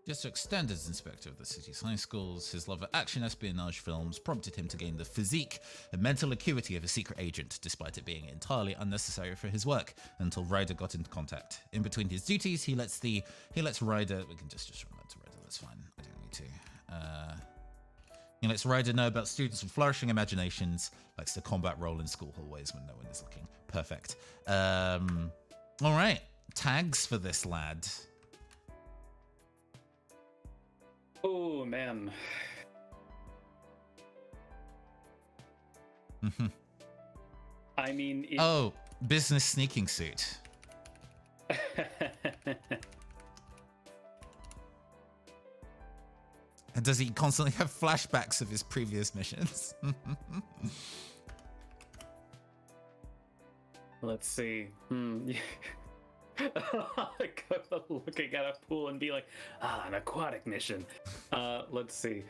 District Standards Inspector of the city's high schools, his love of action espionage films prompted him to gain the physique and mental acuity of a secret agent, despite it being entirely unnecessary for his work, until Ryder got into contact. In between his duties, he lets Ryder, we can just run that to Ryder, that's fine, I don't need to. He lets Ryder know about students with flourishing imaginations, likes to combat roll in school hallways when no one is looking. Perfect. Alright, tags for this lad. Oh, man. I mean... Oh, business sneaking suit. And does he constantly have flashbacks of his previous missions? Let's see. Looking at a pool and be like, an aquatic mission. Let's see.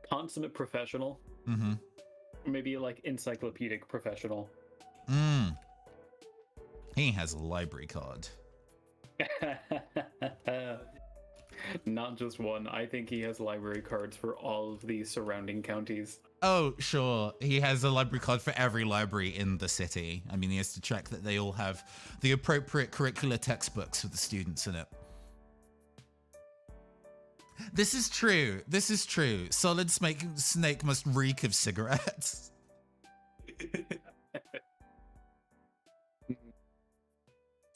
Consummate professional. Mm-hmm. Maybe like encyclopedic professional. He has a library card. Not just one. I think he has library cards for all of the surrounding counties. Oh, sure. He has a library card for every library in the city. I mean, he has to check that they all have the appropriate curricular textbooks for the students in it. This is true. This is true. Solid Snake must reek of cigarettes.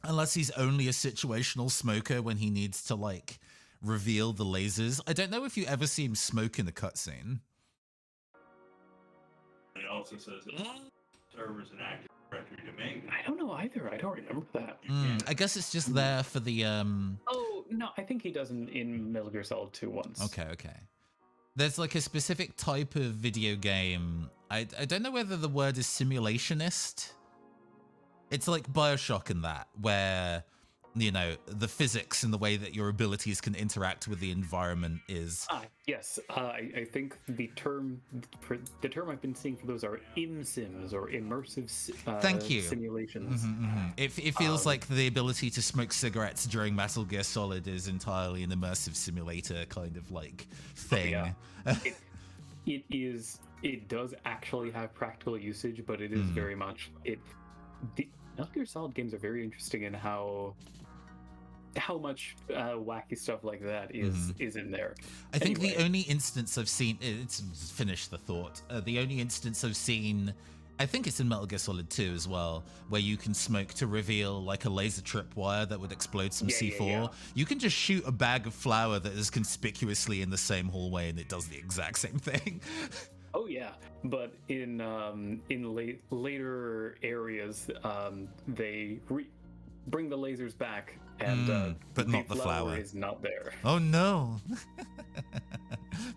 Unless he's only a situational smoker when he needs to, like, reveal the lasers. I don't know if you ever see him smoke in a cutscene. It also says servers and active directory domain. I don't know either. I don't remember that. I guess it's just there for the Oh no, I think he does in Metal Gear Solid 2 once. Okay. There's like a specific type of video game. I don't know whether the word is simulationist. It's like BioShock in that, where, you know, the physics and the way that your abilities can interact with the environment is... Yes. I think the term I've been seeing for those are ImSims, or immersive Thank you. simulations. It feels like the ability to smoke cigarettes during Metal Gear Solid is entirely an immersive simulator kind of like thing. Oh, yeah. It does actually have practical usage, but it is very much the Metal Gear Solid games are very interesting in how much wacky stuff like that is in there. I think the only instance I've seen, it's finish the thought. The only instance I've seen, I think it's in Metal Gear Solid 2 as well, where you can smoke to reveal like a laser tripwire that would explode some C4. Yeah. You can just shoot a bag of flour that is conspicuously in the same hallway and it does the exact same thing. Oh yeah, but in later areas, they bring the lasers back, and but not the flour is not there. Oh no.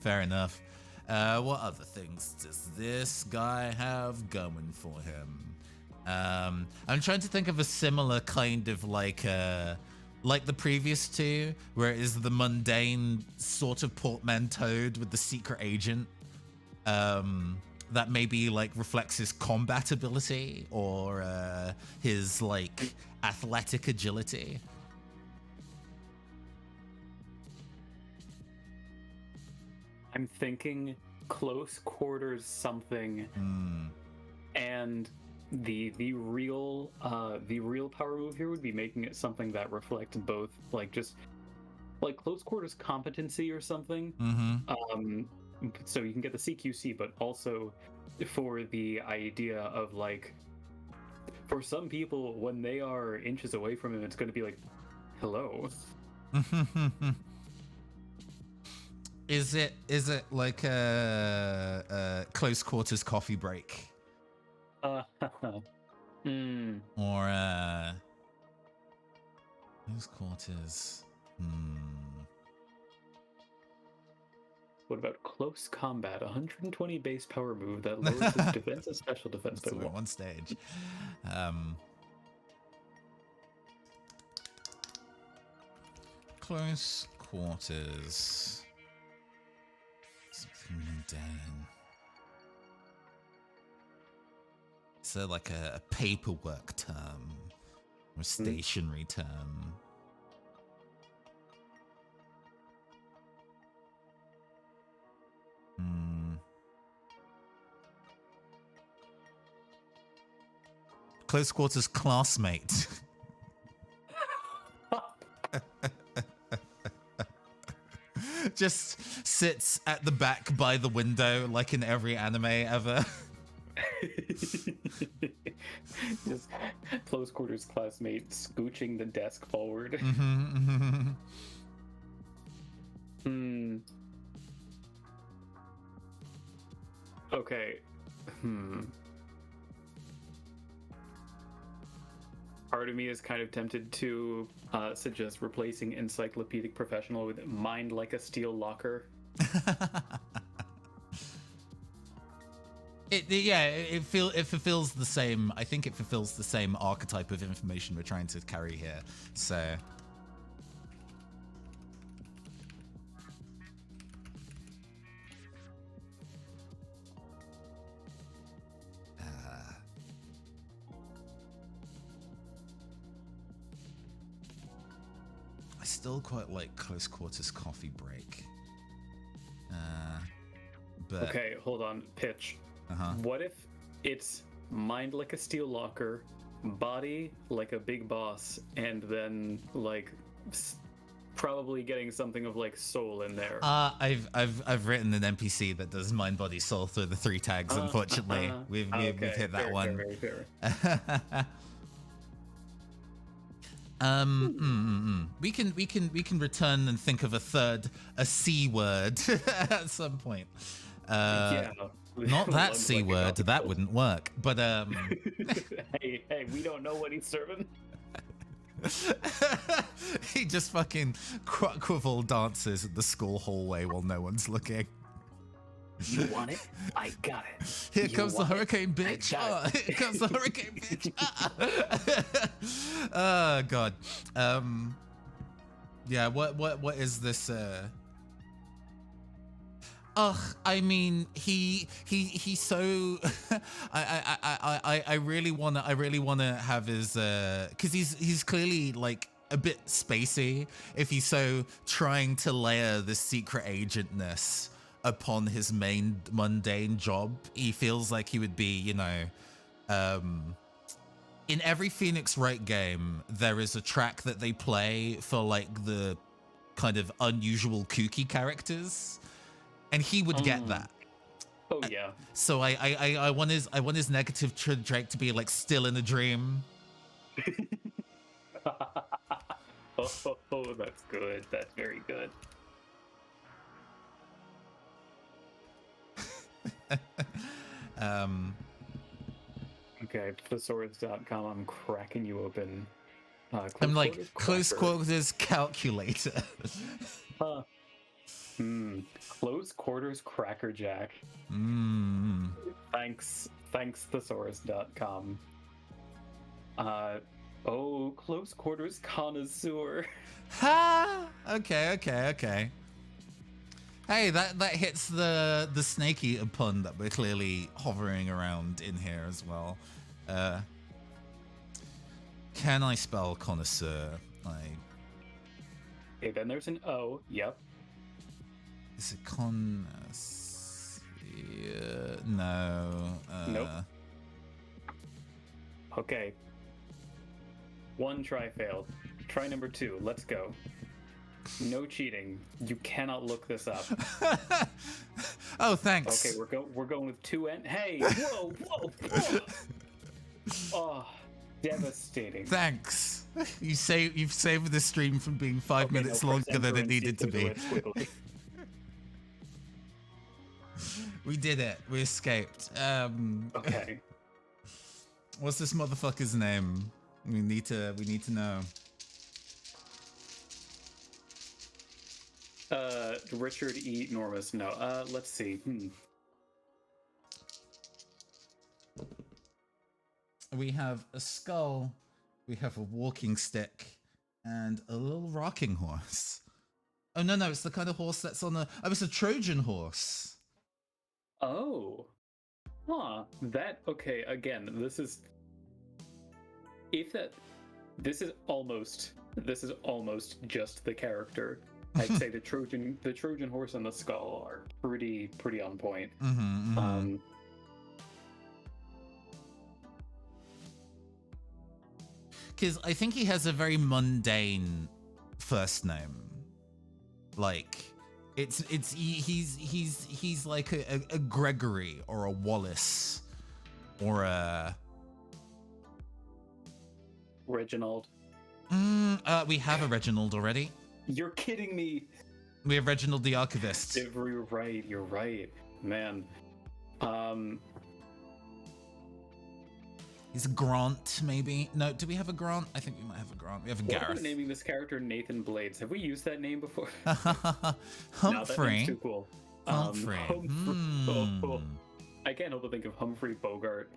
Fair enough. What other things does this guy have going for him? I'm trying to think of a similar kind of like the previous two, where it is the mundane sort of portmanteaued with the secret agent. That maybe like reflects his combat ability or his like athletic agility. I'm thinking close quarters something, and the real power move here would be making it something that reflects both like just like close quarters competency or something. So you can get the CQC, but also for the idea of like, for some people, when they are inches away from him, it's going to be like, hello. Is it like a close quarters coffee break? Or close quarters. What about close combat? 120 base power move that lowers his defense and special defense by one stage. Close quarters. Something mundane. So like a paperwork term or a stationary term. Close quarters classmate. Just sits at the back by the window like in every anime ever. Just close quarters classmate scooching the desk forward. Okay. Part of me is kind of tempted to suggest replacing encyclopedic professional with mind like a steel locker. it fulfills the same. I think it fulfills the same archetype of information we're trying to carry here. So. I still quite like Close Quarters Coffee Break. But Okay, hold on. Pitch. What if it's mind like a steel locker, body like a big boss, and then like probably getting something of like soul in there? I've written an NPC that does mind, body, soul through the 3 tags. Unfortunately, we've hit that one. Very fair. We can return and think of a C word at some point. Yeah. Not that C word. That wouldn't work. But hey, we don't know what he's serving. He just fucking quaffle dances in the school hallway while no one's looking. You want it? I got it. Here comes the hurricane, bitch. Here comes the hurricane, bitch. Oh god. Yeah. What is this? I mean, he's so. I really wanna have his because he's clearly like a bit spacey. If he's so trying to layer the secret agentness upon his main mundane job, he feels like he would be, in every Phoenix Wright game, there is a track that they play for like the kind of unusual kooky characters, and he would get that. Oh yeah. So I want his negative trait to be like still in a dream. Oh, that's good. That's very good. Okay, thesaurus.com, I'm cracking you open. I'm like close quarters calculator. Close quarters crackerjack. Thanks thesaurus.com. Close quarters connoisseur. Ha! Okay. Hey, that hits the snake eater pun that we're clearly hovering around in here as well. Can I spell connoisseur? Okay, then there's an O. Yep. Is it connoisseur? No. Nope. Okay. 1 try failed. Try number 2. Let's go. No cheating. You cannot look this up. Oh, thanks. Okay, we're going with 2 N. Hey, whoa. Oh, devastating. Thanks. You've saved the stream from being 5 minutes longer than it needed to be. We did it. We escaped. Okay. What's this motherfucker's name? We need to know. Richard E. Normus. No. Let's see. We have a skull, we have a walking stick, and a little rocking horse. Oh no, it's the kind of horse that's on the. Oh, it's a Trojan horse. Oh. Huh. Okay, again, this is almost just the character. I'd say the Trojan horse and the skull are pretty on point. Because I think he has a very mundane first name. Like, he's like a Gregory or a Wallace or a Reginald. We have a Reginald already. You're kidding me. We have Reginald the Archivist. You're right, man. He's a Grant, maybe. No, do we have a Grant? I think we might have a Grant. We have a Gareth. What about naming this character Nathan Blades? Have we used that name before? Humphrey. No, that name's too cool. Humphrey. I can't help but think of Humphrey Bogart.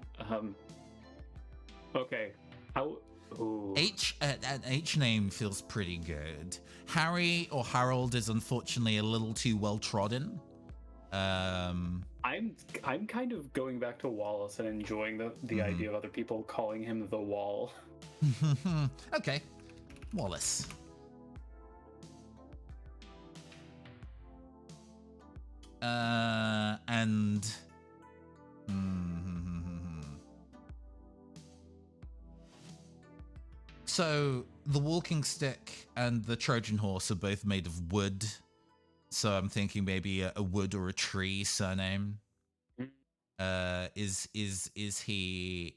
Okay. How? Ooh. An H name feels pretty good. Harry or Harold is unfortunately a little too well trodden. I'm kind of going back to Wallace and enjoying the idea of other people calling him the Wall. Okay, Wallace. And so the walking stick and the Trojan horse are both made of wood. So I'm thinking maybe a wood or a tree surname. Is he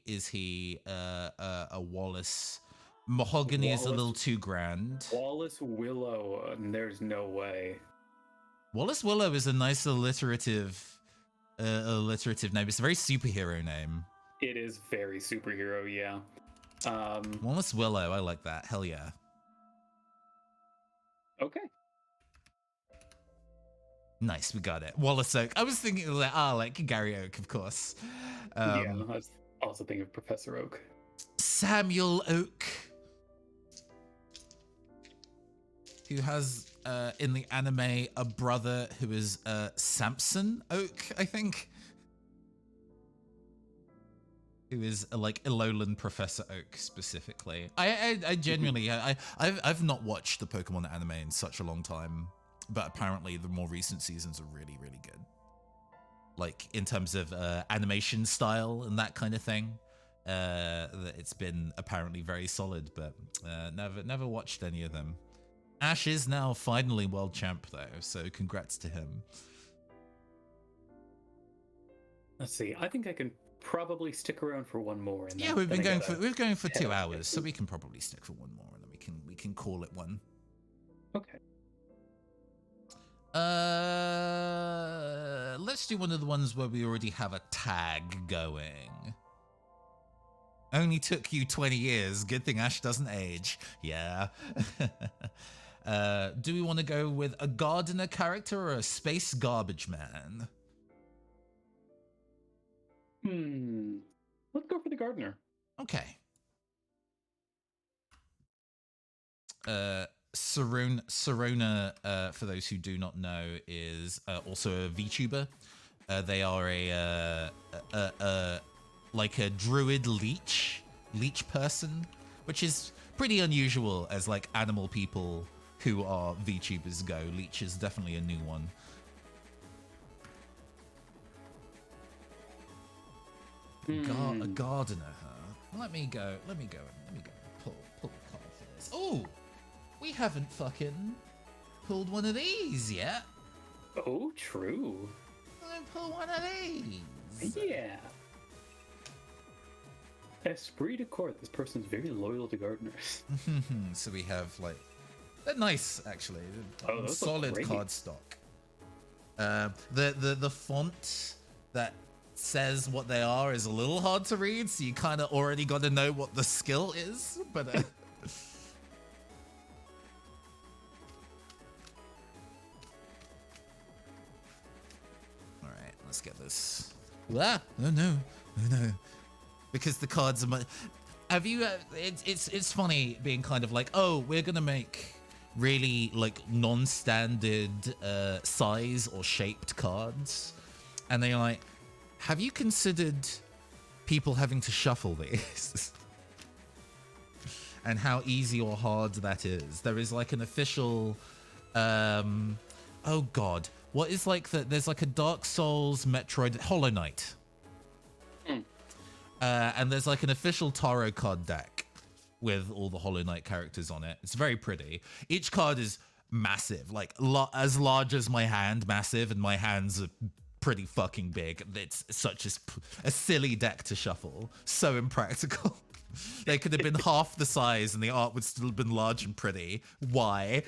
a Wallace? Mahogany is a little too grand. Wallace Willow, there's no way. Wallace Willow is a nice alliterative name. It's a very superhero name. It is very superhero, yeah. Wallace Willow, I like that. Hell yeah. Okay. Nice, we got it. Wallace Oak. I was thinking like Gary Oak, of course. Yeah, I was also thinking of Professor Oak. Samuel Oak, who has in the anime a brother who is Samson Oak, I think, who is like Alolan Professor Oak specifically. I genuinely I've not watched the Pokemon anime in such a long time, but apparently the more recent seasons are really, really good. Like in terms of animation style and that kind of thing. It's been apparently very solid, but never watched any of them. Ash is now finally world champ though, so congrats to him. Let's see. I think I can probably stick around for one more. And yeah, we've been going for 2 hours, so we can probably stick for one more, and then we can call it one. Okay. Let's do one of the ones where we already have a tag going. Only took you 20 years. Good thing Ash doesn't age. Yeah. Do we want to go with a gardener character or a space garbage man? Let's go for the gardener. Okay. Sorona, for those who do not know, is also a VTuber. They are like a druid leech person, which is pretty unusual as like animal people who are VTubers go. Leech is definitely a new one. A gardener, huh? Let me go. Pull the card for this. Oh, we haven't fucking pulled one of these yet. Oh, true. Let me pull one of these. Yeah. Esprit de corps. This person's very loyal to gardeners. So we have like, they're nice actually. Oh, solid card stock. The font that says what they are is a little hard to read, so you kind of already got to know what the skill is. But all right, let's get this. Oh no. Because the cards are have you it's funny being kind of like, oh, we're gonna make really like non-standard size or shaped cards, and they're like, have you considered people having to shuffle these? And how easy or hard that is. There is like an official oh god, what is like there's like a Dark Souls, Metroid, Hollow Knight. And there's like an official tarot card deck with all the Hollow Knight characters on it. It's very pretty. Each card is massive, like as large as my hand, massive, and my hands are pretty fucking big. It's such a silly deck to shuffle. So impractical. They could have been half the size and the art would still have been large and pretty. Why?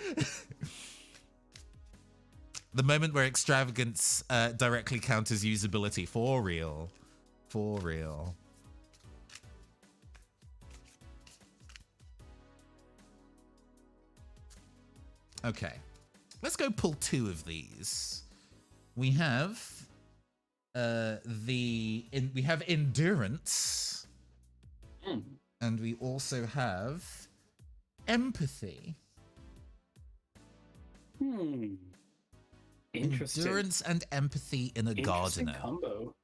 The moment where extravagance directly counters usability. For real. For real. Okay, let's go pull 2 of these. We have we have endurance, Hmm. and we also have empathy. Interesting. Endurance and empathy in a Interesting gardener. combo.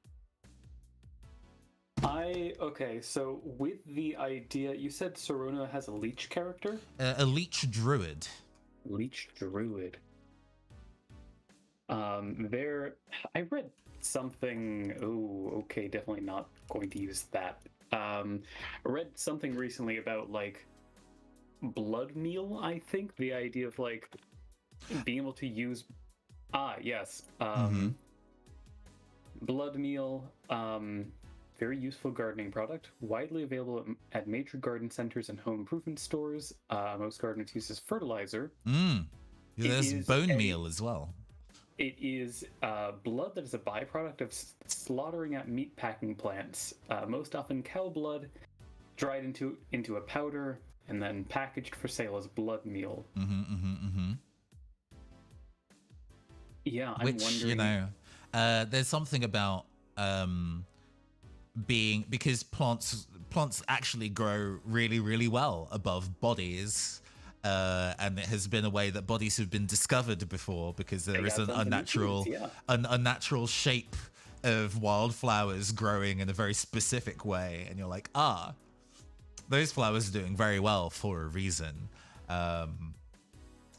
Okay, so with the idea, you said Sorona has a leech character? A leech druid. Leech druid. I read something. Oh, okay, definitely not going to use that. I read something recently about like blood meal. I think the idea of like being able to use. Yes. Blood meal. Very useful gardening product, widely available at major garden centers and home improvement stores. Most gardeners use as fertilizer. There's bone meal as well. It is blood that is a byproduct of slaughtering at meat packing plants. Most often cow blood, dried into a powder, and then packaged for sale as blood meal. Yeah, I'm wondering. There's something about because plants actually grow really, really well above bodies. And it has been a way that bodies have been discovered before because there is an unnatural shape of wildflowers growing in a very specific way, and you're like, those flowers are doing very well for a reason.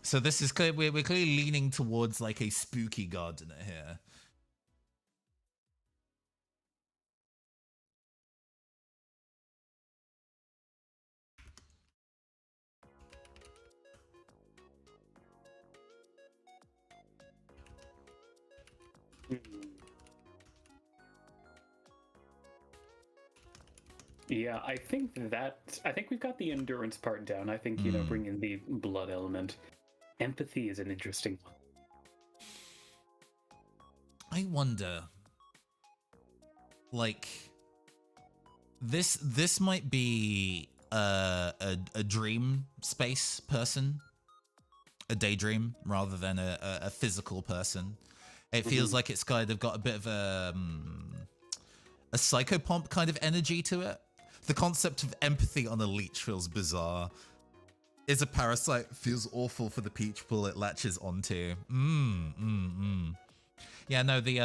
So this is clear. We're clearly leaning towards like a spooky gardener here. Yeah, I think we've got the endurance part down. I think, bring in the blood element. Empathy is an interesting one. I wonder, like, this might be a dream space person, a daydream rather than a physical person. It feels like it's kind of got a bit of a psychopomp kind of energy to it. The concept of empathy on a leech feels bizarre. Is a parasite feels awful for the people it latches onto. Yeah, no, the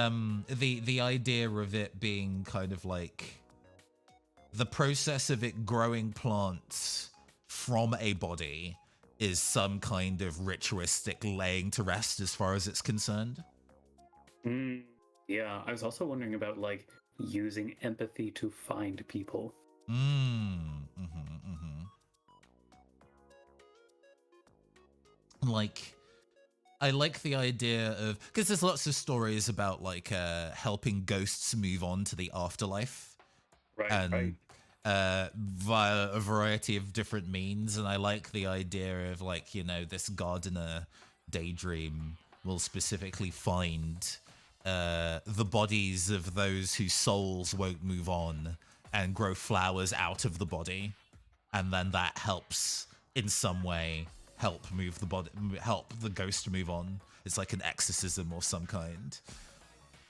idea of it being kind of like the process of it growing plants from a body is some kind of ritualistic laying to rest as far as it's concerned. Yeah, I was also wondering about like using empathy to find people. Like, I like the idea of, because there's lots of stories about like helping ghosts move on to the afterlife, Right. Via a variety of different means. And I like the idea of like, this gardener daydream will specifically find the bodies of those whose souls won't move on and grow flowers out of the body, and then that helps in some way help the ghost to move on. It's like an exorcism of some kind.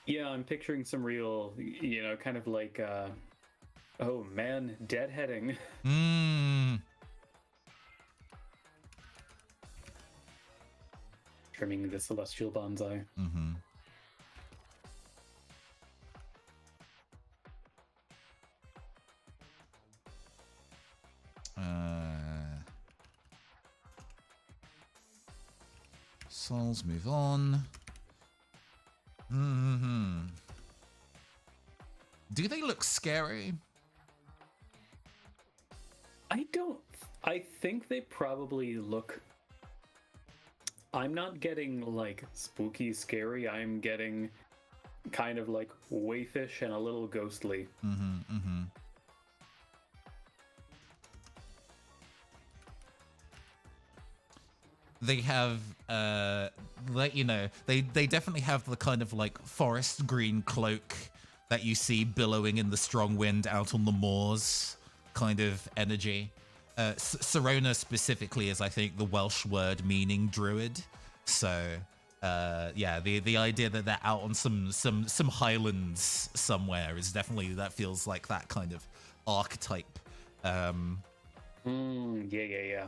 Yeah, I'm picturing some real, kind of like oh man, deadheading. Trimming the celestial bonsai. Souls move on. Do they look scary? I think they probably look. I'm not getting like spooky scary. I'm getting kind of like wayfish and a little ghostly. They have, they definitely have the kind of like forest green cloak that you see billowing in the strong wind out on the moors kind of energy. Sorona specifically is, I think, the Welsh word meaning druid. So Yeah, the idea that they're out on some highlands somewhere is definitely, that feels like that kind of archetype. Yeah, yeah, yeah.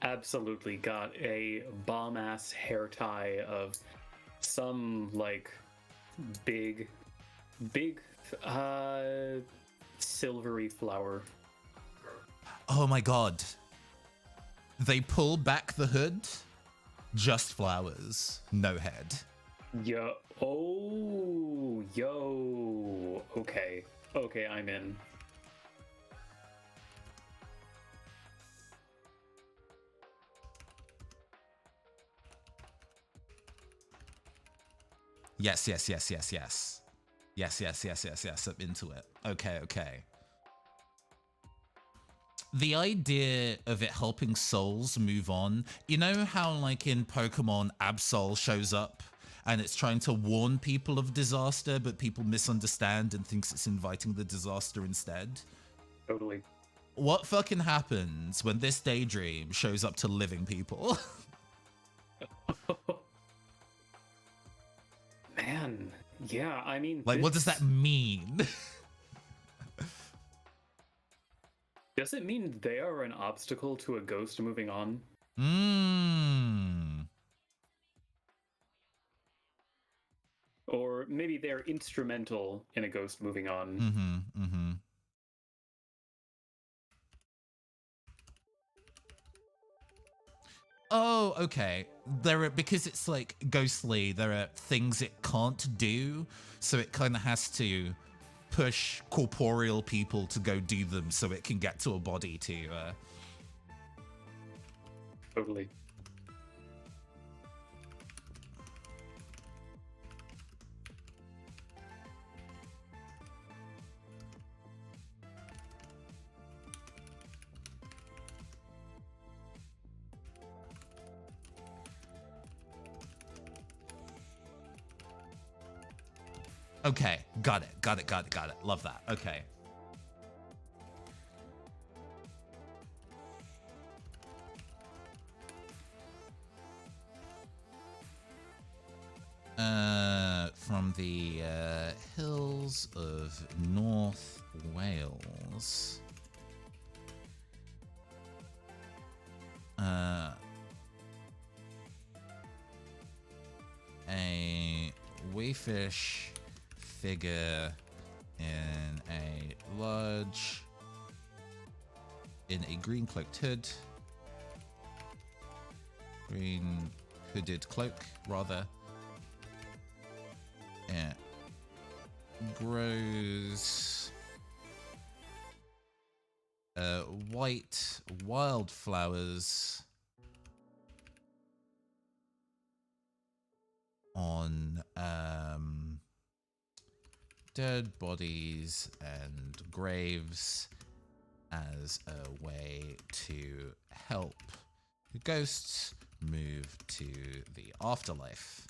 Absolutely got a bomb-ass hair tie of some, like, big, silvery flower. Oh my god. They pull back the hood, just flowers, no head. Yo, okay. Okay, I'm in. Yes. Yes, I'm into it. Okay. The idea of it helping souls move on, you know how like in Pokemon Absol shows up and it's trying to warn people of disaster, but people misunderstand and thinks it's inviting the disaster instead? Totally. What fucking happens when this daydream shows up to living people? Man, yeah, I mean... Like, what does that mean? Does it mean they are an obstacle to a ghost moving on? Or maybe they're instrumental in a ghost moving on. Oh, okay. Because it's like ghostly, there are things it can't do, so it kind of has to push corporeal people to go do them so it can get to a body to... Totally. Okay, got it. Love that. Okay. From the hills of North Wales. A wayfish figure in a green cloaked hood. Green hooded cloak, rather. It grows white wildflowers on dead bodies and graves as a way to help the ghosts move to the afterlife.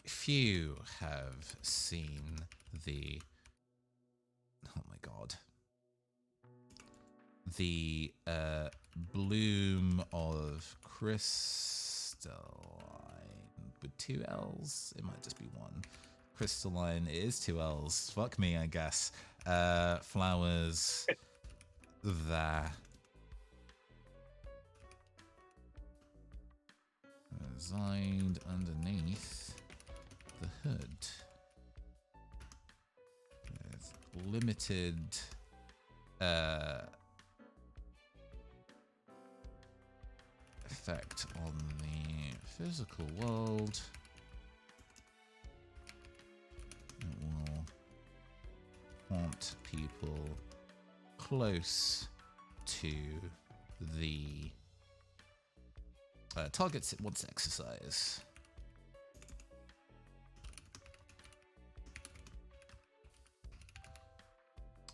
Few have seen the... Oh my god. The bloom of crystalline with 2 L's. It might just be 1. Crystalline is 2 L's. Fuck me, I guess. Flowers that reside underneath the hood. There's limited effect on the physical world. It will haunt people close to the targets it wants to exercise.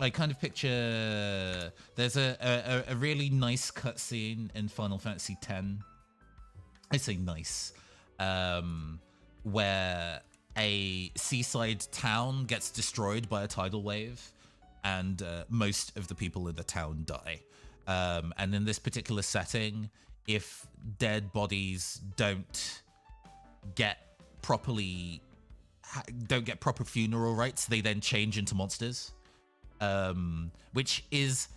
I kind of picture there's a really nice cutscene in Final Fantasy X. I say nice, where a seaside town gets destroyed by a tidal wave, and most of the people in the town die. And in this particular setting, if dead bodies don't get proper funeral rites, they then change into monsters, which is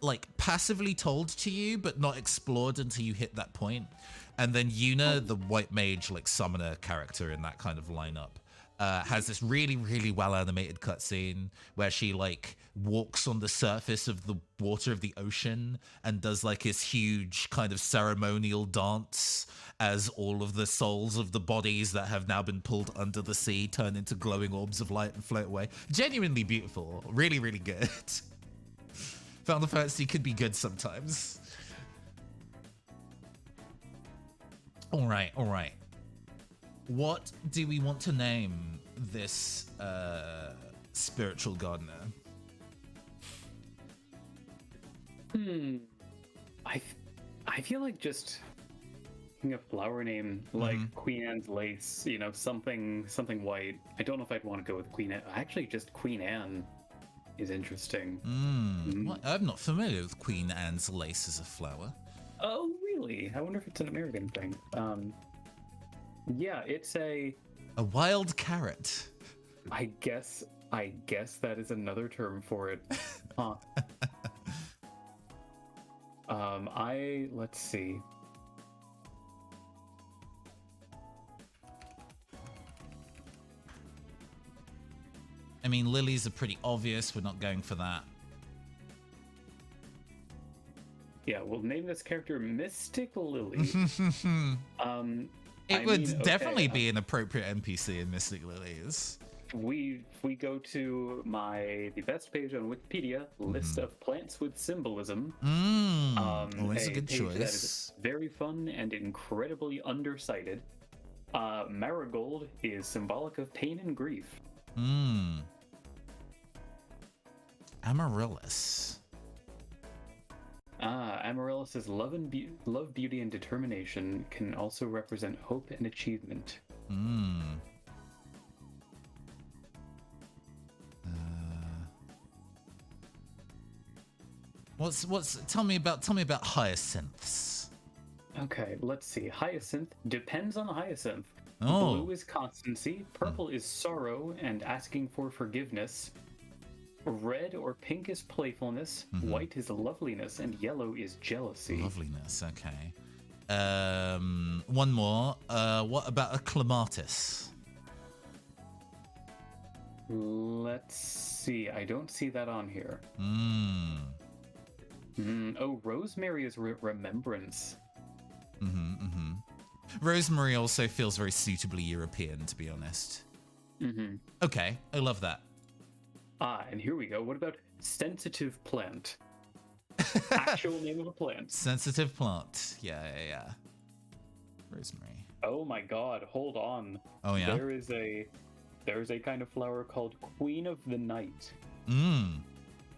like passively told to you but not explored until you hit that point. And then Yuna, the white mage like summoner character in that kind of lineup, has this really, really well animated cutscene where she like walks on the surface of the water of the ocean and does like this huge kind of ceremonial dance as all of the souls of the bodies that have now been pulled under the sea turn into glowing orbs of light and float away. Genuinely beautiful. Really, really good. Final Fantasy could be good sometimes. All right, all right. What do we want to name this spiritual gardener? I feel like just a flower name like Queen Anne's lace, you know, something white. I don't know if I'd want to go with Queen Anne. Actually, just Queen Anne is interesting. Well, I'm not familiar with Queen Anne's lace as a flower. Oh, really? I wonder if it's an American thing. Yeah, it's a wild carrot. I guess that is another term for it. Huh. Let's see. I mean, lilies are pretty obvious. We're not going for that. Yeah, we'll name this character Mystic Lily. It would definitely be an appropriate NPC in Mystic Lilies. We go to the best page on Wikipedia, list of plants with symbolism. Always a good choice. That is very fun and incredibly undercited. Marigold is symbolic of pain and grief. Amaryllis. Amaryllis' love, beauty, and determination can also represent hope and achievement. Tell me about hyacinths. Okay, let's see. Hyacinth depends on the hyacinth. Oh. Blue is constancy, purple is sorrow and asking for forgiveness. Red or pink is playfulness, white is loveliness, and yellow is jealousy. Loveliness, okay. One more. What about a clematis? Let's see. I don't see that on here. Oh, rosemary is remembrance. Rosemary also feels very suitably European, to be honest. Okay, I love that. And here we go. What about sensitive plant? Actual name of a plant. Sensitive plant. Yeah. Rosemary. Oh my god, hold on. Oh yeah? There is a kind of flower called Queen of the Night.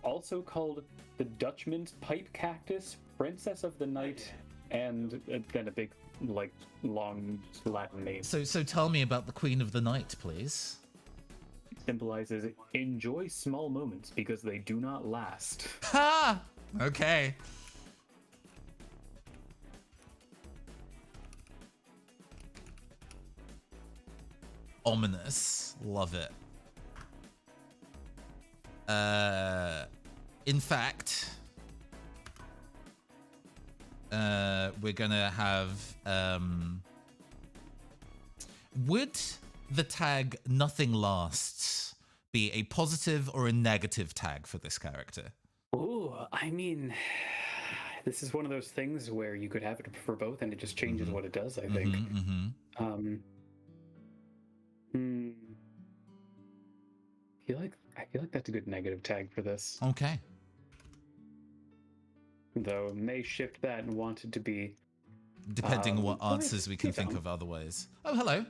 Also called the Dutchman's pipe cactus, Princess of the Night, and then a big, like, long Latin name. So tell me about the Queen of the Night, please. Symbolizes enjoy small moments because they do not last. Ha! Okay. Ominous. Love it. In fact, we're gonna have would the tag "nothing lasts" be a positive or a negative tag for this character? Oh, I mean, this is one of those things where you could have it for both, and it just changes what it does. I think. I feel like that's a good negative tag for this. Okay. Though may shift that and want it to be. Depending on what answers we can think of otherwise. Oh, hello.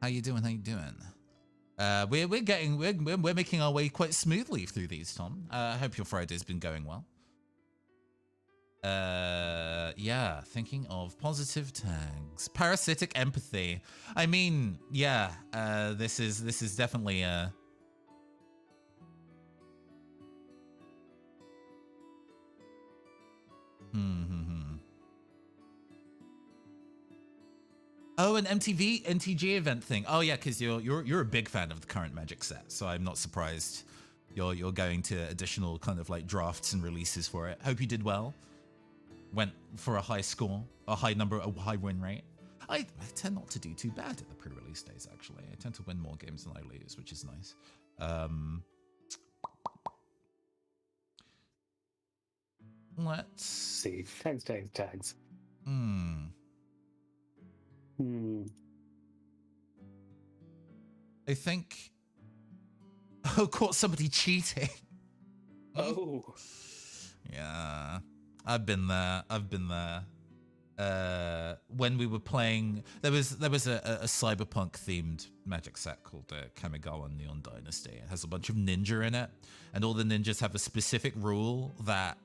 How you doing? We're making our way quite smoothly through these, Tom. I hope your Friday's been going well. Yeah, thinking of positive tags. Parasitic empathy. I mean, yeah, this is definitely a Oh, an NTG event thing. Oh yeah, because you're a big fan of the current Magic set, so I'm not surprised you're going to additional kind of like drafts and releases for it. Hope you did well. Went for a high score, a high win rate. I tend not to do too bad at the pre-release days, actually. I tend to win more games than I lose, which is nice. Let's see. Tags. I think. Oh, caught somebody cheating. Oh. Yeah, I've been there. When we were playing, there was a cyberpunk themed Magic set called Kamigawa Neon Dynasty. It has a bunch of ninja in it, and all the ninjas have a specific rule that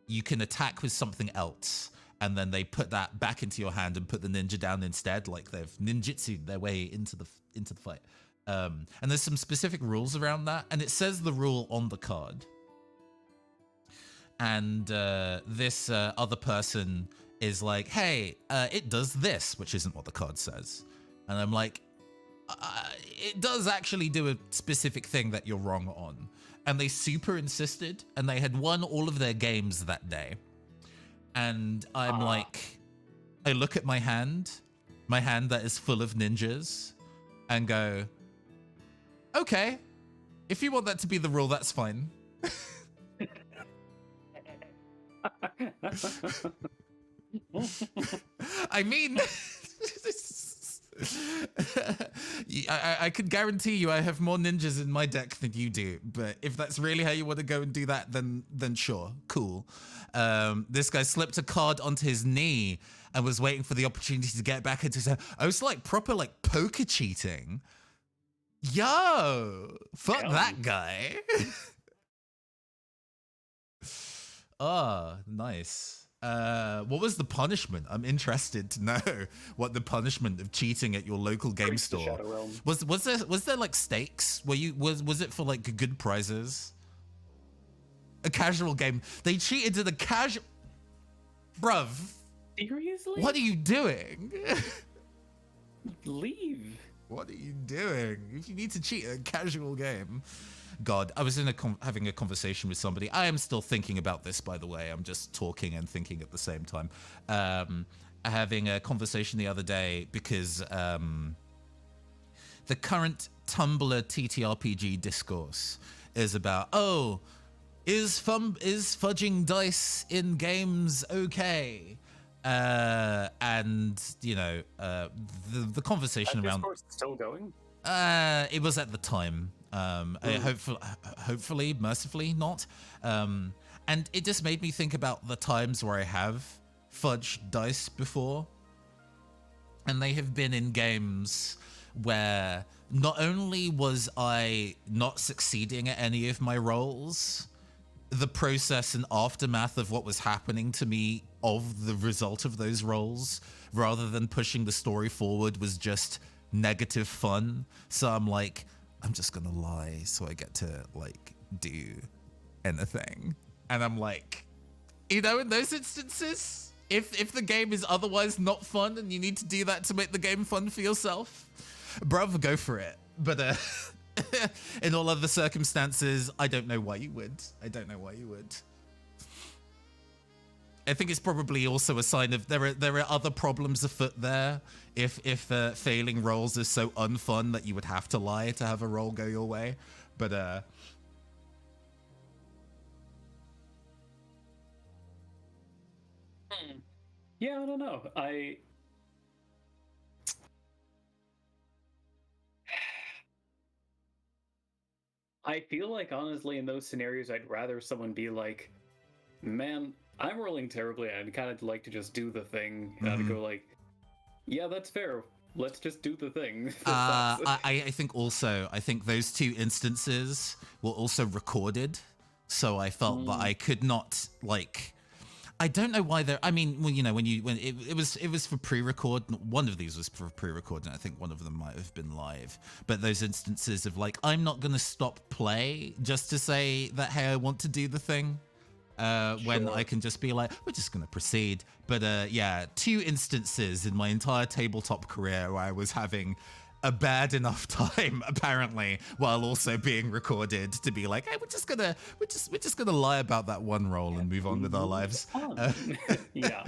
you can attack with something else, and then they put that back into your hand and put the ninja down instead, like they've ninjutsu'd their way into the fight. And there's some specific rules around that, and it says the rule on the card. And this other person is like, hey, it does this, which isn't what the card says. And I'm like, it does actually do a specific thing that you're wrong on. And they super insisted, and they had won all of their games that day. And I'm like, I look at my hand that is full of ninjas, and go, okay, if you want that to be the rule, that's fine. I mean, I could guarantee you I have more ninjas in my deck than you do, but if that's really how you want to go and do that, then sure, cool. This guy slipped a card onto his knee and was waiting for the opportunity to get back into his hand. I was like proper like poker cheating. Yo, fuck that guy. Oh, nice. What was the punishment? I'm interested to know what the punishment of cheating at your local game store was. Was there like stakes? Was it for like good prizes? A casual game. They cheated to the casual. Bruv. Seriously? What are you doing? Leave. What are you doing? If you need to cheat at a casual game. God, I was having a conversation with somebody. I am still thinking about this, by the way. I'm just talking and thinking at the same time. Having a conversation the other day because the current Tumblr TTRPG discourse is about, oh, is fudging dice in games okay? And you know, the conversation around discourse is still going. It was at the time. Hopefully, mercifully not. And it just made me think about the times where I have fudged dice before. And they have been in games where not only was I not succeeding at any of my rolls, the process and aftermath of what was happening to me of the result of those rolls, rather than pushing the story forward, was just negative fun. So I'm like, I'm just gonna lie so I get to like do anything. And I'm like, you know, in those instances, if the game is otherwise not fun and you need to do that to make the game fun for yourself, bruv, go for it. But in all other circumstances, I don't know why you would. I think it's probably also a sign of there are other problems afoot there. If failing rolls is so unfun that you would have to lie to have a roll go your way, but yeah, I don't know. I feel like honestly in those scenarios I'd rather someone be like, man, I'm rolling terribly, and I'd kind of like to just do the thing, and I'd go like, yeah, that's fair. Let's just do the thing. I think those two instances were also recorded, so I felt that I could not like I don't know why they're. I mean, well, when it was for pre-record. One of these was for pre-record, and I think one of them might have been live. But those instances of like, I'm not gonna stop play just to say that, hey, I want to do the thing. When I can just be like, we're just gonna proceed. But yeah, 2 instances in my entire tabletop career where I was having a bad enough time, apparently, while also being recorded to be like, hey, we're just gonna lie about that one role and move on with our lives. Yeah.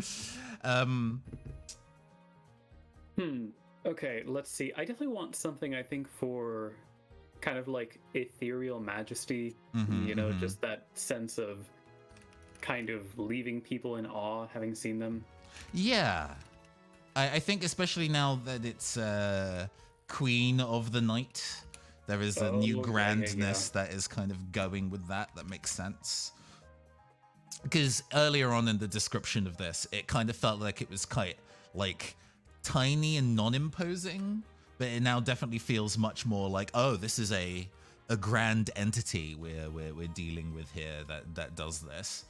Okay, let's see. I definitely want something, I think, for kind of like ethereal majesty, just that sense of kind of leaving people in awe having seen them. Yeah. I think especially now that it's Queen of the Night, there is a new grandness that is kind of going with that makes sense. Because earlier on in the description of this, it kind of felt like it was quite like tiny and non-imposing, but it now definitely feels much more like, oh, this is a grand entity we're dealing with here that does this.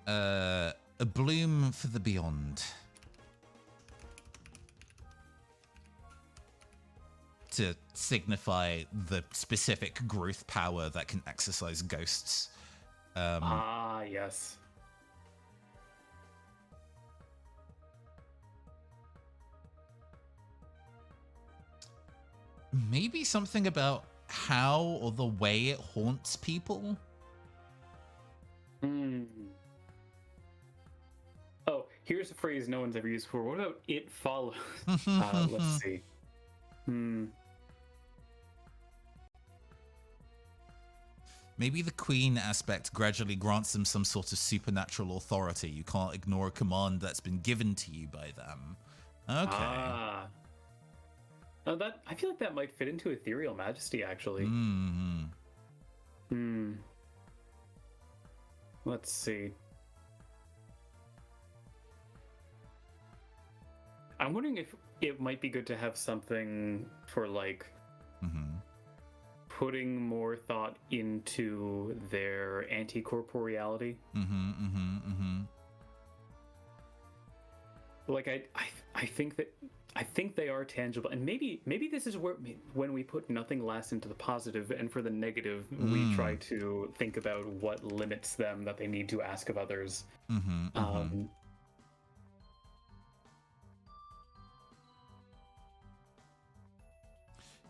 A bloom for the beyond. To signify the specific growth power that can exercise ghosts. Yes. Maybe something about how or the way it haunts people. Oh, here's a phrase no one's ever used before. What about it follows? Let's see. Maybe the queen aspect gradually grants them some sort of supernatural authority. You can't ignore a command that's been given to you by them. Okay. That I feel like that might fit into ethereal majesty, actually. Let's see. I'm wondering if it might be good to have something for like putting more thought into their anti-corporeality. Like I think they are tangible, and maybe this is where when we put nothing less into the positive, and for the negative, we try to think about what limits them that they need to ask of others.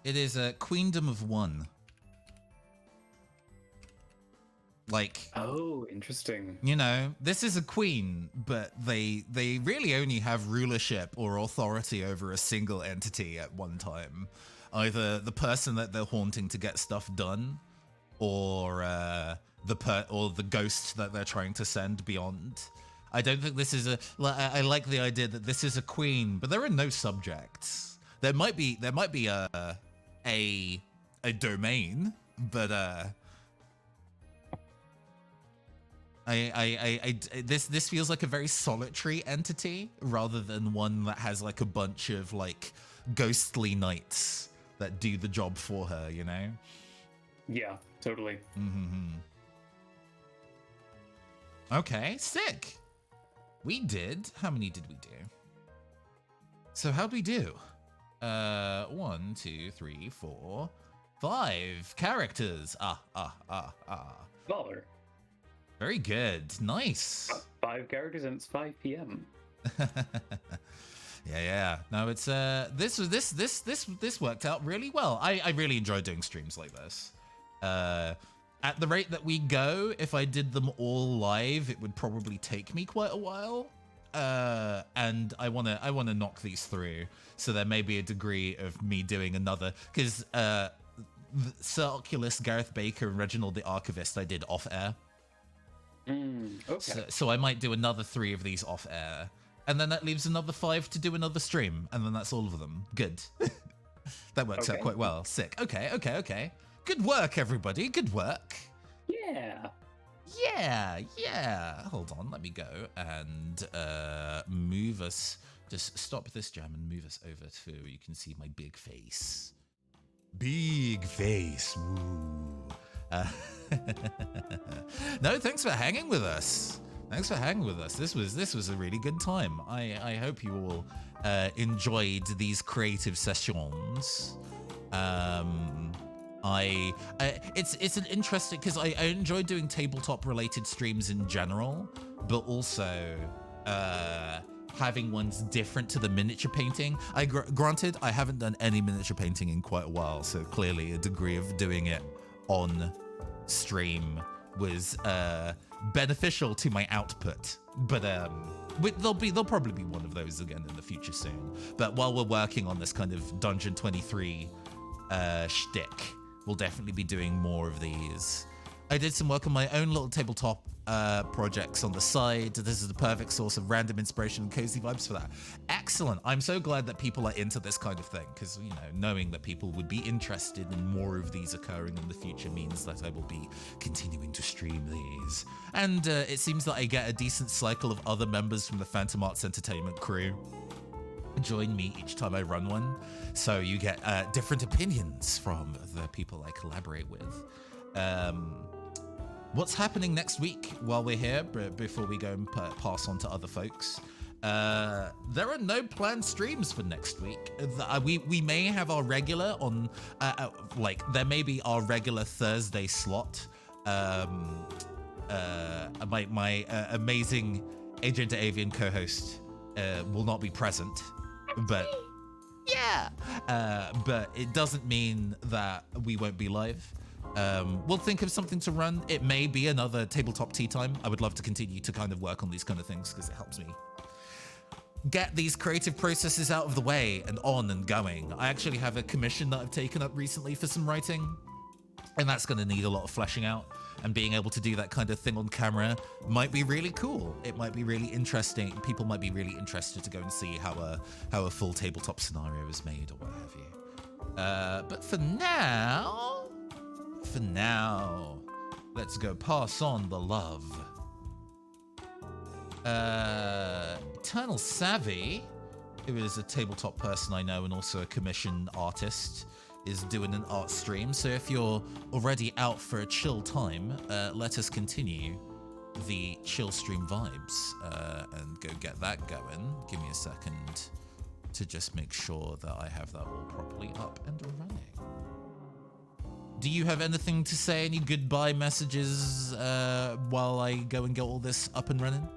It is a queendom of one. Like, oh, interesting. This is a queen, but they really only have rulership or authority over a single entity at one time. Either the person that they're haunting to get stuff done, or the ghost that they're trying to send beyond. I don't think this is I like the idea that this is a queen, but there are no subjects. There might be a domain, but this feels like a very solitary entity rather than one that has like a bunch of like ghostly knights that do the job for her, Yeah, totally. Okay, sick. We did. How many did we do? So how'd we do? 1, 2, 3, 4, 5 characters. Baller. Very good. Nice. 5 characters and it's 5 p.m. Yeah. No, it's this worked out really well. I really enjoy doing streams like this. At the rate that we go, if I did them all live, it would probably take me quite a while. And I wanna knock these through. So there may be a degree of me doing another, because Sir Oculus, Gareth Baker, and Reginald the Archivist I did off air. Okay. So I might do another 3 of these off air, and then that leaves another 5 to do another stream, and then that's all of them. Good. That works out quite well. Sick. Okay. Good work, everybody. Good work. Yeah. Hold on. Let me go and move us. Just stop this jam and move us over to where you can see my big face. Big face. Ooh. No, thanks for hanging with us. Thanks for hanging with us. This was a really good time. I hope you all enjoyed these creative sessions. It's an interesting, because I enjoy doing tabletop related streams in general, but also having ones different to the miniature painting. Granted, I haven't done any miniature painting in quite a while, so clearly a degree of doing it on stream was beneficial to my output. But there'll probably be one of those again in the future soon. But while we're working on this kind of Dungeon 23 shtick, we'll definitely be doing more of these. I did some work on my own little tabletop projects on the side. This is the perfect source of random inspiration and cozy vibes for that. Excellent. I'm so glad that people are into this kind of thing, because, you know, knowing that people would be interested in more of these occurring in the future means that I will be continuing to stream these. And it seems that I get a decent cycle of other members from the Phantom Arts Entertainment crew join me each time I run one. So you get different opinions from the people I collaborate with. What's happening next week while we're here, before we go and pass on to other folks? There are no planned streams for next week. We may have our regular on, there may be our regular Thursday slot. My amazing Agent Avian co-host will not be present, but yeah, but it doesn't mean that we won't be live. We'll think of something to run. It may be another tabletop tea time. I would love to continue to kind of work on these kind of things because it helps me get these creative processes out of the way and on and going. I actually have a commission that I've taken up recently for some writing, and that's going to need a lot of fleshing out, and being able to do that kind of thing on camera might be really cool. It might be really interesting. People might be really interested to go and see how a full tabletop scenario is made or what have you. But for now, let's go pass on the love. Eternal Savvy, who is a tabletop person I know and also a commissioned artist, is doing an art stream. So if you're already out for a chill time, let us continue the chill stream vibes and go get that going. Give me a second to just make sure that I have that all properly up and running. Do you have anything to say? Any goodbye messages while I go and get all this up and running?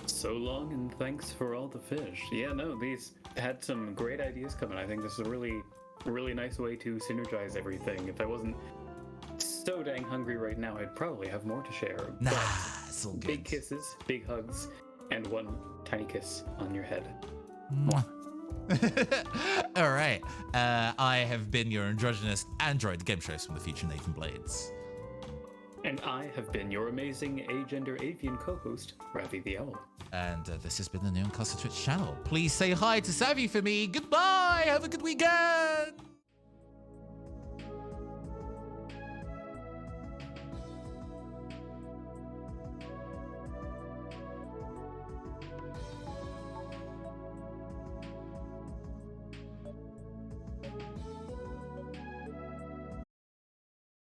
So long, and thanks for all the fish. Yeah, no, these had some great ideas coming. I think this is a really, really nice way to synergize everything. If I wasn't so dang hungry right now, I'd probably have more to share. Nah, but it's all good. big kisses, big hugs, and one tiny kiss on your head. Mwah. All right. I have been your androgynous android game shows from the future, Nathan Blades. And I have been your amazing agender avian co-host, Ravi the Owl. And this has been the Neon Castle Twitch channel. Please say hi to Savvy for me. Goodbye. Have a good weekend.